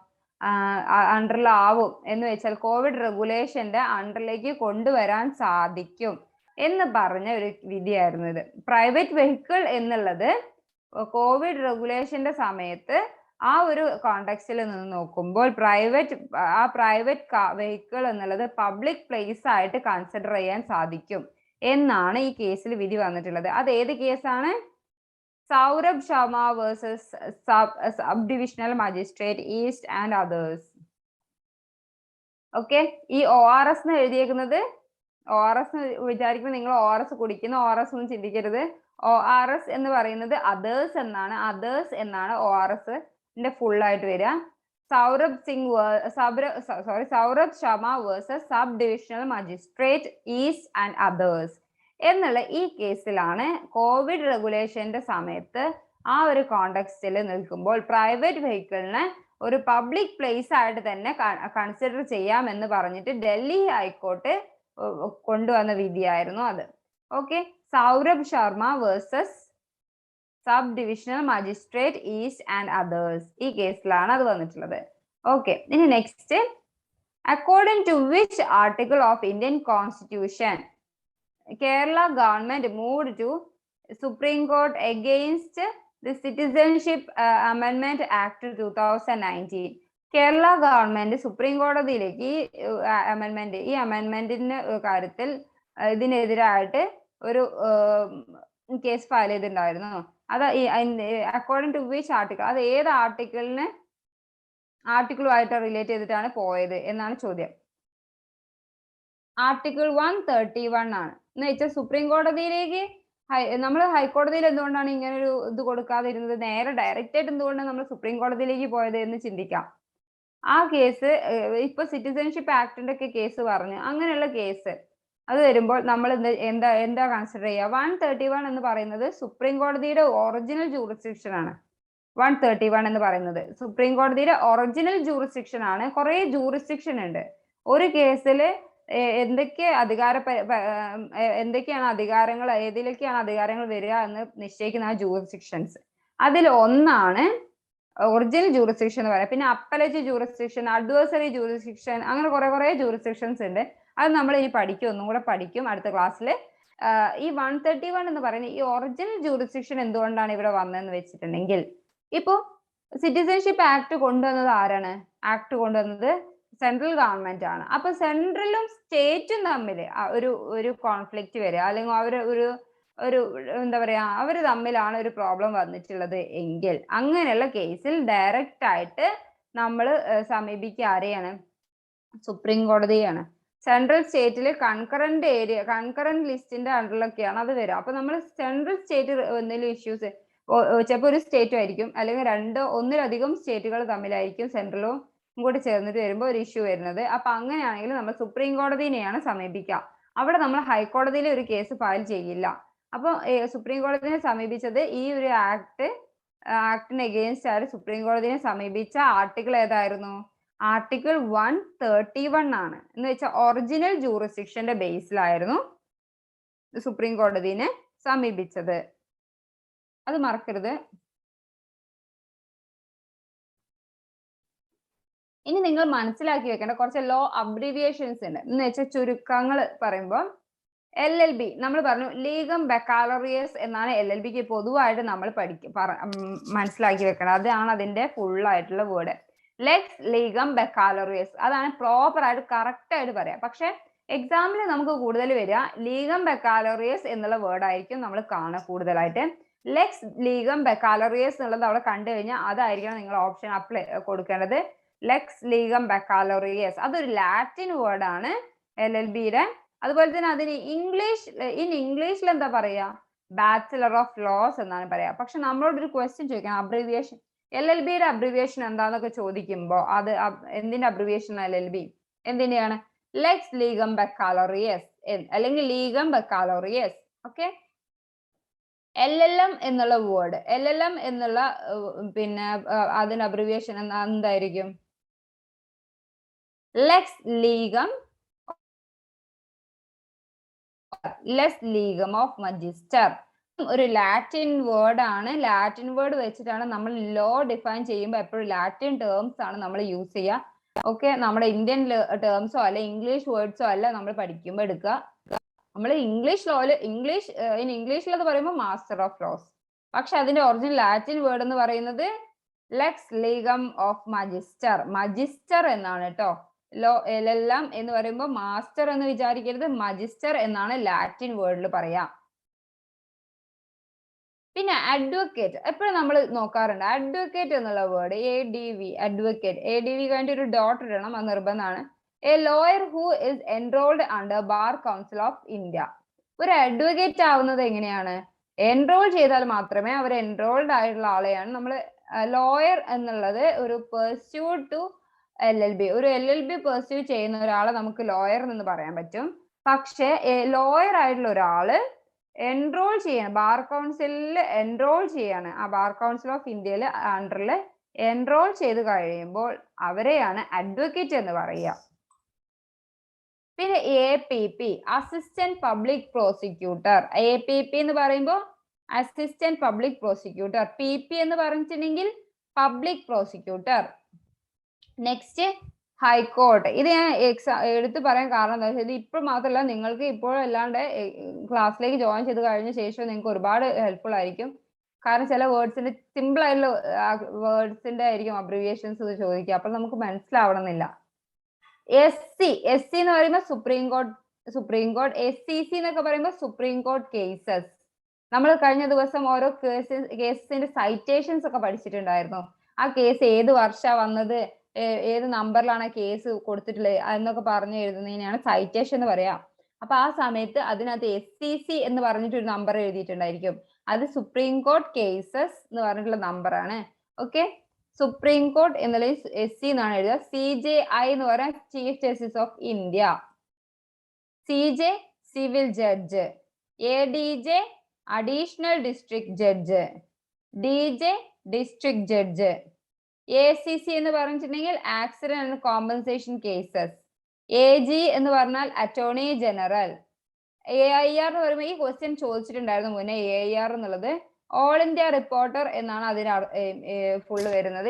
അണ്ടറിലാവും എന്ന് വെച്ചാൽ കോവിഡ് റെഗുലേഷന്റെ അണ്ടറിലേക്ക് കൊണ്ടുവരാൻ സാധിക്കും എന്ന് പറഞ്ഞ ഒരു വിധിയായിരുന്നു ഇത്. പ്രൈവറ്റ് വെഹിക്കിൾ എന്നുള്ളത് കോവിഡ് റെഗുലേഷന്റെ സമയത്ത് ആ ഒരു കോണ്ടെക്സ്റ്റിൽ നിന്ന് നോക്കുമ്പോൾ പ്രൈവറ്റ് വെഹിക്കിൾ എന്നുള്ളത് പബ്ലിക് പ്ലേസ് ആയിട്ട് കൺസിഡർ ചെയ്യാൻ സാധിക്കും എന്നാണ് ഈ കേസിൽ വിധി വന്നിട്ടുള്ളത്. അത് ഏത് കേസാണ്? Saurabh Sharma versus sub divisional magistrate east and others. Okay, ഈ ORS എന്ന് എഴുതിയേക്കുന്നത്, ORS വിചാരിക്കുമ്പോൾ നിങ്ങൾ ORS കുടിക്കുന്ന ORS ഒന്നും ചിന്തിക്കരുത്. ORS എന്ന് പറയുന്നത് അതേഴ്സ് എന്നാണ്. അതേഴ്സ് എന്നാണ് ORS ഫുൾ ആയിട്ട് വരിക. Saurabh Sharma versus sub divisional magistrate east and others എന്നുള്ള ഈ കേസിലാണ് കോവിഡ് റെഗുലേഷന്റെ സമയത്ത് ആ ഒരു കോണ്ടെക്സ്റ്റിൽ നിൽക്കുമ്പോൾ പ്രൈവറ്റ് വെഹിക്കിളിനെ ഒരു പബ്ലിക് പ്ലേസ് ആയിട്ട് തന്നെ കൺസിഡർ ചെയ്യാമെന്ന് പറഞ്ഞിട്ട് ഡൽഹി ഹൈക്കോർട്ട് കൊണ്ടുവന്ന വിധിയായിരുന്നു അത്. Okay, Saurabh Sharma versus sub divisional magistrate east and others, ഈ കേസിലാണ് അത് വന്നിട്ടുള്ളത്. ഓക്കെ, ഇനി next, according to which article of Indian constitution Kerala government moved to supreme court against the citizenship അമെൻമെന്റ് ആക്ട് 2019. കേരള ഗവൺമെന്റ് സുപ്രീം കോടതിയിലേക്ക് ഈ അമെൻമെന്റിന്റെ കാര്യത്തിൽ ഇതിനെതിരായിട്ട് ഒരു കേസ് ഫയൽ ചെയ്തിട്ടുണ്ടായിരുന്നു. അത് അക്കോർഡിംഗ് ടു വിച്ച് ആർട്ടിക്കിൾ, അത് ഏത് ആർട്ടിക്കിളുമായിട്ട് റിലേറ്റ് ചെയ്തിട്ടാണ് പോയത് എന്നാണ് ചോദ്യം. ആർട്ടിക്കിൾ 131 ആണ്. എന്ന് വെച്ചാൽ സുപ്രീം കോടതിയിലേക്ക് നമ്മൾ ഹൈക്കോടതിയിൽ എന്തുകൊണ്ടാണ് ഇങ്ങനെ ഒരു ഇത് കൊടുക്കാതിരുന്നത്, നേരെ ഡയറക്റ്റ് ആയിട്ട് എന്തുകൊണ്ടാണ് നമ്മൾ സുപ്രീം കോടതിയിലേക്ക് പോയത് എന്ന് ചിന്തിക്കാം. ആ കേസ് ഇപ്പൊ സിറ്റിസൺഷിപ്പ് ആക്ടിന്റെ ഒക്കെ കേസ് പറഞ്ഞു, അങ്ങനെയുള്ള കേസ് അത് വരുമ്പോൾ നമ്മൾ എന്താ കൺസിഡർ ചെയ്യുക? 131 എന്ന് പറയുന്നത് സുപ്രീം കോടതിയുടെ ഒറിജിനൽ ജൂറിസ്ഡിക്ഷൻ ആണ്. 131 എന്ന് പറയുന്നത് സുപ്രീം കോടതിയുടെ ഒറിജിനൽ ജൂറിസ്ഡിക്ഷൻ ആണ്. കുറെ ജൂറിസ്ഡിക്ഷൻ ഉണ്ട് ഒരു കേസിൽ. എന്തൊക്കെയാണ് അധികാരങ്ങൾ, ഏതിലേക്കാണ് അധികാരങ്ങൾ വരിക എന്ന് നിശ്ചയിക്കുന്ന ആ ജൂറിസ്ഡിക്ഷൻസ്. അതിൽ ഒന്നാണ് ഒറിജിനൽ ജൂറിസ്ഡിക്ഷൻ എന്ന് പറയാം. പിന്നെ അപ്പലേറ്റ് ജൂറിസ്ഡിക്ഷൻ, അഡ്വേഴ്സറി ജൂറിസ്ഡിക്ഷൻ, അങ്ങനെ കുറെ ജൂറിസ്ഡിക്ഷൻസ് ഉണ്ട്. അത് നമ്മൾ ഇനി ഒന്നും കൂടെ പഠിക്കും അടുത്ത ക്ലാസ്സിൽ. ഈ 131 എന്ന് പറയുന്നത് ഈ ഒറിജിനൽ ജൂറിസ്ഡിക്ഷൻ എന്തുകൊണ്ടാണ് ഇവിടെ വന്നതെന്ന് വെച്ചിട്ടുണ്ടെങ്കിൽ, ഇപ്പോ സിറ്റിസൺഷിപ്പ് ആക്ട് കൊണ്ടുവന്നത് ആരാണ്? ആക്ട് കൊണ്ടുവന്നത് സെൻട്രൽ ഗവൺമെന്റ് ആണ്. അപ്പൊ സെൻട്രലും സ്റ്റേറ്റും തമ്മിൽ ഒരു കോൺഫ്ലിക്റ്റ് വരിക, അല്ലെങ്കിൽ ഒരു എന്താ പറയാ, അവര് തമ്മിലാണ് ഒരു പ്രോബ്ലം വന്നിട്ടുള്ളത് എങ്കിൽ അങ്ങനെയുള്ള കേസിൽ ഡയറക്റ്റ് ആയിട്ട് നമ്മൾ സമീപിക്കുക ആരെയാണ്? സുപ്രീം കോടതിയാണ്. സെൻട്രൽ സ്റ്റേറ്റിൽ കൺകറന്റ് ലിസ്റ്റിന്റെ അണ്ടറിലൊക്കെയാണ് അത് വരിക. അപ്പൊ നമ്മൾ സെൻട്രൽ സ്റ്റേറ്റ് എന്തെങ്കിലും ഇഷ്യൂസ് ചിലപ്പോൾ ഒരു സ്റ്റേറ്റും ആയിരിക്കും, അല്ലെങ്കിൽ ഒന്നിലധികം സ്റ്റേറ്റുകൾ തമ്മിലായിരിക്കും സെൻട്രലും കൂടി ചേർന്നിട്ട് വരുമ്പോൾ ഒരു ഇഷ്യൂ വരുന്നത്. അപ്പൊ അങ്ങനെയാണെങ്കിൽ നമ്മൾ സുപ്രീം കോടതിനെയാണ് സമീപിക്കുക. അവിടെ നമ്മൾ ഹൈക്കോടതിയിൽ ഒരു കേസ് ഫയൽ ചെയ്യില്ല. അപ്പോൾ സുപ്രീം കോടതിനെ സമീപിച്ചത് ഈ ഒരു ആക്ടിന് എഗെയിൻസ്റ്റ് ആയിട്ട് സുപ്രീം കോടതിനെ സമീപിച്ച ആർട്ടിക്കിൾ ഏതായിരുന്നു? ആർട്ടിക്കിൾ 131 ആണ്. എന്ന് വെച്ചാൽ ഒറിജിനൽ ജൂറിസ്ഡിക്ഷന്റെ ബേസിലായിരുന്നു സുപ്രീം കോടതിനെ സമീപിച്ചത്. അത് മറക്കരുത്. ഇനി നിങ്ങൾ മനസ്സിലാക്കി വെക്കേണ്ട കുറച്ച് ലോ അബ്രിവിയേഷൻസ് ഉണ്ട്. എന്ന് വെച്ചാൽ ചുരുക്കങ്ങൾ പറയുമ്പോൾ LLB നമ്മൾ പറഞ്ഞു ലീഗം ബക്കാലറിയസ് എന്നാണ് LLBക്ക് പൊതുവായിട്ട് നമ്മൾ മനസ്സിലാക്കി വെക്കണം. അതാണ് അതിന്റെ ഫുൾ ആയിട്ടുള്ള വേർഡ്. ലെക്സ് ലീഗം ബക്കാലറിയസ് അതാണ് പ്രോപ്പർ ആയിട്ട് കറക്റ്റ് ആയിട്ട് പറയാം. പക്ഷെ എക്സാമിൽ നമുക്ക് കൂടുതൽ വരിക ലീഗം ബക്കാലറിയസ് എന്നുള്ള വേർഡ് ആയിരിക്കും നമ്മൾ കാണുക കൂടുതലായിട്ട്. ലെക്സ് ലീഗം ബക്കാലറിയസ് എന്നുള്ളത് അവിടെ കണ്ടു കഴിഞ്ഞാൽ അതായിരിക്കണം നിങ്ങൾ ഓപ്ഷൻ അപ്ലൈ കൊടുക്കേണ്ടത്. ലെക്സ് ലീഗം ബക്കാലറിയസ് അതൊരു ലാറ്റിൻ വേർഡ് ആണ് LLBയുടെ. അതുപോലെ തന്നെ അതിന് ഇംഗ്ലീഷിൽ എന്താ പറയാ? ബാച്ചിലർ ഓഫ് ലോസ് എന്നാണ് പറയാ. പക്ഷെ നമ്മളോട് ഒരു ക്വസ്റ്റ്യൻ ചോദിക്കാം, അബ്രിവിയേഷൻ LLBയുടെ അബ്രിവിയേഷൻ എന്താന്നൊക്കെ ചോദിക്കുമ്പോൾ അത് എന്തിന്റെ അബ്രിവിയേഷൻ LLB എന്തിന്റെയാണ്? ലെക്സ് ലീഗം ബക്കാലറിയസ് അല്ലെങ്കിൽ ലീഗം ബക്കാലറിയസ്. ഓക്കെ, LLM എന്നുള്ള വേർഡ് LLM എന്നുള്ള പിന്നെ അതിന്റെ അബ്രിവിയേഷൻ എന്തായിരിക്കും? Lex ലീഗം of മജിസ്റ്റർ. ഒരു ലാറ്റിൻ വേർഡ് ആണ്. ലാറ്റിൻ വേർഡ് വെച്ചിട്ടാണ് നമ്മൾ ലോ ഡിഫൈൻ ചെയ്യുമ്പോൾ എപ്പോഴും ലാറ്റിൻ ടേംസ് ആണ് നമ്മൾ യൂസ് ചെയ്യുക. ഓക്കെ, നമ്മുടെ ഇന്ത്യൻ ടേംസോ അല്ല ഇംഗ്ലീഷ് വേർഡ്സോ അല്ല നമ്മൾ പഠിക്കുമ്പോൾ എടുക്കുക. നമ്മൾ ഇംഗ്ലീഷിൽ അത് പറയുമ്പോൾ മാസ്റ്റർ ഓഫ് ലോസ്. പക്ഷെ അതിന്റെ ഒറിജിനൽ ലാറ്റിൻ വേർഡ് എന്ന് പറയുന്നത് ലെക്സ് ലീഗം ഓഫ് മജിസ്റ്റർ എന്നാണ് കേട്ടോ. LLM എന്ന് പറയുമ്പോൾ മാസ്റ്റർ എന്ന് വിചാരിക്കരുത്, മജിസ്റ്റർ എന്നാണ് ലാറ്റിൻ വേർഡിൽ പറയാ. പിന്നെ അഡ്വക്കേറ്റ് എപ്പോഴും നമ്മൾ നോക്കാറുണ്ട്. അഡ്വക്കേറ്റ് എന്നുള്ള വേർഡ് ADV അഡ്വക്കേറ്റ് ADV കഴിഞ്ഞിട്ട് ഒരു ഡോട്ട് ഇടണം, അത് നിർബന്ധമാണ്. A lawyer who is enrolled under bar council of India. ഒരു അഡ്വക്കേറ്റ് ആവുന്നത് എങ്ങനെയാണ്? എൻറോൾ ചെയ്താൽ മാത്രമേ അവർ എൻറോൾഡ് ആയിട്ടുള്ള ആളെയാണ് നമ്മൾ ലോയർ എന്നുള്ളത് ഒരു പെർസ്യൂഡ് ടു LLB. ഒരു LLB പെർസ്യൂ ചെയ്യുന്ന ഒരാളെ നമുക്ക് ലോയർ എന്ന് പറയാൻ പറ്റും. പക്ഷെ ലോയർ ആയിട്ടുള്ള ഒരാള് എൻറോൾ ചെയ്യാണ്, ബാർ കൗൺസിലിൽ എൻറോൾ ചെയ്യാണ്, ആ ബാർ കൗൺസിൽ ഓഫ് ഇന്ത്യയിൽ അണ്ടറിൽ എൻറോൾ ചെയ്ത് കഴിയുമ്പോൾ അവരെയാണ് അഡ്വക്കേറ്റ് എന്ന് പറയുക. പിന്നെ APP assistant public prosecutor. APP എന്ന് പറയുമ്പോൾ അസിസ്റ്റന്റ് പബ്ലിക് പ്രോസിക്യൂട്ടർ. PP എന്ന് പറഞ്ഞിട്ടുണ്ടെങ്കിൽ പബ്ലിക് പ്രോസിക്യൂട്ടർ. Next high court. ഇത് ഞാൻ എടുത്ത് പറയാൻ കാരണം എന്താ വെച്ചാൽ ഇത് ഇപ്പോൾ മാത്രമല്ല, നിങ്ങൾക്ക് ഇപ്പോഴും അല്ലാണ്ട് ക്ലാസ്സിലേക്ക് ജോയിൻ ചെയ്ത് കഴിഞ്ഞ ശേഷം നിങ്ങൾക്ക് ഒരുപാട് ഹെൽപ്ഫുൾ ആയിരിക്കും. കാരണം ചില വേർഡ്സിന്റെ സിമ്പിൾ ആയിട്ടുള്ള വേർഡ്സിന്റെ ആയിരിക്കും അബ്രിവിയേഷൻസ് ചോദിക്കുക. അപ്പൊ നമുക്ക് മനസ്സിലാവണമെന്നില്ല. SC എന്ന് പറയുമ്പോൾ സുപ്രീം കോർട്ട്. SCC എന്നൊക്കെ പറയുമ്പോൾ സുപ്രീം കോർട്ട് കേസസ്. നമ്മൾ കഴിഞ്ഞ ദിവസം ഓരോ കേസിന്റെ സൈറ്റേഷൻസ് ഒക്കെ പഠിച്ചിട്ടുണ്ടായിരുന്നു. ആ കേസ് ഏത് വർഷമാണ് വന്നത്, ഏത് നമ്പറിലാണ് കേസ് കൊടുത്തിട്ടുള്ളത് എന്നൊക്കെ പറഞ്ഞു എഴുതുന്നതിനാണ് സൈറ്റേഷൻ എന്ന് പറയാം. അപ്പൊ ആ സമയത്ത് അതിനകത്ത് SCC എന്ന് പറഞ്ഞിട്ട് ഒരു നമ്പർ എഴുതിയിട്ടുണ്ടായിരിക്കും. അത് സുപ്രീം കോർട്ട് കേസസ് എന്ന് പറഞ്ഞിട്ടുള്ള നമ്പറാണ്. ഓക്കെ, സുപ്രീം കോർട്ട് എന്നുള്ളത് SC എന്നാണ് എഴുതുക. CJI എന്ന് പറയാൻ chief justice of India. CJ civil judge. ADJ additional district judge. DJ district judge. ACC എന്ന് പറഞ്ഞിട്ടുണ്ടെങ്കിൽ accident and compensation cases. AG എന്ന് പറഞ്ഞാൽ അറ്റോർണി ജനറൽ. AIR എന്ന് പറയുമ്പോൾ ഈ ക്വസ്റ്റ്യൻ ചോദിച്ചിട്ടുണ്ടായിരുന്നു മുന്നേ. AIR എന്നുള്ളത് ഓൾ ഇന്ത്യ റിപ്പോർട്ടർ എന്നാണ് അതിന് ഫുള്ള് വരുന്നത്.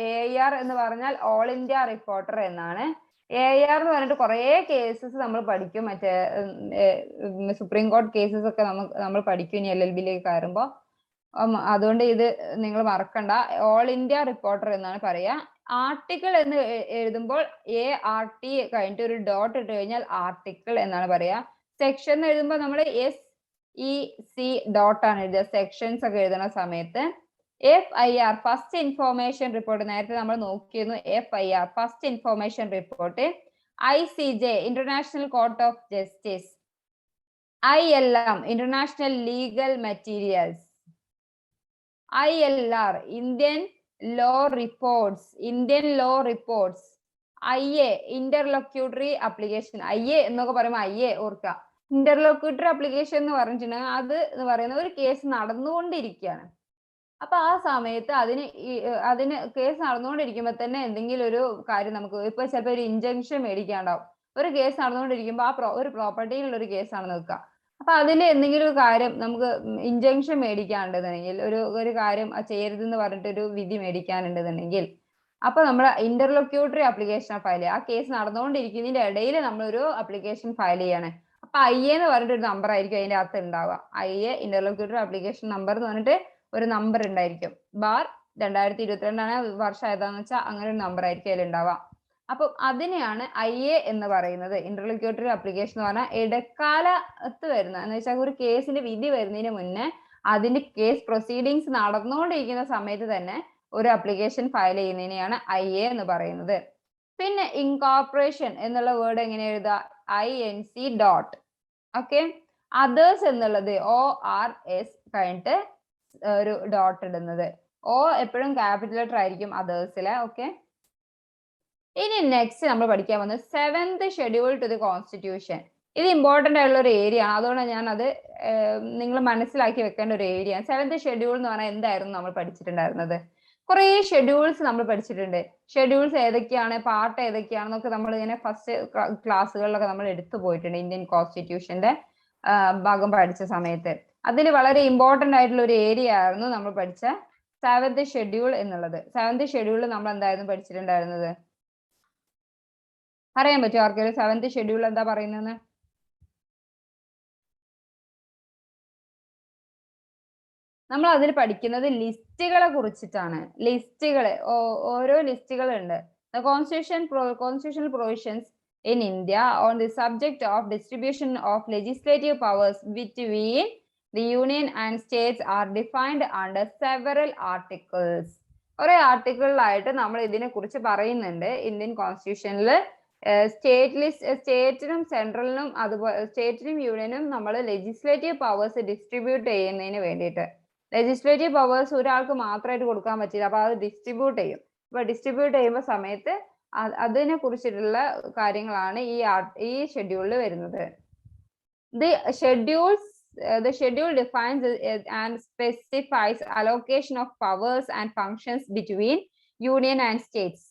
AIR എന്ന് പറഞ്ഞാൽ ഓൾ ഇന്ത്യ റിപ്പോർട്ടർ എന്നാണ്. AIR എന്ന് പറഞ്ഞിട്ട് കുറേ കേസസ് നമ്മൾ പഠിക്കും. മറ്റേ സുപ്രീം കോർട്ട് കേസസ് ഒക്കെ നമ്മൾ പഠിക്കും ഇനി LLBയിലേക്ക് കയറുമ്പോൾ. അതുകൊണ്ട് ഇത് നിങ്ങൾ മറക്കണ്ട. ഓൾ ഇന്ത്യ റിപ്പോർട്ടർ എന്നാണ് പറയാ. ആർട്ടിക്കിൾ എന്ന് എഴുതുമ്പോൾ ART കഴിഞ്ഞിട്ട് ഒരു ഡോട്ട് ഇട്ട് കഴിഞ്ഞാൽ ആർട്ടിക്കിൾ എന്നാണ് പറയാ. സെക്ഷൻ എന്ന് എഴുതുമ്പോൾ നമ്മൾ SEC ഡോട്ട് ആണ് എഴുതുക സെക്ഷൻസ് ഒക്കെ എഴുതുന്ന സമയത്ത്. FIR ഫസ്റ്റ് ഇൻഫോർമേഷൻ റിപ്പോർട്ട് നേരത്തെ നമ്മൾ നോക്കിയിരുന്നു. FIR first information report. ICJ international court of justice. ILM international legal materials. ILR Indian law reports. IA interlocutory application. IA എന്നൊക്കെ പറയുമ്പോൾ IA ഓർക്കുക. ഇന്റർലോക്യൂട്ടറി അപ്ലിക്കേഷൻ എന്ന് പറഞ്ഞിട്ടുണ്ടെങ്കിൽ അത് എന്ന് പറയുന്നത് ഒരു കേസ് നടന്നുകൊണ്ടിരിക്കുകയാണ്. അപ്പൊ ആ സമയത്ത് അതിന് കേസ് നടന്നുകൊണ്ടിരിക്കുമ്പോ തന്നെ എന്തെങ്കിലും ഒരു കാര്യം നമുക്ക് ഇപ്പൊ ചിലപ്പോൾ ഒരു ഇൻജങ്ഷൻ മേടിക്കാണ്ടാവും. ഒരു കേസ് നടന്നുകൊണ്ടിരിക്കുമ്പോൾ ഒരു പ്രോപ്പർട്ടിയിലുള്ള ഒരു കേസാണെന്ന് വെക്കുക. അപ്പൊ അതിൽ എന്തെങ്കിലും ഒരു കാര്യം നമുക്ക് ഇൻജങ്ഷൻ മേടിക്കാനുണ്ടെന്നുണ്ടെങ്കിൽ ഒരു കാര്യം ചെയ്യരുതെന്ന് പറഞ്ഞിട്ട് ഒരു വിധി മേടിക്കാനുണ്ടെന്നുണ്ടെങ്കിൽ അപ്പൊ നമ്മൾ ഇന്റർലോക്യൂട്ടറി അപ്ലിക്കേഷൻ ഫയൽ ചെയ്യുക. ആ കേസ് നടന്നുകൊണ്ടിരിക്കുന്നതിന്റെ ഇടയിൽ നമ്മളൊരു അപ്ലിക്കേഷൻ ഫയൽ ചെയ്യാണ്. അപ്പൊ IA എന്ന് പറഞ്ഞിട്ട് ഒരു നമ്പർ ആയിരിക്കും അതിന്റെ അകത്ത് ഉണ്ടാവുക. IA ഇന്റർലോക്യൂട്ടറി അപ്ലിക്കേഷൻ നമ്പർ എന്ന് പറഞ്ഞിട്ട് ഒരു നമ്പർ ഉണ്ടായിരിക്കും. ബാർ 2022 വർഷം ഏതാന്ന് വെച്ചാൽ അങ്ങനെ ഒരു നമ്പർ ആയിരിക്കും അതിൽ ഉണ്ടാവുക. അപ്പൊ അതിനെയാണ് IA എന്ന് പറയുന്നത്. ഇന്റർലോക്യൂട്ടറി അപ്ലിക്കേഷൻ എന്ന് പറഞ്ഞാൽ ഇടക്കാലത്ത് വരുന്ന എന്ന് വെച്ചാൽ ഒരു കേസിന്റെ വിധി വരുന്നതിന് മുന്നേ അതിന്റെ കേസ് പ്രൊസീഡിങ്സ് നടന്നുകൊണ്ടിരിക്കുന്ന സമയത്ത് തന്നെ ഒരു അപ്ലിക്കേഷൻ ഫയൽ ചെയ്യുന്നതിനെയാണ് IA എന്ന് പറയുന്നത്. പിന്നെ ഇൻകോർപ്പറേഷൻ എന്നുള്ള വേർഡ് എങ്ങനെ എഴുതുക? INC dot. ഓക്കെ. അതേഴ്സ് എന്നുള്ളത് ORS കഴിഞ്ഞിട്ട് ഒരു ഡോട്ട് ഇടുന്നത്. O എപ്പോഴും ക്യാപിറ്റൽ ലെറ്റർ ആയിരിക്കും അതേഴ്സിലെ. ഓക്കെ. ഇനി നെക്സ്റ്റ് നമ്മൾ പഠിക്കാൻ പോകുന്നത് 7th schedule to the constitution. ഇത് ഇമ്പോർട്ടന്റ് ആയിട്ടുള്ള ഒരു ഏരിയ ആണ്. അതുകൊണ്ട് ഞാൻ അത് നിങ്ങൾ മനസ്സിലാക്കി വെക്കേണ്ട ഒരു ഏരിയ. 7th ഷെഡ്യൂൾ എന്ന് പറഞ്ഞാൽ എന്തായിരുന്നു നമ്മൾ പഠിച്ചിട്ടുണ്ടായിരുന്നത്? കുറെ ഷെഡ്യൂൾസ് നമ്മൾ പഠിച്ചിട്ടുണ്ട്. ഷെഡ്യൂൾസ് ഏതൊക്കെയാണ്, പാർട്ട് ഏതൊക്കെയാണെന്നൊക്കെ നമ്മൾ ഇങ്ങനെ ഫസ്റ്റ് ക്ലാസ്സുകളിലൊക്കെ നമ്മൾ എടുത്തു പോയിട്ടുണ്ട്. ഇന്ത്യൻ കോൺസ്റ്റിറ്റ്യൂഷന്റെ ഭാഗം പഠിച്ച സമയത്ത് അതിൽ വളരെ ഇമ്പോർട്ടന്റ് ആയിട്ടുള്ള ഒരു ഏരിയ ആയിരുന്നു നമ്മൾ പഠിച്ച 7th ഷെഡ്യൂൾ എന്നുള്ളത്. 7th ഷെഡ്യൂളിൽ നമ്മൾ എന്തായിരുന്നു പഠിച്ചിട്ടുണ്ടായിരുന്നത്? അറിയാൻ പറ്റുമോ ആർക്കെങ്കിലും 7th ഷെഡ്യൂൾ എന്താ പറയുന്നത്? നമ്മൾ അതിൽ പഠിക്കുന്നത് ലിസ്റ്റുകളെ കുറിച്ചിട്ടാണ്. ഓരോ ലിസ്റ്റുകളുണ്ട്. The constitutional provisions in India on the subject of distribution of legislative powers between the union and states are defined under several articles. ഒരേ ആർട്ടിക്കിളിലായിട്ട് നമ്മൾ ഇതിനെ കുറിച്ച് പറയുന്നുണ്ട്. ഇന്ത്യൻ കോൺസ്റ്റിറ്റ്യൂഷനിൽ സ്റ്റേറ്റിനും സെൻട്രലിനും അതുപോലെ സ്റ്റേറ്റിനും യൂണിയനും നമ്മൾ ലെജിസ്ലേറ്റീവ് പവേഴ്സ് ഡിസ്ട്രിബ്യൂട്ട് ചെയ്യുന്നതിന് വേണ്ടിയിട്ട്. ലെജിസ്ലേറ്റീവ് പവേഴ്സ് ഒരാൾക്ക് മാത്രമായിട്ട് കൊടുക്കാൻ പറ്റില്ല. അപ്പൊ അത് ഡിസ്ട്രിബ്യൂട്ട് ചെയ്യും. അപ്പൊ ഡിസ്ട്രിബ്യൂട്ട് ചെയ്യുമ്പോൾ സമയത്ത് അതിനെ കുറിച്ചിട്ടുള്ള കാര്യങ്ങളാണ് ഈ ഷെഡ്യൂളിൽ വരുന്നത്. The schedule defines and specifies allocation of powers and functions between union and states.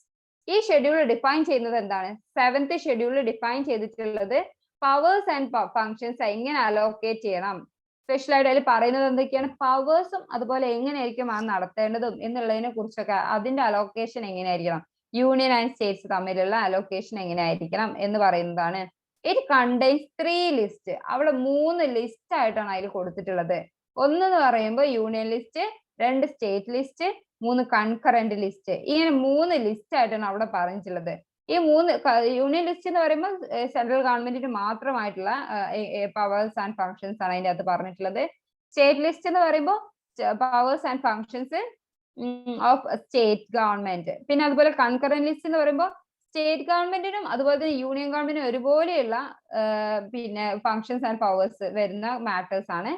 ഈ ഷെഡ്യൂൾ ഡിഫൈൻ ചെയ്യുന്നത് എന്താണ്? 7th ഷെഡ്യൂൾ ഡിഫൈൻ ചെയ്തിട്ടുള്ളത് പവേഴ്സ് ആൻഡ് ഫങ്ഷൻസ് എങ്ങനെ അലോക്കേറ്റ് ചെയ്യണം. സ്പെഷ്യൽ ആയിട്ട് അതിൽ പറയുന്നത് എന്തൊക്കെയാണ്? പവേഴ്സും അതുപോലെ എങ്ങനെയായിരിക്കും അത് നടത്തേണ്ടതും എന്നുള്ളതിനെ കുറിച്ചൊക്കെ. അതിന്റെ അലോക്കേഷൻ എങ്ങനെയായിരിക്കണം, യൂണിയൻ ആൻഡ് സ്റ്റേറ്റ്സ് തമ്മിലുള്ള അലോക്കേഷൻ എങ്ങനെയായിരിക്കണം എന്ന് പറയുന്നതാണ്. It contains 3 list. അവിടെ 3 ലിസ്റ്റ് ആയിട്ടാണ് അതിൽ കൊടുത്തിട്ടുള്ളത്. ഒന്നെന്ന് പറയുമ്പോൾ union list, 2 state list, 3 concurrent list. ഇങ്ങനെ 3 ലിസ്റ്റ് ആയിട്ടാണ് അവിടെ പറഞ്ഞിട്ടുള്ളത്. ഈ 3 യൂണിയൻ ലിസ്റ്റ് എന്ന് പറയുമ്പോൾ സെൻട്രൽ ഗവൺമെന്റിന് മാത്രമായിട്ടുള്ള പവേഴ്സ് ആൻഡ് ഫങ്ഷൻസ് ആണ് അതിന്റെ അകത്ത് പറഞ്ഞിട്ടുള്ളത്. സ്റ്റേറ്റ് ലിസ്റ്റ് എന്ന് പറയുമ്പോൾ powers and functions of state government. പിന്നെ അതുപോലെ കൺകറന്റ് ലിസ്റ്റ് എന്ന് പറയുമ്പോൾ സ്റ്റേറ്റ് ഗവൺമെന്റിനും അതുപോലെ തന്നെ യൂണിയൻ ഗവൺമെന്റിനും ഒരുപോലെയുള്ള പിന്നെ ഫങ്ഷൻസ് ആൻഡ് പവേഴ്സ് വരുന്ന മാറ്റേഴ്സ് ആണ്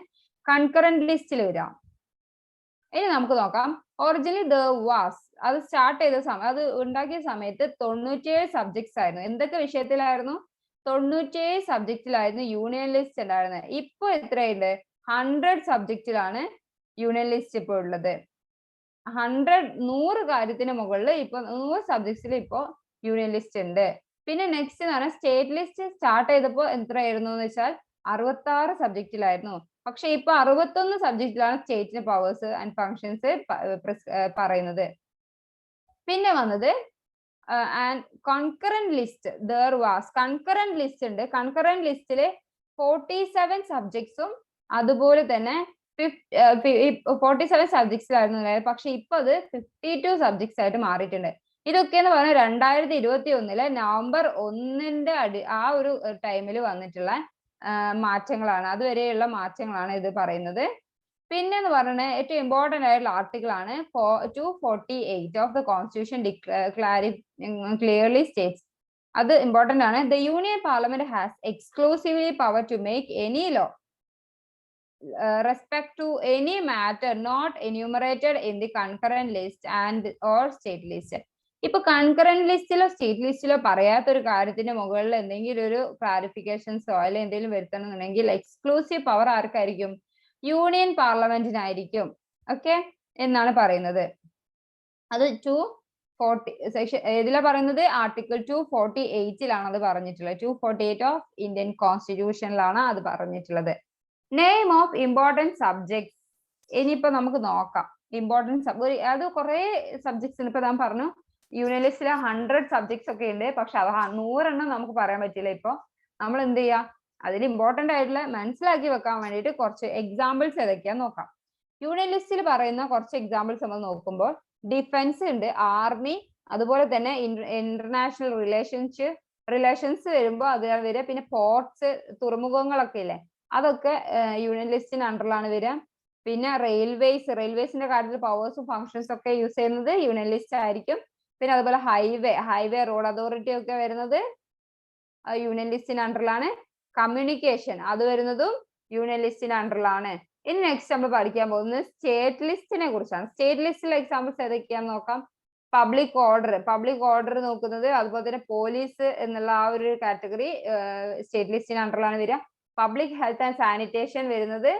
കൺകറന്റ് ലിസ്റ്റിൽ വരിക. ഇനി നമുക്ക് നോക്കാം. ഒറിജിനലി അത് സ്റ്റാർട്ട് ചെയ്ത സമയം, അത് ഉണ്ടാക്കിയ സമയത്ത് 97 സബ്ജക്ട്സ് ആയിരുന്നു. എന്തൊക്കെ വിഷയത്തിലായിരുന്നു? 97 സബ്ജക്റ്റിലായിരുന്നു യൂണിയൻ ലിസ്റ്റ് ഉണ്ടായിരുന്നത്. ഇപ്പൊ എത്രയുണ്ട്? 100 സബ്ജക്റ്റിലാണ് യൂണിയൻ ലിസ്റ്റ് ഇപ്പോൾ ഉള്ളത്. 100 കാര്യത്തിന് മുകളിൽ ഇപ്പൊ 100 സബ്ജക്ട്സിൽ ഇപ്പോ യൂണിയൻ ലിസ്റ്റ് ഉണ്ട്. പിന്നെ നെക്സ്റ്റ് എന്ന് പറഞ്ഞാൽ സ്റ്റേറ്റ് ലിസ്റ്റ് സ്റ്റാർട്ട് ചെയ്തപ്പോൾ എത്രയായിരുന്നു എന്ന് വെച്ചാൽ 66 സബ്ജക്റ്റിലായിരുന്നു. പക്ഷെ ഇപ്പൊ 61 സബ്ജക്റ്റിലാണ് സ്റ്റേറ്റിന് പവേഴ്സ് ആൻഡ് ഫങ്ഷൻസ് പറയുന്നത്. പിന്നെ വന്നത് and concurrent list. Concurrent list ഉണ്ട്. കൺകറന്റ് ലിസ്റ്റില് 47 സബ്ജക്ട്സും അതുപോലെ തന്നെ 47 സബ്ജക്ട്സിലായിരുന്നു. പക്ഷെ ഇപ്പൊ അത് 52 സബ്ജക്ട്സ് ആയിട്ട് മാറിയിട്ടുണ്ട്. ഇതൊക്കെ എന്ന് പറഞ്ഞാൽ 2021 നവംബർ 1 ആ ഒരു ടൈമിൽ വന്നിട്ടുള്ള മാറ്റങ്ങളാണ്. അതുവരെയുള്ള മാറ്റങ്ങളാണ് ഇത് പറയുന്നത്. പിന്നെ എന്ന് പറയുന്നത് ഏറ്റവും ഇമ്പോർട്ടന്റ് ആയിട്ടുള്ള ആർട്ടിക്കിൾ ആണ് 248 of the constitution clearly states. അത് ഇമ്പോർട്ടന്റ് ആണ്. The union parliament has exclusively power to make any law respect to any matter not enumerated in the concurrent list and or state list. ഇപ്പൊ concurrent ലിസ്റ്റിലോ state ലിസ്റ്റിലോ പറയാത്ത ഒരു കാര്യത്തിന്റെ മുകളിൽ എന്തെങ്കിലും ഒരു ക്ലാരിഫിക്കേഷൻസോ അല്ലെങ്കിൽ എന്തെങ്കിലും വരുത്തണമെന്നുണ്ടെങ്കിൽ എക്സ്ക്ലൂസീവ് പവർ ആർക്കായിരിക്കും? യൂണിയൻ പാർലമെന്റിനായിരിക്കും. ഓക്കെ എന്നാണ് പറയുന്നത്. അത് 240 സെക്ഷൻ ഏതിലാ പറയുന്നത്? ആർട്ടിക്കിൾ 248 അത് പറഞ്ഞിട്ടുള്ളത്. 248 ഓഫ് ഇന്ത്യൻ കോൺസ്റ്റിറ്റ്യൂഷനിലാണ് അത് പറഞ്ഞിട്ടുള്ളത്. Name of important subjects. ഇനിയിപ്പോ നമുക്ക് നോക്കാം ഇമ്പോർട്ടൻറ്റ് അത് കുറെ സബ്ജക്ട്സ്. ഇപ്പൊ ഞാൻ പറഞ്ഞു യൂണിയൻ ലിസ്റ്റിലെ 100 സബ്ജക്ട്സ് ഒക്കെ ഉണ്ട്. പക്ഷെ അത് 100 നമുക്ക് പറയാൻ പറ്റില്ല. ഇപ്പൊ നമ്മൾ എന്ത് ചെയ്യാ, അതിൽ ഇമ്പോർട്ടന്റ് ആയിട്ടുള്ള മനസ്സിലാക്കി വെക്കാൻ വേണ്ടിയിട്ട് കുറച്ച് എക്സാമ്പിൾസ് ഏതൊക്കെയാന്ന് നോക്കാം. യൂണിയൻ ലിസ്റ്റിൽ പറയുന്ന കുറച്ച് എക്സാമ്പിൾസ് നമ്മൾ നോക്കുമ്പോൾ ഡിഫൻസ് ഉണ്ട്, ആർമി, അതുപോലെ തന്നെ ഇന്റർനാഷണൽ റിലേഷൻസ് വരുമ്പോൾ അത് വരിക. പിന്നെ പോർട്സ്, തുറമുഖങ്ങളൊക്കെ ഇല്ലേ, അതൊക്കെ യൂണിയൻ ലിസ്റ്റിന് അണ്ടറിലാണ് വരിക. പിന്നെ റെയിൽവേസിന്റെ കാര്യത്തിൽ പവേഴ്സും ഫങ്ഷൻസ് ഒക്കെ യൂസ് ചെയ്യുന്നത് യൂണിയൻ ലിസ്റ്റ് ആയിരിക്കും. പിന്നെ അതുപോലെ ഹൈവേ റോഡ് അതോറിറ്റി ഒക്കെ വരുന്നത് യൂണിയൻ ലിസ്റ്റിന് അണ്ടറിലാണ്. കമ്മ്യൂണിക്കേഷൻ അത് വരുന്നതും യൂണിയൻ ലിസ്റ്റിന് അണ്ടറിലാണ്. ഇനി നെക്സ്റ്റ് നമ്മൾ പഠിക്കാൻ പോകുന്നത് സ്റ്റേറ്റ് ലിസ്റ്റിനെ കുറിച്ചാണ്. സ്റ്റേറ്റ് ലിസ്റ്റിലെ എക്സാമ്പിൾസ് ഏതൊക്കെയാന്ന് നോക്കാം. പബ്ലിക് ഓർഡർ നോക്കുന്നത്, അതുപോലെ തന്നെ പോലീസ് എന്നുള്ള ആ ഒരു കാറ്റഗറി സ്റ്റേറ്റ് ലിസ്റ്റിന് അണ്ടറിലാണ് വരിക. പബ്ലിക് ഹെൽത്ത് ആൻഡ് സാനിറ്റേഷൻ വരുന്നത്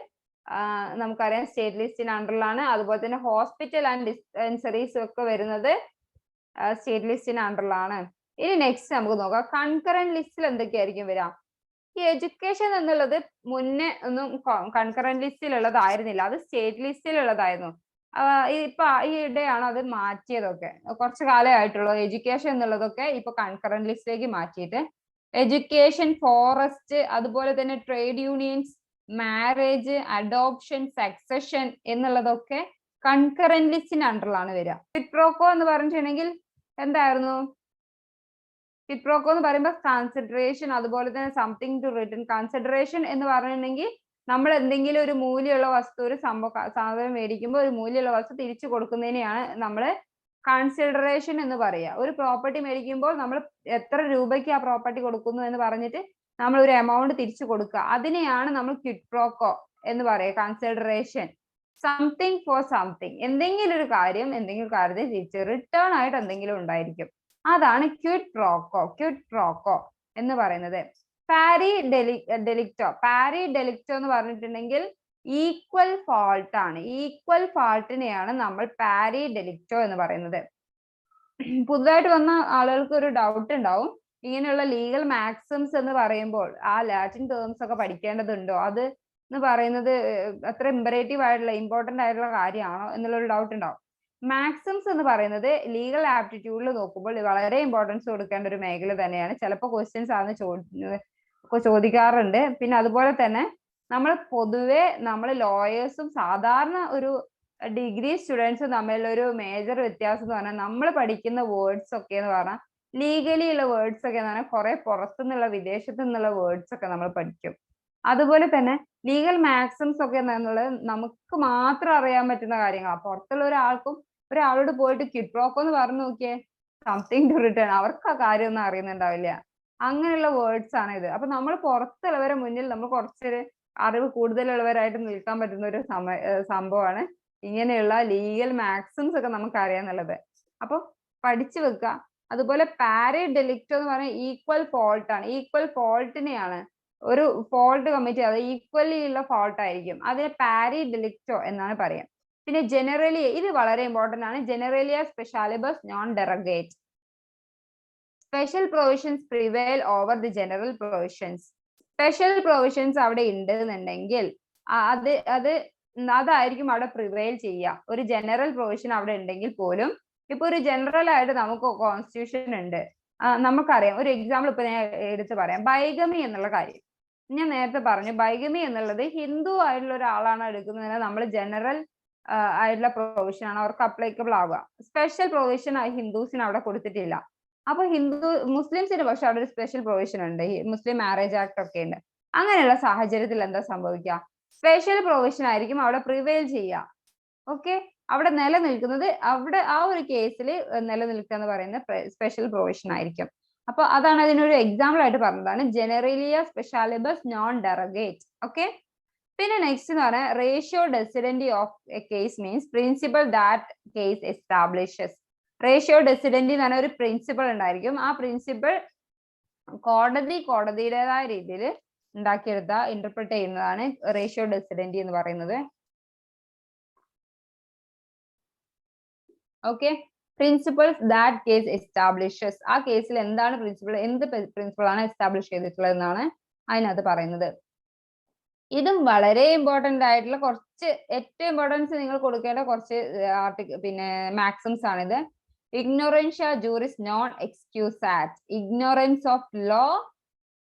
നമുക്കറിയാം സ്റ്റേറ്റ് ലിസ്റ്റിന് അണ്ടറിലാണ്. അതുപോലെ തന്നെ ഹോസ്പിറ്റൽ ആൻഡ് ഡിസ്പെൻസറീസ് ഒക്കെ വരുന്നത് സ്റ്റേറ്റ് ലിസ്റ്റിന് അണ്ടറിലാണ്. ഇനി നെക്സ്റ്റ് നമുക്ക് നോക്കാം കൺകറന്റ് ലിസ്റ്റിൽ എന്തൊക്കെയായിരിക്കും വരിക. ഈ എഡ്യൂക്കേഷൻ എന്നുള്ളത് മുന്നേ ഒന്നും കൺകറന്റ് ലിസ്റ്റിലുള്ളതായിരുന്നില്ല, അത് സ്റ്റേറ്റ് ലിസ്റ്റിലുള്ളതായിരുന്നു. ഇപ്പൊ ഈ ഇടെയാണ് അത് മാറ്റിയതൊക്കെ, കുറച്ച് കാലമായിട്ടുള്ളൂ. എഡ്യൂക്കേഷൻ എന്നുള്ളതൊക്കെ ഇപ്പൊ കൺകറന്റ് ലിസ്റ്റിലേക്ക് മാറ്റിയിട്ട് എഡ്യൂക്കേഷൻ, ഫോറസ്റ്റ്, അതുപോലെ തന്നെ trade unions, marriage, adoption, succession എന്നുള്ളതൊക്കെ കൺകറന്റ് ലിസ്റ്റിന് അണ്ടറിലാണ് വരിക. ക്വിഡ് എന്ന് പറഞ്ഞിട്ടുണ്ടെങ്കിൽ എന്തായിരുന്നു? ക്വിഡ് എന്ന് പറയുമ്പോൾ കൺസിഡറേഷൻ, അതുപോലെ തന്നെ സംതിങ് ടു റിട്ടേൺ. കൺസിഡറേഷൻ എന്ന് പറഞ്ഞിട്ടുണ്ടെങ്കിൽ നമ്മൾ എന്തെങ്കിലും ഒരു മൂല്യമുള്ള വസ്തു, ഒരു സാധനം മേടിക്കുമ്പോൾ ഒരു മൂല്യമുള്ള വസ്തു തിരിച്ചു കൊടുക്കുന്നതിനെയാണ് നമ്മൾ കൺസിഡറേഷൻ എന്ന് പറയുക. ഒരു പ്രോപ്പർട്ടി മേടിക്കുമ്പോൾ നമ്മൾ എത്ര രൂപയ്ക്ക് ആ പ്രോപ്പർട്ടി കൊടുക്കുന്നു എന്ന് പറഞ്ഞിട്ട് നമ്മൾ ഒരു എമൗണ്ട് തിരിച്ചു കൊടുക്കുക, അതിനെയാണ് നമ്മൾ ക്വിഡ് പ്രോക്കോ എന്ന് പറയുക. കൺസിഡറേഷൻ, സംതിങ് ഫോർ സംതിങ്, എന്തെങ്കിലും ഒരു കാര്യത്തെ തിരിച്ച് റിട്ടേൺ ആയിട്ട് എന്തെങ്കിലും ഉണ്ടായിരിക്കും, അതാണ് ക്വിഡ് പ്രോക്കോ എന്ന് പറയുന്നത്. പാരി ഡെലിക്റ്റോ എന്ന് പറഞ്ഞിട്ടുണ്ടെങ്കിൽ ഈക്വൽ ഫാൾട്ട് ആണ്. ഈക്വൽ ഫാൾട്ടിനെയാണ് നമ്മൾ പാരി ഡെലിക്റ്റോ എന്ന് പറയുന്നത്. പുതുതായിട്ട് വന്ന ആളുകൾക്ക് ഒരു ഡൗട്ട് ഉണ്ടാവും, ഇങ്ങനെയുള്ള ലീഗൽ മാക്സിംസ് എന്ന് പറയുമ്പോൾ ആ ലാറ്റിൻ ടേംസ് ഒക്കെ പഠിക്കേണ്ടതുണ്ടോ, അത് എന്ന് പറയുന്നത് അത്ര ഇമ്പറേറ്റീവ് ആയിട്ടുള്ള ഇമ്പോർട്ടന്റ് ആയിട്ടുള്ള കാര്യമാണോ എന്നുള്ളൊരു ഡൗട്ട് ഉണ്ടാവും. മാക്സിംസ് എന്ന് പറയുന്നത് ലീഗൽ ആപ്റ്റിറ്റ്യൂഡിൽ നോക്കുമ്പോൾ വളരെ ഇമ്പോർട്ടൻസ് കൊടുക്കേണ്ട ഒരു മേഖല തന്നെയാണ്. ചിലപ്പോൾ ക്വസ്റ്റ്യൻസ് ആണ് ചോദിക്കാറുണ്ട്. പിന്നെ അതുപോലെ തന്നെ പൊതുവെ നമ്മൾ ലോയേഴ്സും സാധാരണ ഒരു ഡിഗ്രി സ്റ്റുഡൻസും തമ്മിലൊരു മേജർ വ്യത്യാസം എന്ന് പറഞ്ഞാൽ നമ്മൾ പഠിക്കുന്ന വേർഡ്സ് ഒക്കെ എന്ന് പറഞ്ഞാൽ ലീഗലി ഉള്ള വേർഡ്സ് ഒക്കെ എന്ന് പറഞ്ഞാൽ കുറെ പുറത്തുനിന്നുള്ള വിദേശത്തു നിന്നുള്ള വേർഡ്സ് ഒക്കെ നമ്മൾ പഠിക്കും. അതുപോലെ തന്നെ ലീഗൽ മാക്സിംസ് ഒക്കെ എന്നുള്ളത് നമുക്ക് മാത്രം അറിയാൻ പറ്റുന്ന കാര്യങ്ങളാണ്. പുറത്തുള്ള ഒരാളോട് പോയിട്ട് ക്വിഡ് പ്രോക്കോ എന്ന് പറഞ്ഞു നോക്കിയേ, സംതിങ് ടു റിട്ടേൺ, അവർക്ക് ആ കാര്യം ഒന്നും അറിയുന്നുണ്ടാവില്ല. അങ്ങനെയുള്ള വേർഡ്സ് ആണ് ഇത്. അപ്പൊ നമ്മൾ പുറത്തുള്ളവരെ മുന്നിൽ നമ്മൾ കുറച്ചൊരു അറിവ് കൂടുതലുള്ളവരായിട്ട് നിൽക്കാൻ പറ്റുന്ന ഒരു സംഭവമാണ് ഇങ്ങനെയുള്ള ലീഗൽ മാക്സിംസ് ഒക്കെ നമുക്ക് അറിയാന്നുള്ളത്. അപ്പൊ പഠിച്ചു വെക്കുക. അതുപോലെ പാരി ഡെലിക്റ്റോ എന്ന് പറഞ്ഞാൽ ഈക്വൽ ഫോൾട്ട് ആണ്. ഈക്വൽ ഫോൾട്ടിനെയാണ് ഒരു ഫോൾട്ട് കമ്മിറ്റ്, അത് ഈക്വലി ഉള്ള ഫോൾട്ട് ആയിരിക്കും, അതിനെ പാരി ഡെലിക്റ്റോ എന്നാണ് പറയാം. പിന്നെ ജനറലി, ഇത് വളരെ ഇമ്പോർട്ടന്റ് ആണ്, generalia specialibus non derogant. Special provisions prevail over the general provisions. Special provisions അവിടെ ഉണ്ട് എന്നുണ്ടെങ്കിൽ അതായിരിക്കും അവിടെ പ്രിവെയിൽ ചെയ്യുക. ഒരു ജനറൽ പ്രൊവിഷൻ അവിടെ ഉണ്ടെങ്കിൽ പോലും, ഇപ്പൊ ഒരു ജനറൽ ആയിട്ട് നമുക്ക് കോൺസ്റ്റിറ്റ്യൂഷൻ ഉണ്ട്, നമുക്കറിയാം. ഒരു എക്സാമ്പിൾ ഇപ്പൊ ഞാൻ എടുത്ത് പറയാം, ബൈഗമി എന്നുള്ള കാര്യം. ഞാൻ നേരത്തെ പറഞ്ഞു, ബൈഗമി എന്നുള്ളത് ഹിന്ദു ആയിട്ടുള്ള ഒരാളാണ് എടുക്കുന്നതിന് നമ്മൾ ജനറൽ ആയിട്ടുള്ള പ്രൊവിഷൻ ആണ് അവർക്ക് അപ്ലൈക്കബിൾ ആവുക. സ്പെഷ്യൽ പ്രൊവിഷൻ ഹിന്ദുസിന് അവിടെ കൊടുത്തിട്ടില്ല. അപ്പൊ മുസ്ലിംസിന് പക്ഷെ അവിടെ ഒരു സ്പെഷ്യൽ പ്രൊവിഷൻ ഉണ്ട്, മുസ്ലിം മാരേജ് ആക്ട് ഒക്കെ ഉണ്ട്. അങ്ങനെയുള്ള സാഹചര്യത്തിൽ എന്താ സംഭവിക്കുക? സ്പെഷ്യൽ പ്രൊവിഷൻ ആയിരിക്കും അവിടെ പ്രിവെയിൽ ചെയ്യുക. ഓക്കെ, അവിടെ നിലനിൽക്കുന്നത്, അവിടെ ആ ഒരു കേസിൽ നിലനിൽക്കുക എന്ന് പറയുന്നത് സ്പെഷ്യൽ പ്രൊവിഷൻ ആയിരിക്കും. അപ്പൊ അതാണ് അതിനൊരു എക്സാമ്പിൾ ആയിട്ട് പറഞ്ഞതാണ് generalia specialibus non derogant. Okay, പിന്നെ നെക്സ്റ്റ് എന്ന് പറഞ്ഞാൽ ratio decidendi of a case means principle that case establishes. Ratio decidendi എന്ന് പറഞ്ഞ ഒരു പ്രിൻസിപ്പൾ ഉണ്ടായിരിക്കും. ആ പ്രിൻസിപ്പൾ കോടതിയുടേതായ രീതിയിൽ ഉണ്ടാക്കിയെടുത്ത ഇന്റർപ്രറ്റ് ചെയ്യുന്നതാണ് റേഷ്യോ ഡെസിഡന്റി എന്ന് പറയുന്നത്. Okay, principles that case establishes. ആ കേസിൽ എന്താണ് പ്രിൻസിപ്പിൾ, എന്ത് പ്രിൻസിപ്പിൾ ആണ് എസ്റ്റാബ്ലിഷ് ചെയ്തിട്ടുള്ളത് എന്നാണ് അതിനകത്ത് പറയുന്നത്. ഇതും വളരെ ഇമ്പോർട്ടന്റ് ആയിട്ടുള്ള കുറച്ച്, ഏറ്റവും ഇമ്പോർട്ടൻസ് നിങ്ങൾ കൊടുക്കേണ്ട കുറച്ച് പിന്നെ മാക്സിംസ് ആണിത്. Ignorantia juris non excusat. Ignorance of law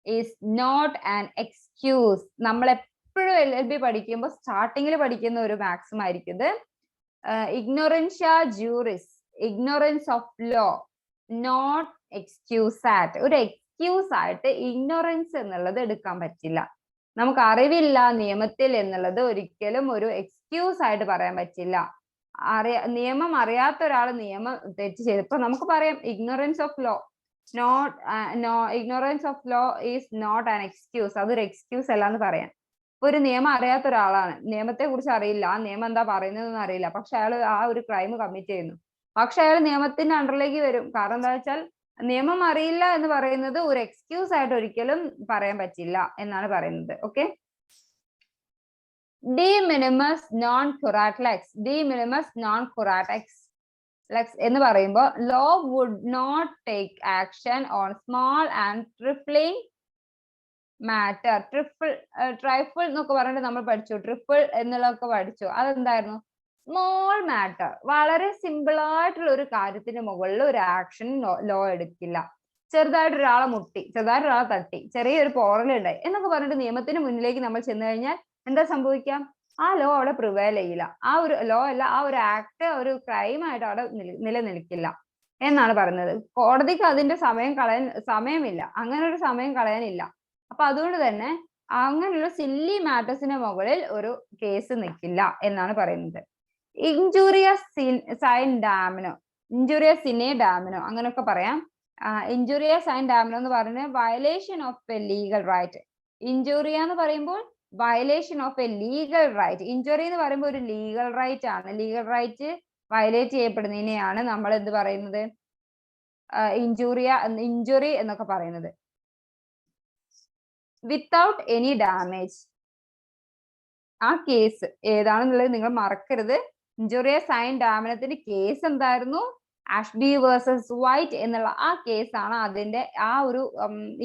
is not an excuse. നമ്മൾ എപ്പോഴും LLB പഠിക്കുമ്പോൾ സ്റ്റാർട്ടിങ്ങിൽ പഠിക്കുന്ന ഒരു മാക്സിം ആയിരിക്കും ഇത്. ഇഗ്നോറൻഷ്യ ജൂറിസ്, ഇഗ്നോറൻസ് ഓഫ് ലോ, നോട്ട് എക്സ്ക്യൂസാറ്റ്. ഒരു എക്സ്ക്യൂസ് ആയിട്ട് ഇഗ്നോറൻസ് എന്നുള്ളത് എടുക്കാൻ പറ്റില്ല. നമുക്ക് അറിവില്ല നിയമത്തിൽ എന്നുള്ളത് ഒരിക്കലും ഒരു എക്സ്ക്യൂസ് ആയിട്ട് പറയാൻ പറ്റില്ല. നിയമം അറിയാത്ത ഒരാൾ നിയമം തെറ്റ് ചെയ്തു, ഇപ്പൊ നമുക്ക് പറയാം ignorance of law ignorance of law is not an excuse. അതൊരു എക്സ്ക്യൂസ് അല്ല എന്ന് പറയാം. ഇപ്പൊ ഒരു നിയമം അറിയാത്ത ഒരാളാണ്, നിയമത്തെ കുറിച്ച് അറിയില്ല, ആ നിയമം എന്താ പറയുന്നതെന്ന് അറിയില്ല, പക്ഷെ അയാൾ ആ ഒരു ക്രൈം കമ്മിറ്റ് ചെയ്യുന്നു, പക്ഷെ അയാൾ നിയമത്തിന്റെ അണ്ടറിലേക്ക് വരും. കാരണം എന്താ വെച്ചാൽ നിയമം അറിയില്ല എന്ന് പറയുന്നത് ഒരു എക്സ്ക്യൂസ് ആയിട്ട് ഒരിക്കലും പറയാൻ പറ്റില്ല എന്നാണ് പറയുന്നത്. Okay, de minimis non curat lex. De minimis non curat lex എന്ന് പറയുമ്പോൾ law would not take action on small and trifling matter. Trifle എന്നൊക്കെ പറഞ്ഞിട്ട് നമ്മൾ പഠിച്ചു, ട്രിപ്പിൾ എന്നുള്ളതൊക്കെ പഠിച്ചു. അതെന്തായിരുന്നു? സ്മോൾ മാറ്റർ, വളരെ സിമ്പിൾ ആയിട്ടുള്ള ഒരു കാര്യത്തിന് മുകളിൽ ഒരു ആക്ഷൻ ലോ എടുക്കില്ല. ചെറുതായിട്ട് ഒരാളെ മുട്ടി, ചെറുതായിട്ട് ഒരാളെ തട്ടി, ചെറിയൊരു പോറലുണ്ടായി എന്നൊക്കെ പറഞ്ഞിട്ട് നിയമത്തിന് മുന്നിലേക്ക് നമ്മൾ ചെന്ന് കഴിഞ്ഞാൽ എന്താ സംഭവിക്കാം? ആ ലോ അവിടെ പ്രിവെയിൽ ചെയ്യില്ല. ആ ഒരു ലോ അല്ല, ആ ഒരു ആക്ട് ഒരു ക്രൈം ആയിട്ട് അവിടെ നിലനിൽക്കില്ല എന്നാണ് പറയുന്നത്. കോടതിക്ക് അതിന്റെ സമയമില്ല, അങ്ങനെ ഒരു സമയം കളയാനില്ല. അപ്പൊ അതുകൊണ്ട് തന്നെ അങ്ങനെയുള്ള സില്ലി മാറ്റേഴ്സിന് മുകളിൽ ഒരു കേസ് നിൽക്കില്ല എന്നാണ് പറയുന്നത്. Injuria sine damno, injuria sine damno അങ്ങനെയൊക്കെ പറയാം. ഇഞ്ചൂറിയസ് സൈൻ ഡാമിനോ എന്ന് പറയുന്നത് violation of a legal right. Injuria എന്ന് പറയുമ്പോൾ violation of a legal right. Injury എന്ന് പറയുമ്പോൾ ഒരു ലീഗൽ റൈറ്റ് ആണ്. ലീഗൽ റൈറ്റ് വയലേറ്റ് ചെയ്യപ്പെടുന്നതിനെയാണ് നമ്മൾ എന്ത് പറയുന്നത്? ഇഞ്ചുറി എന്നൊക്കെ പറയുന്നത്. Without any damage. ആ കേസ് ഏതാണെന്നുള്ളത് നിങ്ങൾ മറക്കരുത്. ഇഞ്ചുറിയസ് സൈൻ ഡാമിനത്തിന്റെ കേസ് എന്തായിരുന്നു? ആഷ്ബി വേഴ്സസ് വൈറ്റ് എന്നുള്ള ആ കേസാണ്. അതിന്റെ ആ ഒരു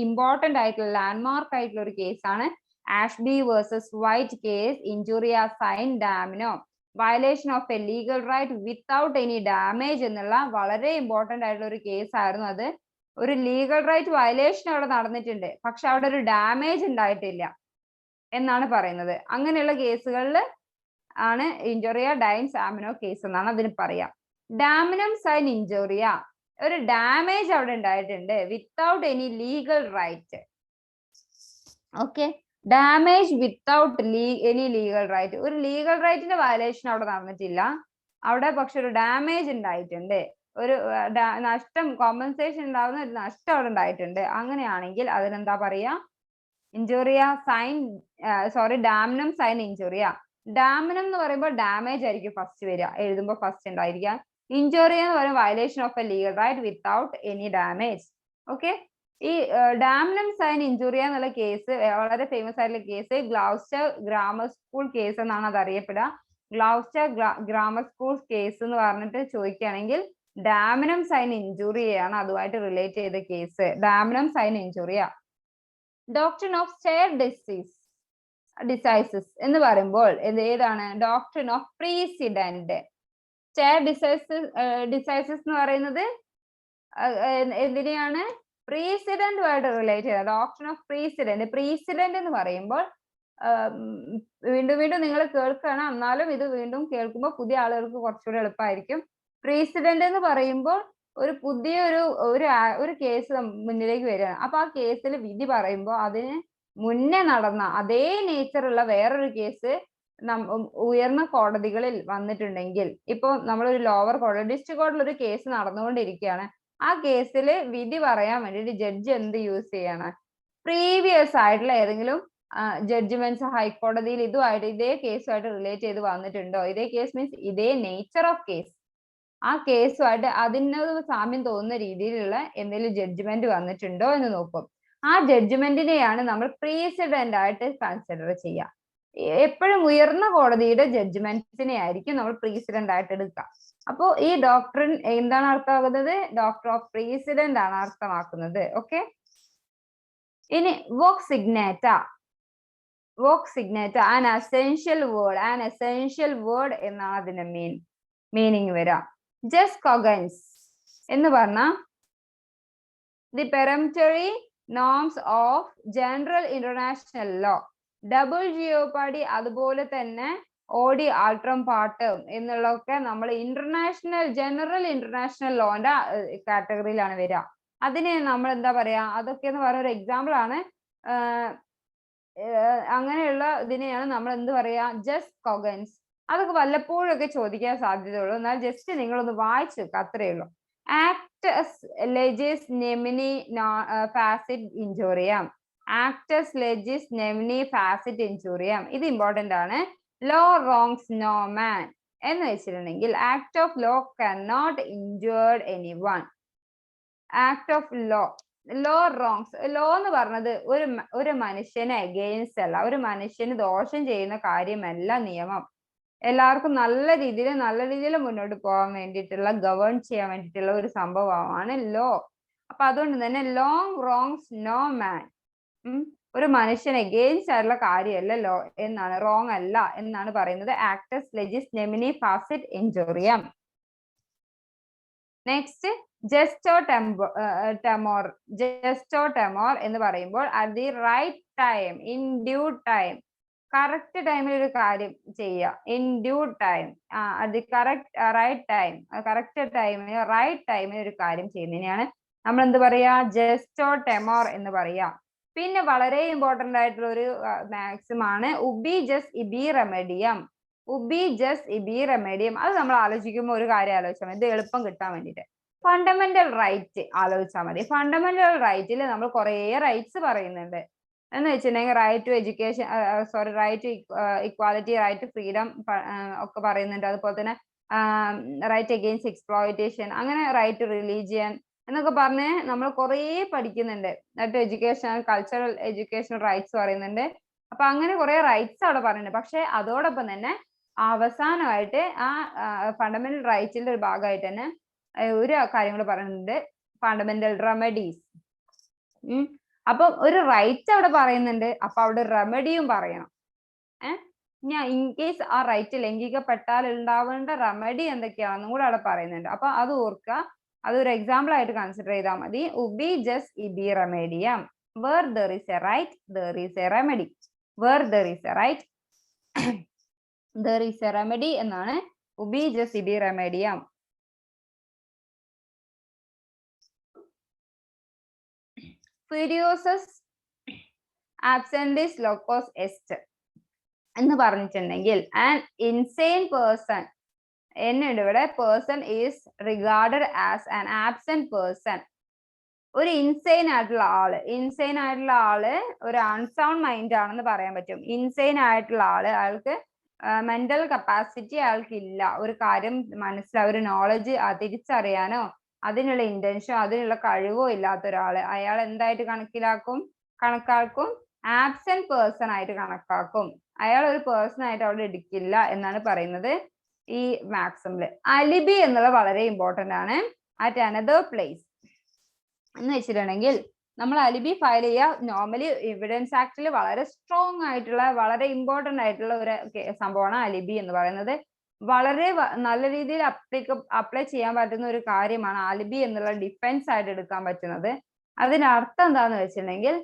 ഇമ്പോർട്ടന്റ് ആയിട്ടുള്ള ലാൻഡ്മാർക്ക് ആയിട്ടുള്ള ഒരു കേസാണ് Ashby versus White case. Injuria sine damno, violation of a legal right without any damage എന്നുള്ള വളരെ ഇമ്പോർട്ടന്റ് ആയിട്ടുള്ള ഒരു കേസ് ആയിരുന്നു അത്. ഒരു ലീഗൽ റൈറ്റ് വയലേഷൻ അവിടെ നടന്നിട്ടുണ്ട്, പക്ഷെ അവിടെ ഒരു ഡാമേജ് ഉണ്ടായിട്ടില്ല എന്നാണ് പറയുന്നത്. അങ്ങനെയുള്ള കേസുകളിൽ ആണ് ഇഞ്ചുറിയ ഡൈൻ സാമിനോ കേസ് എന്നാണ് അതിന് പറയാം. ഡാമിനം സൈൻ ഇഞ്ചുറിയ, ഒരു ഡാമേജ് അവിടെ ഉണ്ടായിട്ടുണ്ട് without any legal right. Okay, damage without any legal right. ഒരു ലീഗൽ റൈറ്റിന്റെ വയലേഷൻ അവിടെ നടന്നിട്ടില്ല, അവിടെ പക്ഷെ ഒരു ഡാമേജ് ഉണ്ടായിട്ടുണ്ട്, ഒരു നഷ്ടം, കോമ്പൻസേഷൻ ഉണ്ടാവുന്ന ഒരു നഷ്ടം അവിടെ ഉണ്ടായിട്ടുണ്ട്. അങ്ങനെയാണെങ്കിൽ അതിനെന്താ പറയാ? ഇഞ്ചുറിയ സൈൻ ഡാമിനം സൈൻ ഇഞ്ചുറിയ. ഡാമിനം എന്ന് പറയുമ്പോൾ ഡാമേജ് ആയിരിക്കും ഫസ്റ്റ് വരിക, എഴുതുമ്പോൾ ഫസ്റ്റ് ഉണ്ടായിരിക്കുക. ഇഞ്ചുറിയ എന്ന് പറയുമ്പോൾ violation of a legal right without any damage. Okay, ഈ ഡാമിനം സൈൻ ഇഞ്ചുറിയ എന്നുള്ള കേസ് വളരെ ഫേമസ് ആയിട്ടുള്ള case Gloucester grammar school case എന്നാണ് അത് അറിയപ്പെടുക. ഗ്ലൗസ്റ്റർ ഗ്രാമർ സ്കൂൾ കേസ് എന്ന് പറഞ്ഞിട്ട് ചോദിക്കുകയാണെങ്കിൽ ഡാമിനം സൈൻ ഇഞ്ചുറിയാണ് അതുമായിട്ട് റിലേറ്റ് ചെയ്ത case. Damnum sine injuria. Doctrine of stare decisis എന്ന് പറയുമ്പോൾ ഏതാണ്? Doctrine of precedent. Stare decisis എന്ന് പറയുന്നത് എന്തിനെയാണ്? പ്രീസിഡന്റുമായിട്ട് റിലേറ്റ് ചെയ്ത ഡോക്ട്രിൻ ഓഫ് പ്രീസിഡന്റ്. പ്രീസിഡന്റ് എന്ന് പറയുമ്പോൾ വീണ്ടും വീണ്ടും നിങ്ങൾ കേൾക്കണം, എന്നാലും ഇത് വീണ്ടും കേൾക്കുമ്പോൾ പുതിയ ആളുകൾക്ക് കുറച്ചുകൂടി എളുപ്പമായിരിക്കും. പ്രീസിഡന്റ് എന്ന് പറയുമ്പോൾ ഒരു പുതിയ ഒരു കേസ് മുന്നിലേക്ക് വരികയാണ്. അപ്പൊ ആ കേസിൽ വിധി പറയുമ്പോൾ അതിന് മുന്നേ നടന്ന അതേ നേച്ചറുള്ള വേറൊരു കേസ് ഉയർന്ന കോടതികളിൽ വന്നിട്ടുണ്ടെങ്കിൽ, ഇപ്പൊ നമ്മളൊരു ലോവർ കോടതി ഡിസ്ട്രിക്ട് കോടതിയിൽ ഒരു കേസ് നടന്നുകൊണ്ടിരിക്കുകയാണ്. ആ കേസിൽ വിധി പറയാൻ വേണ്ടിയിട്ട് ജഡ്ജി എന്ത് യൂസ് ചെയ്യാണ്? പ്രീവിയസ് ആയിട്ടുള്ള ഏതെങ്കിലും ജഡ്ജ്മെന്റ്സ് ഹൈക്കോടതിയിൽ ഇതുമായിട്ട് ഇതേ കേസുമായിട്ട് റിലേറ്റ് ചെയ്ത് വന്നിട്ടുണ്ടോ? ഇതേ കേസ് മീൻസ് ഇതേ നേച്ചർ ഓഫ് കേസ്, ആ കേസുമായിട്ട് അതിനൊരു സാമ്യം തോന്നുന്ന രീതിയിലുള്ള എന്തെങ്കിലും ജഡ്ജ്മെന്റ് വന്നിട്ടുണ്ടോ എന്ന് നോക്കും. ആ ജഡ്ജ്മെന്റിനെയാണ് നമ്മൾ പ്രീസിഡന്റ് ആയിട്ട് കൺസിഡർ ചെയ്യുക. എപ്പോഴും ഉയർന്ന കോടതിയുടെ ജഡ്ജ്മെന്റ്സിനെ ആയിരിക്കും നമ്മൾ പ്രീസിഡന്റ് ആയിട്ട് എടുക്കുക. അപ്പോൾ ഈ ഡോക്ടറിൻ എന്താണ് അർത്ഥമാക്കുന്നത്? ഡോക്ടർ ഓഫ് പ്രീസിഡന്റ് ആണ് അർത്ഥമാക്കുന്നത്. ഓക്കെ. ഇനി vox signata. Vox signata an essential word എന്നാണ് അതിന്റെ മീനിങ് വരിക. ജസ്റ്റ് കൊഗൻസ് എന്ന് പറഞ്ഞാൽ the peremptory norms of general international law. Double jeopardy അതുപോലെ തന്നെ ഓഡി ആൾട്രം പാർട്ടം എന്നുള്ളതൊക്കെ നമ്മൾ ജനറൽ ഇന്റർനാഷണൽ ലോന്റെ കാറ്റഗറിയിലാണ് വരിക. അതിനെ നമ്മൾ എന്താ പറയാ, അതൊക്കെ എന്ന് പറയുന്ന ഒരു എക്സാമ്പിൾ ആണ്. അങ്ങനെയുള്ള ഇതിനെയാണ് നമ്മൾ എന്ത് പറയാ, ജസ്റ്റ് കൊഗൻസ്. അതൊക്കെ വല്ലപ്പോഴൊക്കെ ചോദിക്കാൻ സാധ്യതയുള്ളൂ. എന്നാൽ ജസ്റ്റ് നിങ്ങളൊന്ന് വായിച്ചു വെക്കുക, അത്രയേ ഉള്ളൂ. ആക്ടസ് ലെജിസ് നെമിനി ഫാസിറ്റ് ഇൻജോറിയം. ആക്ടസ് ലെജിസ് നെമിനി ഫാസിറ്റ് ഇൻജോറിയം, ഇത് ഇമ്പോർട്ടന്റ് ആണ്. ലോ റോങ്സ് നോ മാൻ എന്ന് വെച്ചിട്ടുണ്ടെങ്കിൽ act of law cannot injure anyone. Act of law wrongs. Law എന്ന് പറഞ്ഞത് ഒരു മനുഷ്യനെ അഗെയിൻസ്റ്റ് അല്ല, ഒരു മനുഷ്യന് ദോഷം ചെയ്യുന്ന കാര്യമല്ല നിയമം. എല്ലാവർക്കും നല്ല രീതിയിൽ മുന്നോട്ട് പോകാൻ വേണ്ടിയിട്ടുള്ള, ഗവേൺ ചെയ്യാൻ വേണ്ടിയിട്ടുള്ള ഒരു സംഭവമാണ് ലോ. അപ്പൊ അതുകൊണ്ട് തന്നെ ലോങ് റോങ്സ് നോ മാൻ, ഒരു മനുഷ്യൻ എഗെയിൻസ്റ്റ് ആയിട്ടുള്ള കാര്യമല്ല ലോ എന്നാണ്, റോങ് അല്ല എന്നാണ് പറയുന്നത്. ആക്ടസ് ലെജിസ് നെമിനി ഫാസിറ്റ് ഇൻജോറിയം. നെക്സ്റ്റ് ജസ്റ്റോ ടെമോർ എന്ന് പറയുമ്പോൾ at the right time, in due time, correct ടൈമിൽ ഒരു കാര്യം ചെയ്യുക. ഇൻ ഡ്യൂ ടൈം, അത് റൈറ്റ് ടൈമിൽ ഒരു കാര്യം ചെയ്യുന്നതിനെയാണ് നമ്മൾ എന്ത് പറയാ, ജസ്റ്റോ ടെമോർ എന്ന് പറയാ. പിന്നെ വളരെ ഇമ്പോർട്ടന്റ് ആയിട്ടുള്ള ഒരു മാക്സിം ആണ് ഉബി ജസ് ഇബി റെമഡിയം. അത് നമ്മൾ ആലോചിക്കുമ്പോൾ ഒരു കാര്യം ആലോചിച്ചാൽ മതി, ഇത് എളുപ്പം കിട്ടാൻ വേണ്ടിയിട്ട്. ഫണ്ടമെന്റൽ റൈറ്റ് ആലോചിച്ചാൽ മതി. ഫണ്ടമെന്റൽ റൈറ്റിൽ നമ്മൾ കുറേ റൈറ്റ്സ് പറയുന്നുണ്ട്. എന്ന് വെച്ചിട്ടുണ്ടെങ്കിൽ right to education, right to equality, right to freedom ഒക്കെ പറയുന്നുണ്ട്. അതുപോലെ തന്നെ റൈറ്റ് അഗെയിൻസ്റ്റ് എക്സ്പ്ലോയിറ്റേഷൻ, അങ്ങനെ റൈറ്റ് ടു റിലീജിയൻ എന്നൊക്കെ പറഞ്ഞ് നമ്മൾ കുറേ പഠിക്കുന്നുണ്ട്. Right to education, cultural educational rights പറയുന്നുണ്ട്. അപ്പൊ അങ്ങനെ കുറെ റൈറ്റ്സ് അവിടെ പറയുന്നുണ്ട്. പക്ഷെ അതോടൊപ്പം തന്നെ അവസാനമായിട്ട് ആ ഫണ്ടമെന്റൽ റൈറ്റ്സിന്റെ ഒരു ഭാഗമായിട്ട് തന്നെ ഒരു കാര്യം കൂടെ പറയുന്നുണ്ട്, ഫണ്ടമെന്റൽ റെമഡീസ്. അപ്പൊ ഒരു റൈറ്റ് അവിടെ പറയുന്നുണ്ട്, അപ്പൊ അവിടെ റെമഡിയും പറയണം. ഞാൻ ഇൻ കേസ് ആ റൈറ്റ് ലംഘിക്കപ്പെട്ടാൽ ഉണ്ടാവേണ്ട റെമഡി എന്തൊക്കെയാണെന്നും കൂടെ അവിടെ പറയുന്നുണ്ട്. അപ്പൊ അത് ഓർക്കുക, അതൊരു എക്സാമ്പിൾ ആയിട്ട് കൺസിഡർ ചെയ്താൽ മതി. ഉബി ജസ് EB റെമഡിയം. Where there is a right, there is a remedy. Where there is a right, there is a remedy എന്നാണ് ഉബി ജസ് ഇബി റെമഡിയം. ഫുരിയോസസ് ആബ്സെന്റിസ് ലോക്കോസ് എസ്റ്റ് എന്ന് പറഞ്ഞിട്ടുണ്ടെങ്കിൽ ആൻ ഇൻസെയിൻ പേഴ്സൺ എന്നുണ്ട് ഇവിടെ. Person is regarded as an absent person. ഒരു ഇൻസെയിൻ ആയിട്ടുള്ള ആള് ഒരു അൺസൗണ്ട് മൈൻഡ് ആണെന്ന് പറയാൻ പറ്റും. ഇൻസെയിൻ ആയിട്ടുള്ള അയാൾക്ക് മെന്റൽ കപ്പാസിറ്റി അയാൾക്ക് ഇല്ല, ഒരു കാര്യം ഒരു നോളജ് തിരിച്ചറിയാനോ അതിനുള്ള ഇന്റൻഷനോ അതിനുള്ള കഴിവോ ഇല്ലാത്ത ഒരാള് അയാൾ എന്തായിട്ട് കണക്കാക്കും? ആബ്സെന്റ് പേഴ്സൺ ആയിട്ട് കണക്കാക്കും. അയാൾ ഒരു പേഴ്സൺ ആയിട്ട് അവിടെ എടുക്കില്ല എന്നാണ് പറയുന്നത് ഈ മാക്സിമില്. അലിബി എന്നുള്ളത് വളരെ ഇമ്പോർട്ടന്റ് ആണ്. അറ്റ് അനദർ പ്ലേസ് എന്ന് വെച്ചിട്ടുണ്ടെങ്കിൽ നമ്മൾ അലിബി ഫയൽ ചെയ്യുക. നോർമലി എവിഡൻസ് ആക്ടിൽ വളരെ സ്ട്രോങ് ആയിട്ടുള്ള, വളരെ ഇമ്പോർട്ടന്റ് ആയിട്ടുള്ള ഒരു സംഭവമാണ് അലിബി എന്ന് പറയുന്നത്. വളരെ നല്ല രീതിയിൽ അപ്ലൈ ചെയ്യാൻ പറ്റുന്ന ഒരു കാര്യമാണ് അലിബി എന്നുള്ള ഡിഫെൻസ് ആയിട്ട് എടുക്കാൻ പറ്റുന്നത്. അതിനർത്ഥം എന്താന്ന് വെച്ചിട്ടുണ്ടെങ്കിൽ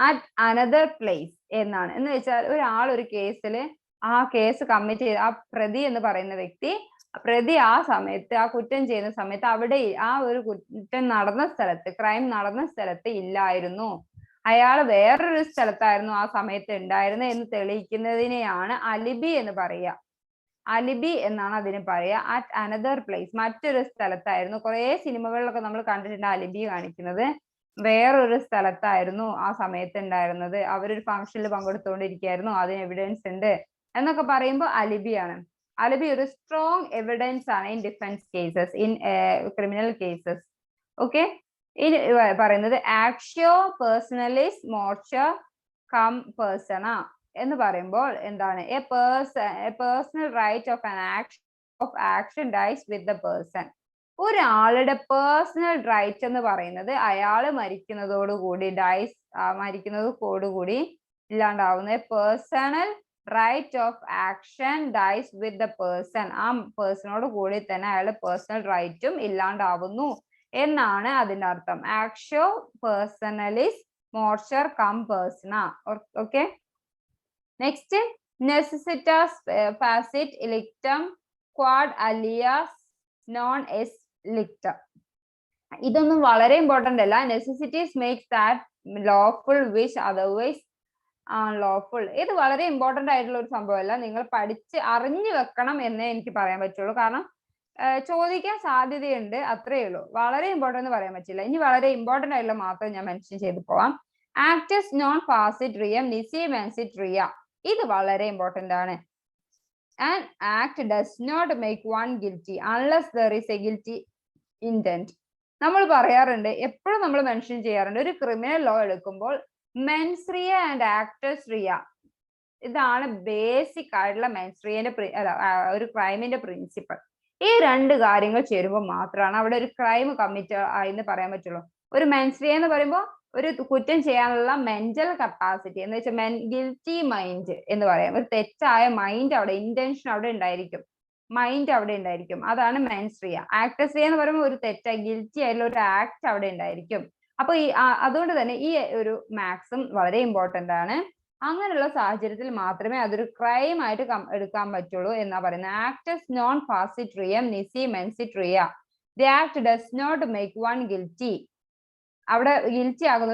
അറ്റ് അനദർ പ്ലേസ് എന്നാണ്. എന്ന് വെച്ചാൽ ഒരു കേസിൽ ആ കേസ് കമ്മിറ്റ് ചെയ്ത് ആ പ്രതി എന്ന് പറയുന്ന വ്യക്തി, പ്രതി ആ സമയത്ത് ആ കുറ്റം ചെയ്യുന്ന സമയത്ത് അവിടെ ആ ഒരു കുറ്റം നടന്ന സ്ഥലത്ത്, ക്രൈം നടന്ന സ്ഥലത്ത് ഇല്ലായിരുന്നു. അയാൾ വേറൊരു സ്ഥലത്തായിരുന്നു ആ സമയത്ത് ഉണ്ടായിരുന്നത് എന്ന് തെളിയിക്കുന്നതിനെയാണ് അലിബി എന്ന് പറയുക. അലിബി എന്നാണ് അതിന് പറയുക. അറ്റ് അനദർ പ്ലേസ്, മറ്റൊരു സ്ഥലത്തായിരുന്നു. കുറെ സിനിമകളിലൊക്കെ നമ്മൾ കണ്ടിട്ടുണ്ട് അലിബി കാണിക്കുന്നത്. വേറൊരു സ്ഥലത്തായിരുന്നു ആ സമയത്ത് ഉണ്ടായിരുന്നത്, അവരൊരു ഫംഗ്ഷനിൽ പങ്കെടുത്തുകൊണ്ടിരിക്കുകയായിരുന്നു, അതിന് എവിഡൻസ് ഉണ്ട് എന്നൊക്കെ പറയുമ്പോൾ അലിബിയാണ്. അലിബി ഒരു സ്ട്രോങ് എവിഡൻസ് ആണ് in defence cases, in criminal cases. Okay, ഇനി പറയുന്നത് ആക്ഷ്യോ പേഴ്സണലിസ് മോർച്ചർ കം പേഴ്സണ എന്ന് പറയുമ്പോൾ എന്താണ്? A personal right of action dies with the person. ഒരാളുടെ പേഴ്സണൽ റൈറ്റ് എന്ന് പറയുന്നത് അയാൾ മരിക്കുന്നതോടുകൂടി മരിക്കുന്നതോടുകൂടി ഇല്ലാണ്ടാവുന്നത്. Personal right of action dies with the person. ആ പേഴ്സണോട് കൂടി തന്നെ അയാളുടെ പേഴ്സണൽ റൈറ്റും ഇല്ലാണ്ടാവുന്നു എന്നാണ് അതിന്റെ അർത്ഥം. ആക്ഷോ പേഴ്സണലിസ് മോർച്ചർ കം പേഴ്സണ. ഓക്കെ, നെക്സ്റ്റ് നെസസിറ്റാസ് ഫാസിറ്റ് ഇലിക്റ്റം ക്വാഡ് അലിയാസ് നോൺ എസ് ലിക്റ്റം. ഇതൊന്നും വളരെ ഇമ്പോർട്ടന്റ് അല്ല. Necessities makes that lawful which otherwise unlawful. ഇത് വളരെ ഇമ്പോർട്ടന്റ് ആയിട്ടുള്ള ഒരു സംഭവമല്ല, നിങ്ങൾ പഠിച്ച് അറിഞ്ഞു വെക്കണം എന്നേ എനിക്ക് പറയാൻ പറ്റുള്ളൂ. കാരണം ചോദിക്കാൻ സാധ്യതയുണ്ട്, അത്രയേ ഉള്ളൂ. വളരെ ഇമ്പോർട്ടന്റ് എന്ന് പറയാൻ പറ്റില്ല. ഇനി വളരെ ഇമ്പോർട്ടന്റ് ആയിട്ടുള്ള മാത്രം ഞാൻ മെൻഷൻ ചെയ്ത് പോവാം. ആക്ടസ് നോൺ ഫാസിറ്റ് റിയം നിസി മെൻസിറ്റ് റിയ. ഇത് വളരെ ഇമ്പോർട്ടന്റ് ആണ്. An act does not make one guilty unless there is a guilty intent. നമ്മൾ പറയാറുണ്ട്, എപ്പോഴും നമ്മൾ മെൻഷൻ ചെയ്യാറുണ്ട്, ഒരു ക്രിമിനൽ ലോ എടുക്കുമ്പോൾ mens rea and actus reus, ഇതാണ് ബേസിക് ആയിട്ടുള്ള മെൻസ് റിയന്റെ ഒരു ക്രൈമിന്റെ പ്രിൻസിപ്പൾ. ഈ രണ്ട് കാര്യങ്ങൾ ചേരുമ്പോൾ മാത്രമാണ് അവിടെ ഒരു ക്രൈം കമ്മിറ്റ് ആയെന്ന് പറയാൻ പറ്റുള്ളൂ. ഒരു മെൻസ് റിയ എന്ന് പറയുമ്പോൾ ഒരു കുറ്റം ചെയ്യാനുള്ള മെന്റൽ കപ്പാസിറ്റി എന്ന് വെച്ചാൽ ഗിൽറ്റി മൈൻഡ് എന്ന് പറയാം. ഒരു തെറ്റായ മൈൻഡ് അവിടെ, ഇന്റൻഷൻ അവിടെ ഉണ്ടായിരിക്കും, മൈൻഡ് അവിടെ ഉണ്ടായിരിക്കും. അതാണ് മെൻസ് റിയ. ആക്ടേഴ്സ് റിയ എന്ന് പറയുമ്പോൾ ഒരു തെറ്റായ ഗിൽറ്റി ആയിട്ടുള്ള ഒരു ആക്ട് അവിടെ ഉണ്ടായിരിക്കും. അപ്പൊ അതുകൊണ്ട് തന്നെ ഈ ഒരു മാക്സും വളരെ ഇമ്പോർട്ടന്റ് ആണ്. അങ്ങനെയുള്ള സാഹചര്യത്തിൽ മാത്രമേ അതൊരു ക്രൈം ആയിട്ട് എടുക്കാൻ പറ്റുള്ളൂ എന്നാ പറയുന്നത്. ആക്ടസ് നോൺ ഫാസിറ്റ് റിയം നിസി മെൻസിറ്റ് റിയ. The act does not make one guilty. അവിടെ ഗിൽറ്റി ആകുന്ന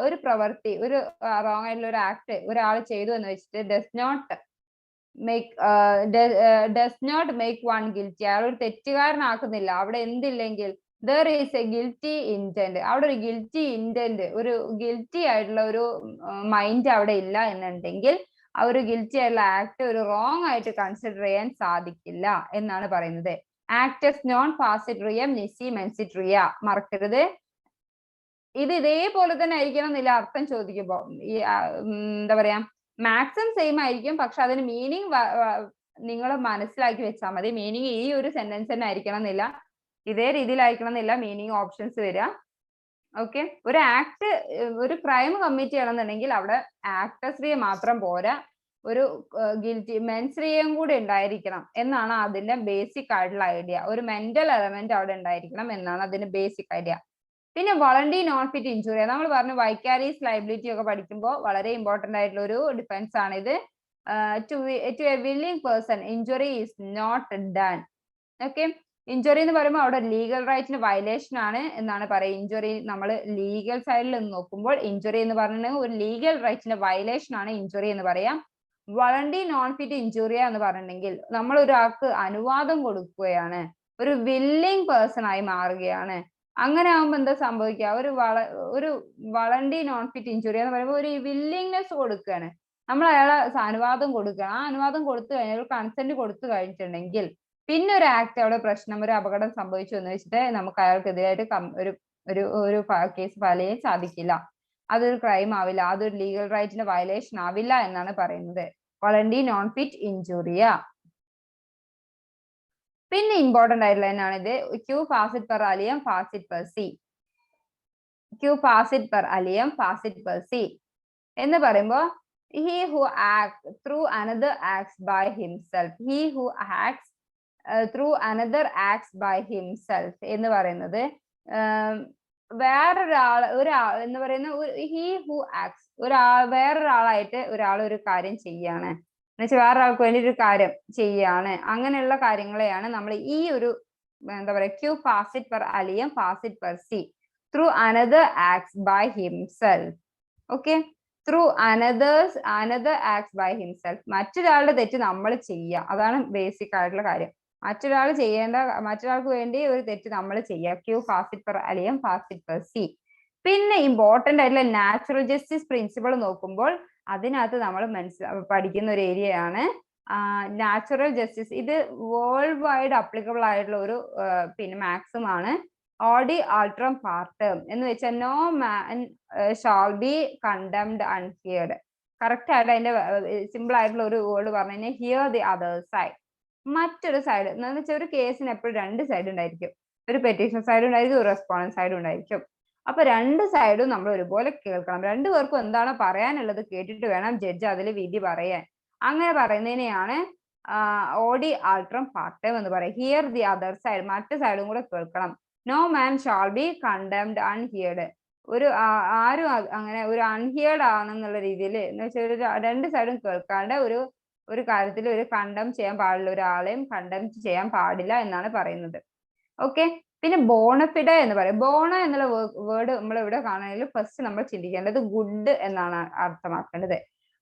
ഒരു പ്രവൃത്തി, ഒരു റോങ് ആയിട്ടുള്ള ഒരു ആക്ട് ഒരാൾ ചെയ്തു എന്ന് വെച്ചിട്ട് does not make one guilty. അയാൾ ഒരു തെറ്റുകാരനാക്കുന്നില്ല. അവിടെ എന്തില്ലെങ്കിൽ there is a guilty intent. അവിടെ ഒരു ഗിൽറ്റി ഇന്റന്റ്, ഒരു ഗിൽറ്റി ആയിട്ടുള്ള ഒരു മൈൻഡ് അവിടെ ഇല്ല എന്നുണ്ടെങ്കിൽ ആ ഒരു ഗിൽറ്റി ആയിട്ടുള്ള ആക്ട് ഒരു റോങ് ആയിട്ട് കൺസിഡർ ചെയ്യാൻ സാധിക്കില്ല എന്നാണ് പറയുന്നത്. ആക്ടസ് നോൺ ഫാസിറ്റ് റിയം നിസി മെൻസിറ്റ് റിയ. മറക്കരുത്. ഇത് ഇതേപോലെ തന്നെ ആയിരിക്കണം എന്നില്ല അർത്ഥം ചോദിക്കുമ്പോ. ഈ എന്താ പറയാ, മാക്സിമം സെയിം ആയിരിക്കും, പക്ഷെ അതിന് മീനിങ് നിങ്ങൾ മനസ്സിലാക്കി വെച്ചാൽ മതി. മീനിങ് ഈ ഒരു സെന്റൻസ് തന്നെ ആയിരിക്കണം എന്നില്ല, ഇതേ രീതിയിലായിരിക്കണം എന്നില്ല മീനിങ് ഓപ്ഷൻസ് വരിക. ഓക്കെ, ഒരു ആക്ട്, ഒരു ക്രൈം കമ്മിറ്റ് ചെയ്യണമെന്നുണ്ടെങ്കിൽ അവിടെ ആക്ടസ് റിയ മാത്രം പോരാ, ഒരു ഗിൽറ്റി മെൻസ് റിയയും കൂടി ഉണ്ടായിരിക്കണം എന്നാണ് അതിന്റെ ബേസിക് ആയിട്ടുള്ള ഐഡിയ. ഒരു മെന്റൽ എലമെന്റ് അവിടെ ഉണ്ടായിരിക്കണം എന്നാണ് അതിന്റെ ബേസിക് ഐഡിയ. പിന്നെ വളണ്ടറി നോൺ ഫിറ്റ് ഇഞ്ചുറി, നമ്മൾ പറഞ്ഞു വൈക്കാരിയസ് ലയബിലിറ്റി ഒക്കെ പഠിക്കുമ്പോൾ വളരെ ഇമ്പോർട്ടന്റ് ആയിട്ടുള്ള ഒരു ഡിഫൻസ് ആണ് ഇത്. To a willing person injury is not done. Okay, injury എന്ന് പറയുമ്പോൾ അവിടെ ലീഗൽ റൈറ്റിന് വയലേഷൻ ആണ് എന്നാണ് പറയുക. ഇഞ്ചുറി നമ്മൾ ലീഗൽ സൈഡിൽ നിന്ന് നോക്കുമ്പോൾ ഇഞ്ചുറി എന്ന് പറഞ്ഞിട്ടുണ്ടെങ്കിൽ ഒരു ലീഗൽ റൈറ്റിന്റെ വയലേഷൻ ആണ് ഇഞ്ചുറി എന്ന് പറയാം. വളണ്ടറി നോൺ ഫിറ്റ് ഇഞ്ചുറിയ എന്ന് പറഞ്ഞിട്ടുണ്ടെങ്കിൽ നമ്മൾ ഒരാൾക്ക് അനുവാദം കൊടുക്കുകയാണ്, ഒരു വില്ലിംഗ് പേഴ്സൺ ആയി മാറുകയാണ്. അങ്ങനെ ആകുമ്പോൾ എന്താ സംഭവിക്കുക? ഒരു വളണ്ടറി നോൺ ഫിറ്റ് ഇഞ്ചുറി എന്ന് പറയുമ്പോൾ ഒരു വില്ലിങ്നെസ് കൊടുക്കുകയാണ്, നമ്മൾ അയാളെ അനുവാദം കൊടുക്കുകയാണ്. ആ അനുവാദം കൊടുത്തു കഴിഞ്ഞാൽ, ഒരു കൺസെന്റ് കൊടുത്തു കഴിഞ്ഞിട്ടുണ്ടെങ്കിൽ പിന്നെ ഒരു ആക്ട് അവിടെ പ്രശ്നം, ഒരു അപകടം സംഭവിച്ചു എന്ന് വെച്ചിട്ട് നമുക്ക് അയാൾക്കെതിരായിട്ട് ഒരു കേസ് ഫയൽ ചെയ്യാൻ സാധിക്കില്ല. അതൊരു ക്രൈം ആവില്ല, അതൊരു ലീഗൽ റൈറ്റിന്റെ വയലേഷൻ ആവില്ല എന്നാണ് പറയുന്നത്. വളണ്ടറി നോൺ ഫിറ്റ് ഇഞ്ചുറിയ. പിന്നെ ഇമ്പോർട്ടന്റ് ആയിട്ടുള്ള എന്നാണ് ഇത്. ക്യൂ ഫാസിറ്റ് പെർ അലിയം ഫാസിറ്റ് പെർ സി. ക്യൂ ഫാസിറ്റ് പെർ അലിയം ഫാസിറ്റ് പെർ സി എന്ന് പറയുമ്പോൾ he who acts through another acts by himself. He who acts through another acts by himself എന്ന് പറയുന്നത് വേറൊരാൾ എന്ന് പറയുന്ന he who acts, വേറൊരാളായിട്ട് ഒരാൾ ഒരു കാര്യം ചെയ്യാണ് എന്നുവെച്ചാൽ വേറൊരാൾക്ക് വേണ്ടി ഒരു കാര്യം ചെയ്യാണ്. അങ്ങനെയുള്ള കാര്യങ്ങളെയാണ് നമ്മൾ ഈ ഒരു എന്താ പറയാ ക്യൂ ഫാസിറ്റ് പെർ അലിയം ഫാസിറ്റ് പെർ സി through another acts by himself. Okay. Through another acts by himself. മറ്റൊരാളുടെ തെറ്റ് നമ്മൾ ചെയ്യുക, അതാണ് ബേസിക് ആയിട്ടുള്ള കാര്യം. മറ്റൊരാൾക്ക് വേണ്ടി ഒരു തെറ്റ് നമ്മൾ ചെയ്യുക. ക്യൂ ഫാസിറ്റ് പെർ അലിയം ഫാസിറ്റ് പെർ സി. പിന്നെ ഇമ്പോർട്ടന്റ് ആയിട്ടുള്ള നാച്ചുറൽ ജസ്റ്റിസ് പ്രിൻസിപ്പിൾ നോക്കുമ്പോൾ അതിനകത്ത് നമ്മൾ പഠിക്കുന്ന ഒരു ഏരിയയാണ് നാച്ചുറൽ ജസ്റ്റിസ്. ഇത് വേൾഡ് വൈഡ് അപ്ലിക്കബിൾ ആയിട്ടുള്ള ഒരു പിന്നെ മാക്സിം ആണ്. ഓഡി ആൾട്രം പാർട്ടം എന്ന് വെച്ചാൽ no man shall be condemned unheard. Correct ആയിട്ട് അതിന്റെ സിമ്പിൾ ആയിട്ടുള്ള ഒരു വേർഡ് പറഞ്ഞു കഴിഞ്ഞാൽ ഹിയർ ദി അതർ സൈഡ്. മറ്റൊരു സൈഡ് എന്ന് വെച്ചാൽ ഒരു കേസിന് എപ്പോഴും രണ്ട് സൈഡ് ഉണ്ടായിരിക്കും. ഒരു പെറ്റീഷൻ സൈഡ് ഉണ്ടായിരിക്കും, ഒരു റെസ്പോണ്ടൻസ് സൈഡ് ഉണ്ടായിരിക്കും. അപ്പൊ രണ്ട് സൈഡും നമ്മൾ ഒരുപോലെ കേൾക്കണം. രണ്ടുപേർക്കും എന്താണോ പറയാനുള്ളത് കേട്ടിട്ട് വേണം ജഡ്ജ് അതിൽ വിധി പറയാൻ. അങ്ങനെ പറയുന്നതിനെയാണ് ഓഡി ആൾട്രം പാർട്ടം എന്ന് പറയും. ഹിയർ ദി അതർ സൈഡ്, മറ്റു സൈഡും കൂടെ കേൾക്കണം. No man shall be condemned unheard. ഒരു ആരും അങ്ങനെ ഒരു അൺഹിയർഡ് ആണെന്നുള്ള രീതിയിൽ എന്ന് വെച്ചാൽ ഒരു രണ്ട് സൈഡും കേൾക്കാണ്ട് ഒരു കാര്യത്തിൽ ഒരു കണ്ടം ചെയ്യാൻ പാടില്ല, ഒരാളെയും കണ്ടം ചെയ്യാൻ പാടില്ല എന്നാണ് പറയുന്നത്. ഓക്കെ. പിന്നെ ബോണഫിഡ എന്ന് പറയും. ബോണ എന്നുള്ള വേർഡ് നമ്മൾ ഇവിടെ കാണുന്നതിൽ ഫസ്റ്റ് നമ്മൾ ചിന്തിക്കേണ്ടത് ഗുഡ് എന്നാണ് അർത്ഥമാക്കേണ്ടത്.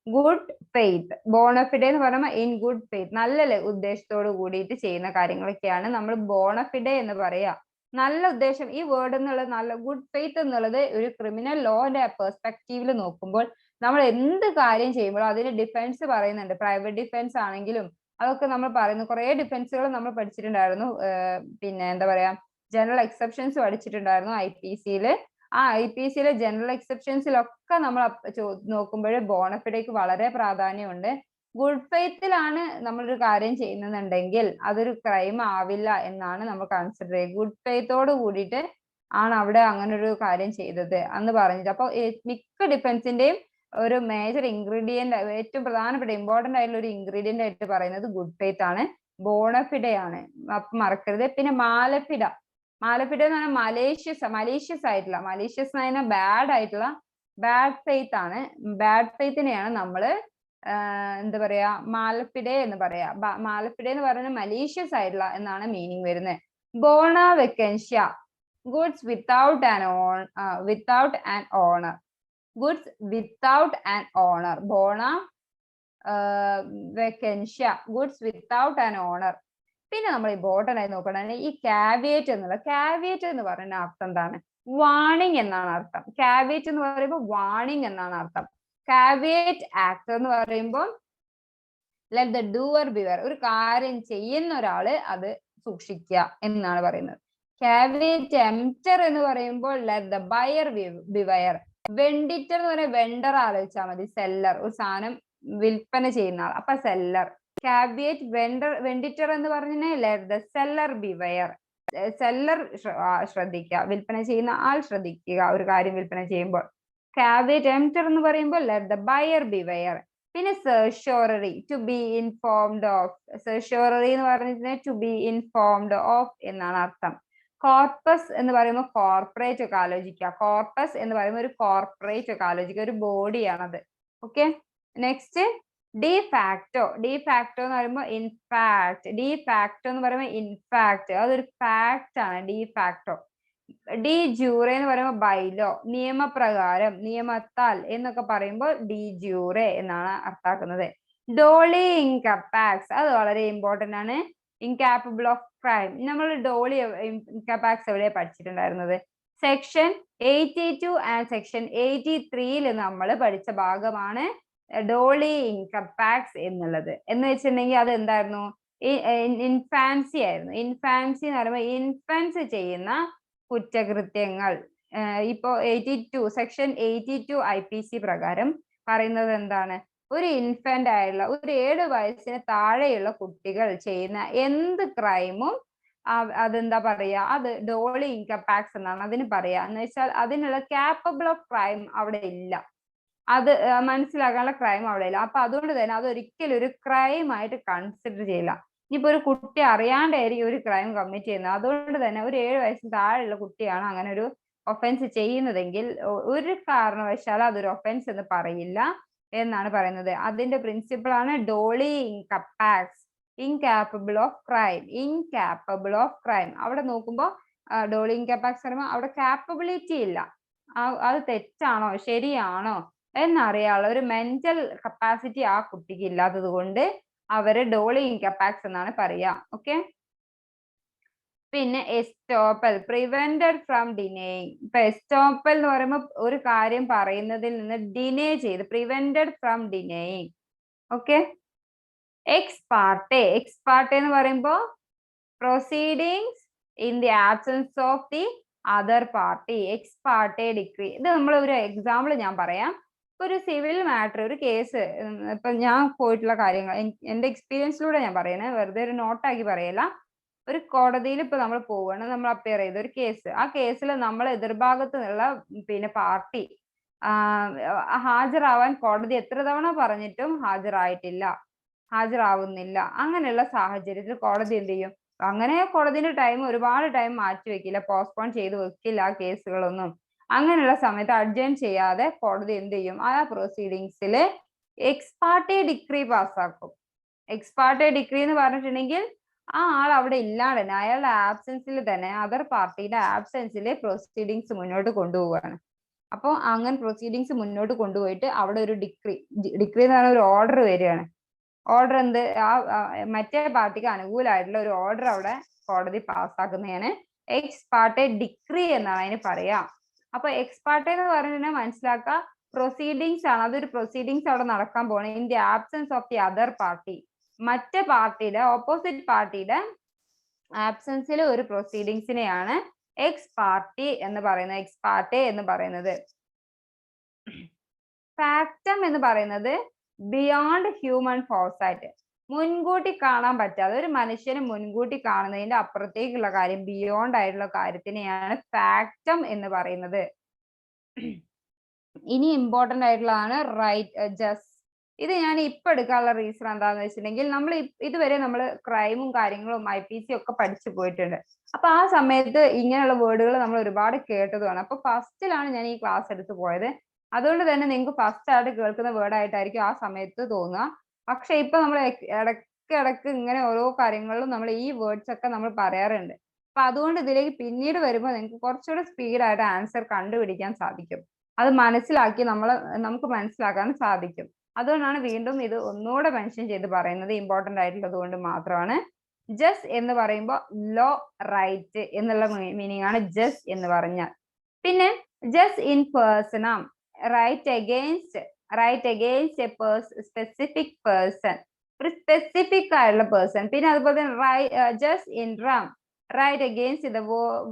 Good faith. ബോണഫിഡ എന്ന് പറയുമ്പോൾ ഇൻ ഗുഡ് ഫെയ്ത്ത്, നല്ല ഉദ്ദേശത്തോട് കൂടിയിട്ട് ചെയ്യുന്ന കാര്യങ്ങളൊക്കെയാണ് നമ്മൾ ബോണഫിഡ എന്ന് പറയാ. നല്ല ഉദ്ദേശം. ഈ വേർഡ് എന്നുള്ളത് നല്ല ഗുഡ് ഫെയ്ത്ത് എന്നുള്ളത് ഒരു ക്രിമിനൽ ലോന്റെ പെർസ്പെക്റ്റീവിൽ നോക്കുമ്പോൾ നമ്മൾ എന്ത് കാര്യം ചെയ്യുമ്പോഴും അതിന് ഡിഫൻസ് പറയുന്നുണ്ട്. പ്രൈവറ്റ് ഡിഫൻസ് ആണെങ്കിലും അതൊക്കെ നമ്മൾ പറയുന്നു. കുറെ ഡിഫൻസുകൾ നമ്മൾ പഠിച്ചിട്ടുണ്ടായിരുന്നു. പിന്നെ എന്താ പറയാ, ജനറൽ എക്സെപ്ഷൻസ് പഠിച്ചിട്ടുണ്ടായിരുന്നു IPC-യിൽ. ആ IPC-യിലെ ജനറൽ എക്സെപ്ഷൻസിലൊക്കെ നമ്മൾ നോക്കുമ്പോൾ ബോണഫിഡയ്ക്ക് വളരെ പ്രാധാന്യമുണ്ട്. ഗുഡ് ഫെയ്ത്തിലാണ് നമ്മളൊരു കാര്യം ചെയ്യുന്നുണ്ടെങ്കിൽ അതൊരു ക്രൈം ആവില്ല എന്നാണ് നമ്മൾ കൺസിഡർ ചെയ്യുക. ഗുഡ് ഫെയ്ത്തോട് കൂടിയിട്ട് ആണ് അവിടെ അങ്ങനെ ഒരു കാര്യം ചെയ്തത് എന്ന് പറഞ്ഞിട്ട്. അപ്പൊ മിക്ക ഡിഫൻസിന്റെയും ഒരു മേജർ ഇൻഗ്രീഡിയന്റ്, ഏറ്റവും പ്രധാനപ്പെട്ട ഇമ്പോർട്ടന്റ് ആയിട്ടുള്ള ഒരു ഇൻഗ്രീഡിയന്റ് ആയിട്ട് പറയുന്നത് ഗുഡ് ഫെയ്ത്ത് ആണ്, ബോണഫിഡയാണ്. അപ്പൊ മറക്കരുത്. പിന്നെ മാലഫിഡ. മാലഫിഡ എന്ന് പറഞ്ഞാൽ മലീഷ്യസ് ആയിട്ടുള്ള, മലീഷ്യസ് എന്ന് പറഞ്ഞാൽ ബാഡ് ആയിട്ടുള്ള, ബാഡ് ഫെയ്ത്ത് ആണ്. ബാഡ് ഫെയ്ത്തിനെയാണ് നമ്മള് എന്താ പറയാ മാലഫിഡെ എന്ന് പറയാ. മാലഫിഡെ എന്ന് പറയുന്നത് മലീഷ്യസ് ആയിട്ടുള്ള എന്നാണ് മീനിങ് വരുന്നത്. ബോണ വെക്കൻഷ്യ. Goods without an owner. Goods without an owner. ബോണ വെക്കൻഷ്യ, ഗുഡ്സ് വിത്തൗട്ട് ആൻ ഓണർ. പിന്നെ നമ്മൾ ഇമ്പോർട്ടന്റ് ആയി നോക്കണമെങ്കിൽ ഈ കാവിയേറ്റ് എന്ന് പറയുന്ന അർത്ഥം എന്താണ്? വാണിംഗ് എന്നാണ് അർത്ഥം. കാവിയേറ്റ് എന്ന് പറയുമ്പോൾ വാണിംഗ് എന്നാണ് അർത്ഥം. കാവിയേറ്റ് ആക്ട് എന്ന് പറയുമ്പോൾ ലെറ്റ് ദ ഡൂവർ ബിവെയർ, ഒരു കാര്യം ചെയ്യുന്ന ഒരാള് അത് സൂക്ഷിക്കുക എന്നാണ് പറയുന്നത്. കാവിയേറ്റ് എംപ്റ്റർ എന്ന് പറയുമ്പോൾ ലെറ്റ് ദ ബയർ ബിവെയർ. വെണ്ടിറ്റർ എന്ന് പറയുന്നത് വെണ്ടർ ആലോചിച്ചാൽ മതി, സെല്ലർ, ഒരു സാധനം വിൽപ്പന ചെയ്യുന്ന ആൾ, അപ്പൊ സെല്ലർ. കാവിയേറ്റ് വെണ്ടിറ്റർ എന്ന് പറഞ്ഞാൽ let the seller beware. Seller ശ്രദ്ധിക്കുക, വിൽപ്പന ചെയ്യുന്ന ആൾ ശ്രദ്ധിക്കുക ഒരു കാര്യം വിൽപ്പന ചെയ്യുമ്പോൾ. കാവിയേറ്റ് എംപ്റ്റർ എന്ന് പറയുമ്പോൾ ലെറ്റ് ദ ബയർ ബിവെയർ. പിന്നെ certiorari, to be informed of. Certiorari എന്ന് പറഞ്ഞിട്ടുണ്ടെങ്കിൽ ടു ബി ഇൻഫോംഡ് ഓഫ് എന്നാണ് അർത്ഥം. കോർപ്പസ് എന്ന് പറയുമ്പോൾ കോർപ്പറേറ്റ് ഒക്കെ ആലോചിക്കുക. കോർപ്പസ് എന്ന് പറയുമ്പോൾ ഒരു കോർപ്പറേറ്റ് ഒക്കെ ആലോചിക്കുക, ഒരു ബോഡിയാണത്. ഓക്കെ. Next de facto. ഡിഫാക്ടോ എന്ന് പറയുമ്പോൾ ഇൻഫാക്ട്. ഡിഫാക്ടോ എന്ന് പറയുമ്പോൾ ഇൻഫാക്ട്, അതൊരു ഫാക്ട് ആണ് ഡിഫാക്ടോ. ഡി ജൂറെ എന്ന് പറയുമ്പോൾ ബൈലോ, നിയമപ്രകാരം, നിയമത്താൽ എന്നൊക്കെ പറയുമ്പോൾ ഡി ജൂറെ എന്നാണ് അർത്ഥാക്കുന്നത്. ഡോളി ഇൻകപ്പാക്സ്, അത് വളരെ ഇമ്പോർട്ടന്റ് ആണ്. Incapable of crime. നമ്മൾ ഡോളി ഇൻകപ്പാക്സ് എവിടെ പഠിച്ചിട്ടുണ്ടായിരുന്നത്? സെക്ഷൻ 82 ആൻഡ് സെക്ഷൻ 83-ൽ നമ്മൾ പഠിച്ച ഭാഗമാണ് ഡോളി ഇൻകപ്പാക്സ് എന്നുള്ളത്. എന്ന് വെച്ചിട്ടുണ്ടെങ്കിൽ അത് എന്തായിരുന്നു? ഇൻഫാൻസി ആയിരുന്നു. ഇൻഫാൻസി എന്ന് പറയുമ്പോൾ ഇൻഫൻസ് ചെയ്യുന്ന കുറ്റകൃത്യങ്ങൾ. ഇപ്പോ സെക്ഷൻ 82 IPC പ്രകാരം പറയുന്നത് എന്താണ്? ഒരു ഇൻഫന്റ് ആയുള്ള, ഒരു 7 വയസ്സിന് താഴെയുള്ള കുട്ടികൾ ചെയ്യുന്ന എന്ത് ക്രൈമും അതെന്താ പറയാ, അത് ഡോളി ഇൻകപ്പാക്സ് എന്നാണ് അതിന് പറയാ. എന്ന് വെച്ചാൽ അതിനുള്ള ക്യാപ്പബിൾ ഓഫ് ക്രൈം അവിടെ ഇല്ല, അത് മനസ്സിലാക്കാനുള്ള ക്രൈം അവിടെ ഇല്ല. അപ്പൊ അതുകൊണ്ട് തന്നെ അത് ഒരിക്കലും ഒരു ക്രൈം ആയിട്ട് കൺസിഡർ ചെയ്യില്ല. ഇനിയിപ്പോ ഒരു കുട്ടി അറിയാണ്ടായിരിക്കും ഒരു ക്രൈം കമ്മിറ്റ് ചെയ്യുന്നത്. അതുകൊണ്ട് തന്നെ ഒരു 7 വയസ്സിന് താഴെയുള്ള കുട്ടിയാണ് അങ്ങനെ ഒരു ഒഫൻസ് ചെയ്യുന്നതെങ്കിൽ ഒരു കാരണവശാലും അതൊരു ഒഫൻസ് എന്ന് പറയില്ല എന്നാണ് പറയുന്നത്. അതിന്റെ പ്രിൻസിപ്പിൾ ആണ് ഡോളി ഇൻകപ്പാക്സ്, incapable of crime. Incapable of crime അവിടെ നോക്കുമ്പോൾ ഡോളി ഇൻകപ്പാക്സ് പറയുമ്പോൾ അവിടെ കാപ്പബിലിറ്റി ഇല്ല. അത് തെറ്റാണോ ശരിയാണോ എന്നറിയാനുള്ള ഒരു മെന്റൽ കപ്പാസിറ്റി ആ കുട്ടിക്ക് ഇല്ലാത്തത് കൊണ്ട് അവരെ ഡോളി ഇൻകപ്പാക്സ് എന്നാണ് പറയാ. ഓക്കെ. പിന്നെ എസ്റ്റോപ്പൽ, പ്രിവെന്റഡ് ഫ്രം ഡിനേയിങ്. ഇപ്പൊ എസ്റ്റോപ്പൽ എന്ന് പറയുമ്പോൾ ഒരു കാര്യം പറയുന്നതിൽ നിന്ന് ഡിനേ ചെയ്ത്, prevented from denying. Okay. Ex parte, ex parte എന്ന് പറയുമ്പോൾ proceedings in the absence of the other party, ex parte decree. ഇത് നമ്മൾ ഒരു എക്സാമ്പിൾ ഞാൻ പറയാം. ഒരു സിവിൽ മാറ്റർ, ഒരു കേസ്, ഇപ്പൊ ഞാൻ പോയിട്ടുള്ള കാര്യങ്ങൾ എന്റെ എക്സ്പീരിയൻസിലൂടെ ഞാൻ പറയുന്നത്, വെറുതെ ഒരു നോട്ടാക്കി പറയല. ഒരു കോടതിയിൽ ഇപ്പൊ നമ്മൾ പോവുകയാണ്, നമ്മൾ അപ്പിയർ ചെയ്ത ഒരു കേസ്. ആ കേസിൽ നമ്മൾ എതിർഭാഗത്ത് നിന്നുള്ള പിന്നെ പാർട്ടി ഹാജരാവാൻ കോടതി എത്ര തവണ പറഞ്ഞിട്ടും ഹാജരാവുന്നില്ല. അങ്ങനെയുള്ള സാഹചര്യത്തിൽ കോടതി എന്ത് ചെയ്യും? അങ്ങനെ കോടതിയുടെ ടൈം, ഒരുപാട് ടൈം മാറ്റി വെക്കില്ല, പോസ്റ്റ്പോൺ ചെയ്ത് വെക്കില്ല ആ കേസുകളൊന്നും. അങ്ങനെയുള്ള സമയത്ത് അഡ്ജേൺ ചെയ്യാതെ കോടതി എന്ത് ചെയ്യും? ആ പ്രൊസീഡിങ്സിൽ എക്സ് പാർട്ടി ഡിക്രി പാസ്സാക്കും. എക്സ് പാർട്ടി ഡിക്രി എന്ന് പറഞ്ഞിട്ടുണ്ടെങ്കിൽ ആ ആൾ അവിടെ ഇല്ലാതെ തന്നെ, അയാളുടെ ആബ്സെൻസിൽ തന്നെ, അതർ പാർട്ടിയുടെ ആബ്സെൻസിൽ പ്രൊസീഡിങ്സ് മുന്നോട്ട് കൊണ്ടുപോവുകയാണ്. അപ്പോൾ അങ്ങനെ പ്രൊസീഡിങ്സ് മുന്നോട്ട് കൊണ്ടുപോയിട്ട് അവിടെ ഒരു ഡിക്രി എന്ന് പറഞ്ഞ ഒരു ഓർഡർ വരികയാണ്. ഓർഡർ എന്ത്? മറ്റേ പാർട്ടിക്ക് അനുകൂലമായിട്ടുള്ള ഒരു ഓർഡർ അവിടെ കോടതി പാസ്സാക്കുന്നതാണ് എക്സ് പാർട്ടി ഡിക്രി എന്നാണ് അതിന് പറയാ. അപ്പൊ എക്സ് പാർട്ടി എന്ന് പറഞ്ഞിട്ടുണ്ടെങ്കിൽ മനസ്സിലാക്കുക, പ്രൊസീഡിങ്സ് ആണ്, അതൊരു പ്രൊസീഡിങ്സ് അവിടെ നടക്കാൻ പോണേ in the absence of the other party. മറ്റേ പാർട്ടിയുടെ, ഓപ്പോസിറ്റ് പാർട്ടിയുടെ ആബ്സെൻസിൽ ഒരു പ്രൊസീഡിങ്സിനെയാണ് എക്സ് പാർട്ടി എന്ന് പറയുന്നത്, എക്സ് പാർട്ടി എന്ന് പറയുന്നത്. ഫാക്ടം എന്ന് പറയുന്നത് ബിയോണ്ട് ഹ്യൂമൻ ഫോർസൈറ്റ്, മുൻകൂട്ടി കാണാൻ പറ്റാതെ, ഒരു മനുഷ്യന് മുൻകൂട്ടി കാണുന്നതിന്റെ അപ്പുറത്തേക്കുള്ള കാര്യം, ബിയോണ്ട് ആയിട്ടുള്ള കാര്യത്തിനെയാണ് ഫാക്ടം എന്ന് പറയുന്നത്. ഇനി ഇമ്പോർട്ടന്റ് ആയിട്ടുള്ളതാണ് റൈറ്റ് ജസ്റ്റ്. ഇത് ഞാൻ ഇപ്പൊ എടുക്കാനുള്ള റീസൺ എന്താണെന്ന് വെച്ചിട്ടുണ്ടെങ്കിൽ, നമ്മൾ ഇതുവരെ നമ്മൾ ക്രൈമും കാര്യങ്ങളും IPC ഒക്കെ പഠിച്ചു പോയിട്ടുണ്ട്. അപ്പൊ ആ സമയത്ത് ഇങ്ങനെയുള്ള വേർഡുകൾ നമ്മൾ ഒരുപാട് കേട്ടതുമാണ്. അപ്പൊ ഫസ്റ്റിലാണ് ഞാൻ ഈ ക്ലാസ് എടുത്തു പോയത്. അതുകൊണ്ട് തന്നെ നിങ്ങൾക്ക് ഫസ്റ്റ് ആയിട്ട് കേൾക്കുന്ന വേർഡ് ആയിട്ടായിരിക്കും ആ സമയത്ത് തോന്നുക. പക്ഷെ ഇപ്പൊ നമ്മൾ ഇടയ്ക്ക് ഇങ്ങനെ ഓരോ കാര്യങ്ങളിലും നമ്മൾ ഈ വേർഡ്സ് ഒക്കെ നമ്മൾ പറയാറുണ്ട്. അപ്പൊ അതുകൊണ്ട് ഇതിലേക്ക് പിന്നീട് വരുമ്പോൾ നിങ്ങൾക്ക് കുറച്ചുകൂടെ സ്പീഡായിട്ട് ആൻസർ കണ്ടുപിടിക്കാൻ സാധിക്കും. അത് മനസ്സിലാക്കി നമുക്ക് മനസ്സിലാക്കാൻ സാധിക്കും. അതുകൊണ്ടാണ് വീണ്ടും ഇത് ഒന്നുകൂടെ മെൻഷൻ ചെയ്ത് പറയുന്നത്, ഇമ്പോർട്ടന്റ് ആയിട്ടുള്ളത് കൊണ്ട് മാത്രമാണ്. ജസ്റ്റ് എന്ന് പറയുമ്പോൾ ലോ, റൈറ്റ് എന്നുള്ള മീനിങ് ആണ് ജസ്റ്റ് എന്ന് പറഞ്ഞാൽ. പിന്നെ ജസ്റ്റ് ഇൻ പേഴ്സണം, right against a specific person, ഒരു സ്പെസിഫിക് ആയിട്ടുള്ള പേഴ്സൺ. പിന്നെ അതുപോലെ തന്നെ ജസ്റ്റ് ഇൻ റം, right against the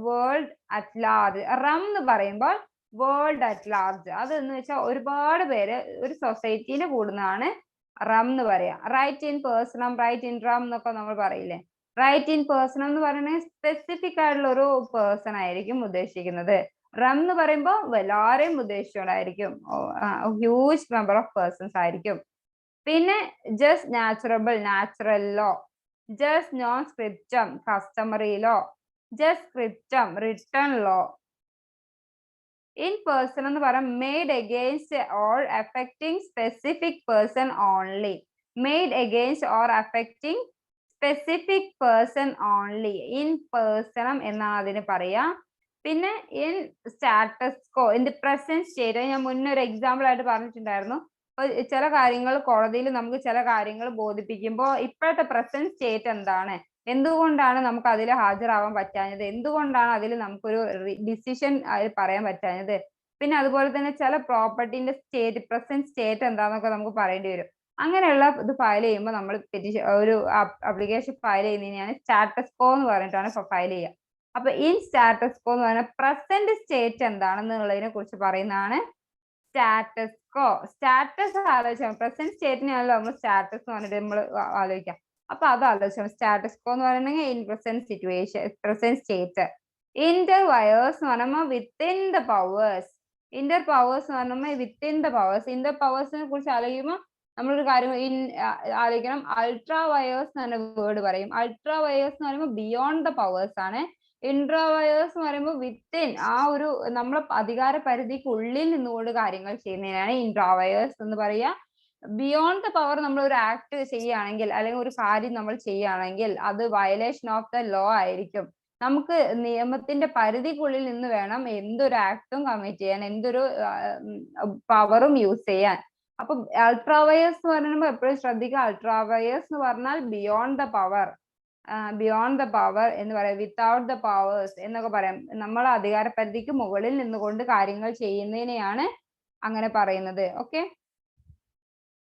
world at large. റം എന്ന് പറയുമ്പോൾ വേൾഡ് അറ്റ് ലാർജ്, അതെന്ന് വെച്ചാൽ ഒരുപാട് പേര് ഒരു സൊസൈറ്റിയിൽ കൂടുന്നതാണ് റം എന്ന് പറയാം. റൈറ്റ് ഇൻ പേഴ്സണം, റൈറ്റ് ഇൻ റം എന്നൊക്കെ നമ്മൾ പറയില്ലേ. റൈറ്റ് ഇൻ പേഴ്സണം എന്ന് പറയുന്നത് സ്പെസിഫിക് ആയിട്ടുള്ള ഒരു പേഴ്സൺ ആയിരിക്കും ഉദ്ദേശിക്കുന്നത്. റം എന്ന് പറയുമ്പോൾ എല്ലാവരെയും ഉദ്ദേശിച്ചുകൊണ്ടായിരിക്കും, ഹ്യൂജ് നമ്പർ ഓഫ് പേഴ്സൺസ് ആയിരിക്കും. പിന്നെ ജസ്റ്റ് നാച്ചുറൽ ലോ, ജസ്റ്റ് നോൺ സ്ക്രിപ്റ്റം കസ്റ്റമറി ലോ, ജസ്റ്റ് സ്ക്രിപ്റ്റം റിട്ടേൺ ലോ. ഇൻ പേഴ്സൺ എന്ന് പറയാം made against or affecting specific person only, made against or affecting specific person only, ഇൻ പേഴ്സണം എന്നാണ് അതിന് പറയാ. പിന്നെ ഇൻ സ്റ്റാറ്റസ് കോ, ഇൻ ദി പ്രസന്റ് സ്റ്റേറ്റ്, ഞാൻ മുന്നേ ഒരു എക്സാമ്പിൾ ആയിട്ട് പറഞ്ഞിട്ടുണ്ടായിരുന്നു. ചില കാര്യങ്ങൾ കോടതിയിൽ നമുക്ക് ചില കാര്യങ്ങൾ ബോധിപ്പിക്കുമ്പോൾ ഇപ്പോഴത്തെ പ്രസന്റ് സ്റ്റേറ്റ് എന്താണ്, എന്തുകൊണ്ടാണ് നമുക്ക് അതിൽ ഹാജരാവാൻ പറ്റാഞ്ഞത്, എന്തുകൊണ്ടാണ് അതിൽ നമുക്കൊരു ഡിസിഷൻ പറയാൻ പറ്റാഞ്ഞത്, പിന്നെ അതുപോലെ തന്നെ ചില പ്രോപ്പർട്ടിന്റെ സ്റ്റേറ്റ്, പ്രസന്റ് സ്റ്റേറ്റ് എന്താന്നൊക്കെ നമുക്ക് പറയേണ്ടി വരും. അങ്ങനെയുള്ള ഇത് ഫയൽ ചെയ്യുമ്പോൾ നമ്മൾ ഒരു ആപ്ലിക്കേഷൻ ഫയൽ ചെയ്യുന്നതിനാണ് സ്റ്റാറ്റസ് കോ എന്ന് പറഞ്ഞിട്ടാണ് ഫയൽ ചെയ്യുക. അപ്പൊ ഇൻ സ്റ്റാറ്റസ് കോ എന്ന് പറഞ്ഞാൽ പ്രസന്റ് സ്റ്റേറ്റ് എന്താണെന്നുള്ളതിനെ കുറിച്ച് പറയുന്നതാണ് സ്റ്റാറ്റസ് കോ. സ്റ്റാറ്റസ് ആലോചിച്ചാൽ പ്രസന്റ് സ്റ്റേറ്റിനാണല്ലോ നമ്മൾ സ്റ്റാറ്റസ് എന്ന് പറഞ്ഞിട്ട് നമ്മൾ ആലോചിക്കാം. അപ്പൊ അത് ആലോചിച്ചാൽ സ്റ്റാറ്റസ് കോ എന്ന് പറയുന്നത് in present situation, present state. Inter wires എന്ന് പറയുമ്പോൾ within the powers, Inter powers എന്ന് പറയുമ്പോൾ വിത്തിൻ ദ പവേഴ്സ്. ഇന്റർ പവേഴ്സിനെ കുറിച്ച് ആലോചിക്കുമ്പോൾ നമ്മളൊരു കാര്യം ആലോചിക്കണം, അൾട്രാ വയേഴ്സ് എന്ന് പറഞ്ഞ വേർഡ് പറയും. അൾട്രാ വയേഴ്സ് എന്ന് പറയുമ്പോൾ ബിയോണ്ട് ദ പവേഴ്സ് ആണ്. ഇൻട്രാ വയേഴ്സ് എന്ന് പറയുമ്പോൾ വിത്തിൻ, ആ ഒരു നമ്മളെ അധികാര പരിധിക്ക് ഉള്ളിൽ നിന്നുകൊണ്ട് കാര്യങ്ങൾ ചെയ്യുന്നതിനാണ് ഇൻട്രാ വയേഴ്സ് എന്ന് പറയുക. ബിയോണ്ട് ദ പവർ നമ്മൾ ഒരു ആക്ട് ചെയ്യുകയാണെങ്കിൽ അല്ലെങ്കിൽ ഒരു കാര്യം നമ്മൾ ചെയ്യുകയാണെങ്കിൽ അത് വയലേഷൻ ഓഫ് ദ ലോ ആയിരിക്കും. നമുക്ക് നിയമത്തിന്റെ പരിധിക്കുള്ളിൽ നിന്ന് വേണം എന്തൊരു ആക്ടും കമ്മിറ്റ് ചെയ്യാൻ, എന്തൊരു പവറും യൂസ് ചെയ്യാൻ. അപ്പൊ അൾട്രാവയേഴ്സ് എന്ന് പറയുമ്പോൾ എപ്പോഴും ശ്രദ്ധിക്കുക, അൾട്രാവയേഴ്സ് എന്ന് പറഞ്ഞാൽ beyond the power, beyond the power എന്ന് പറയാം, വിത്തൗട്ട് ദ പവേഴ്സ് എന്നൊക്കെ പറയാം. നമ്മൾ അധികാര പരിധിക്ക് മുകളിൽ നിന്നുകൊണ്ട് കാര്യങ്ങൾ ചെയ്യുന്നതിനെയാണ് അങ്ങനെ പറയുന്നത്. ഓക്കെ.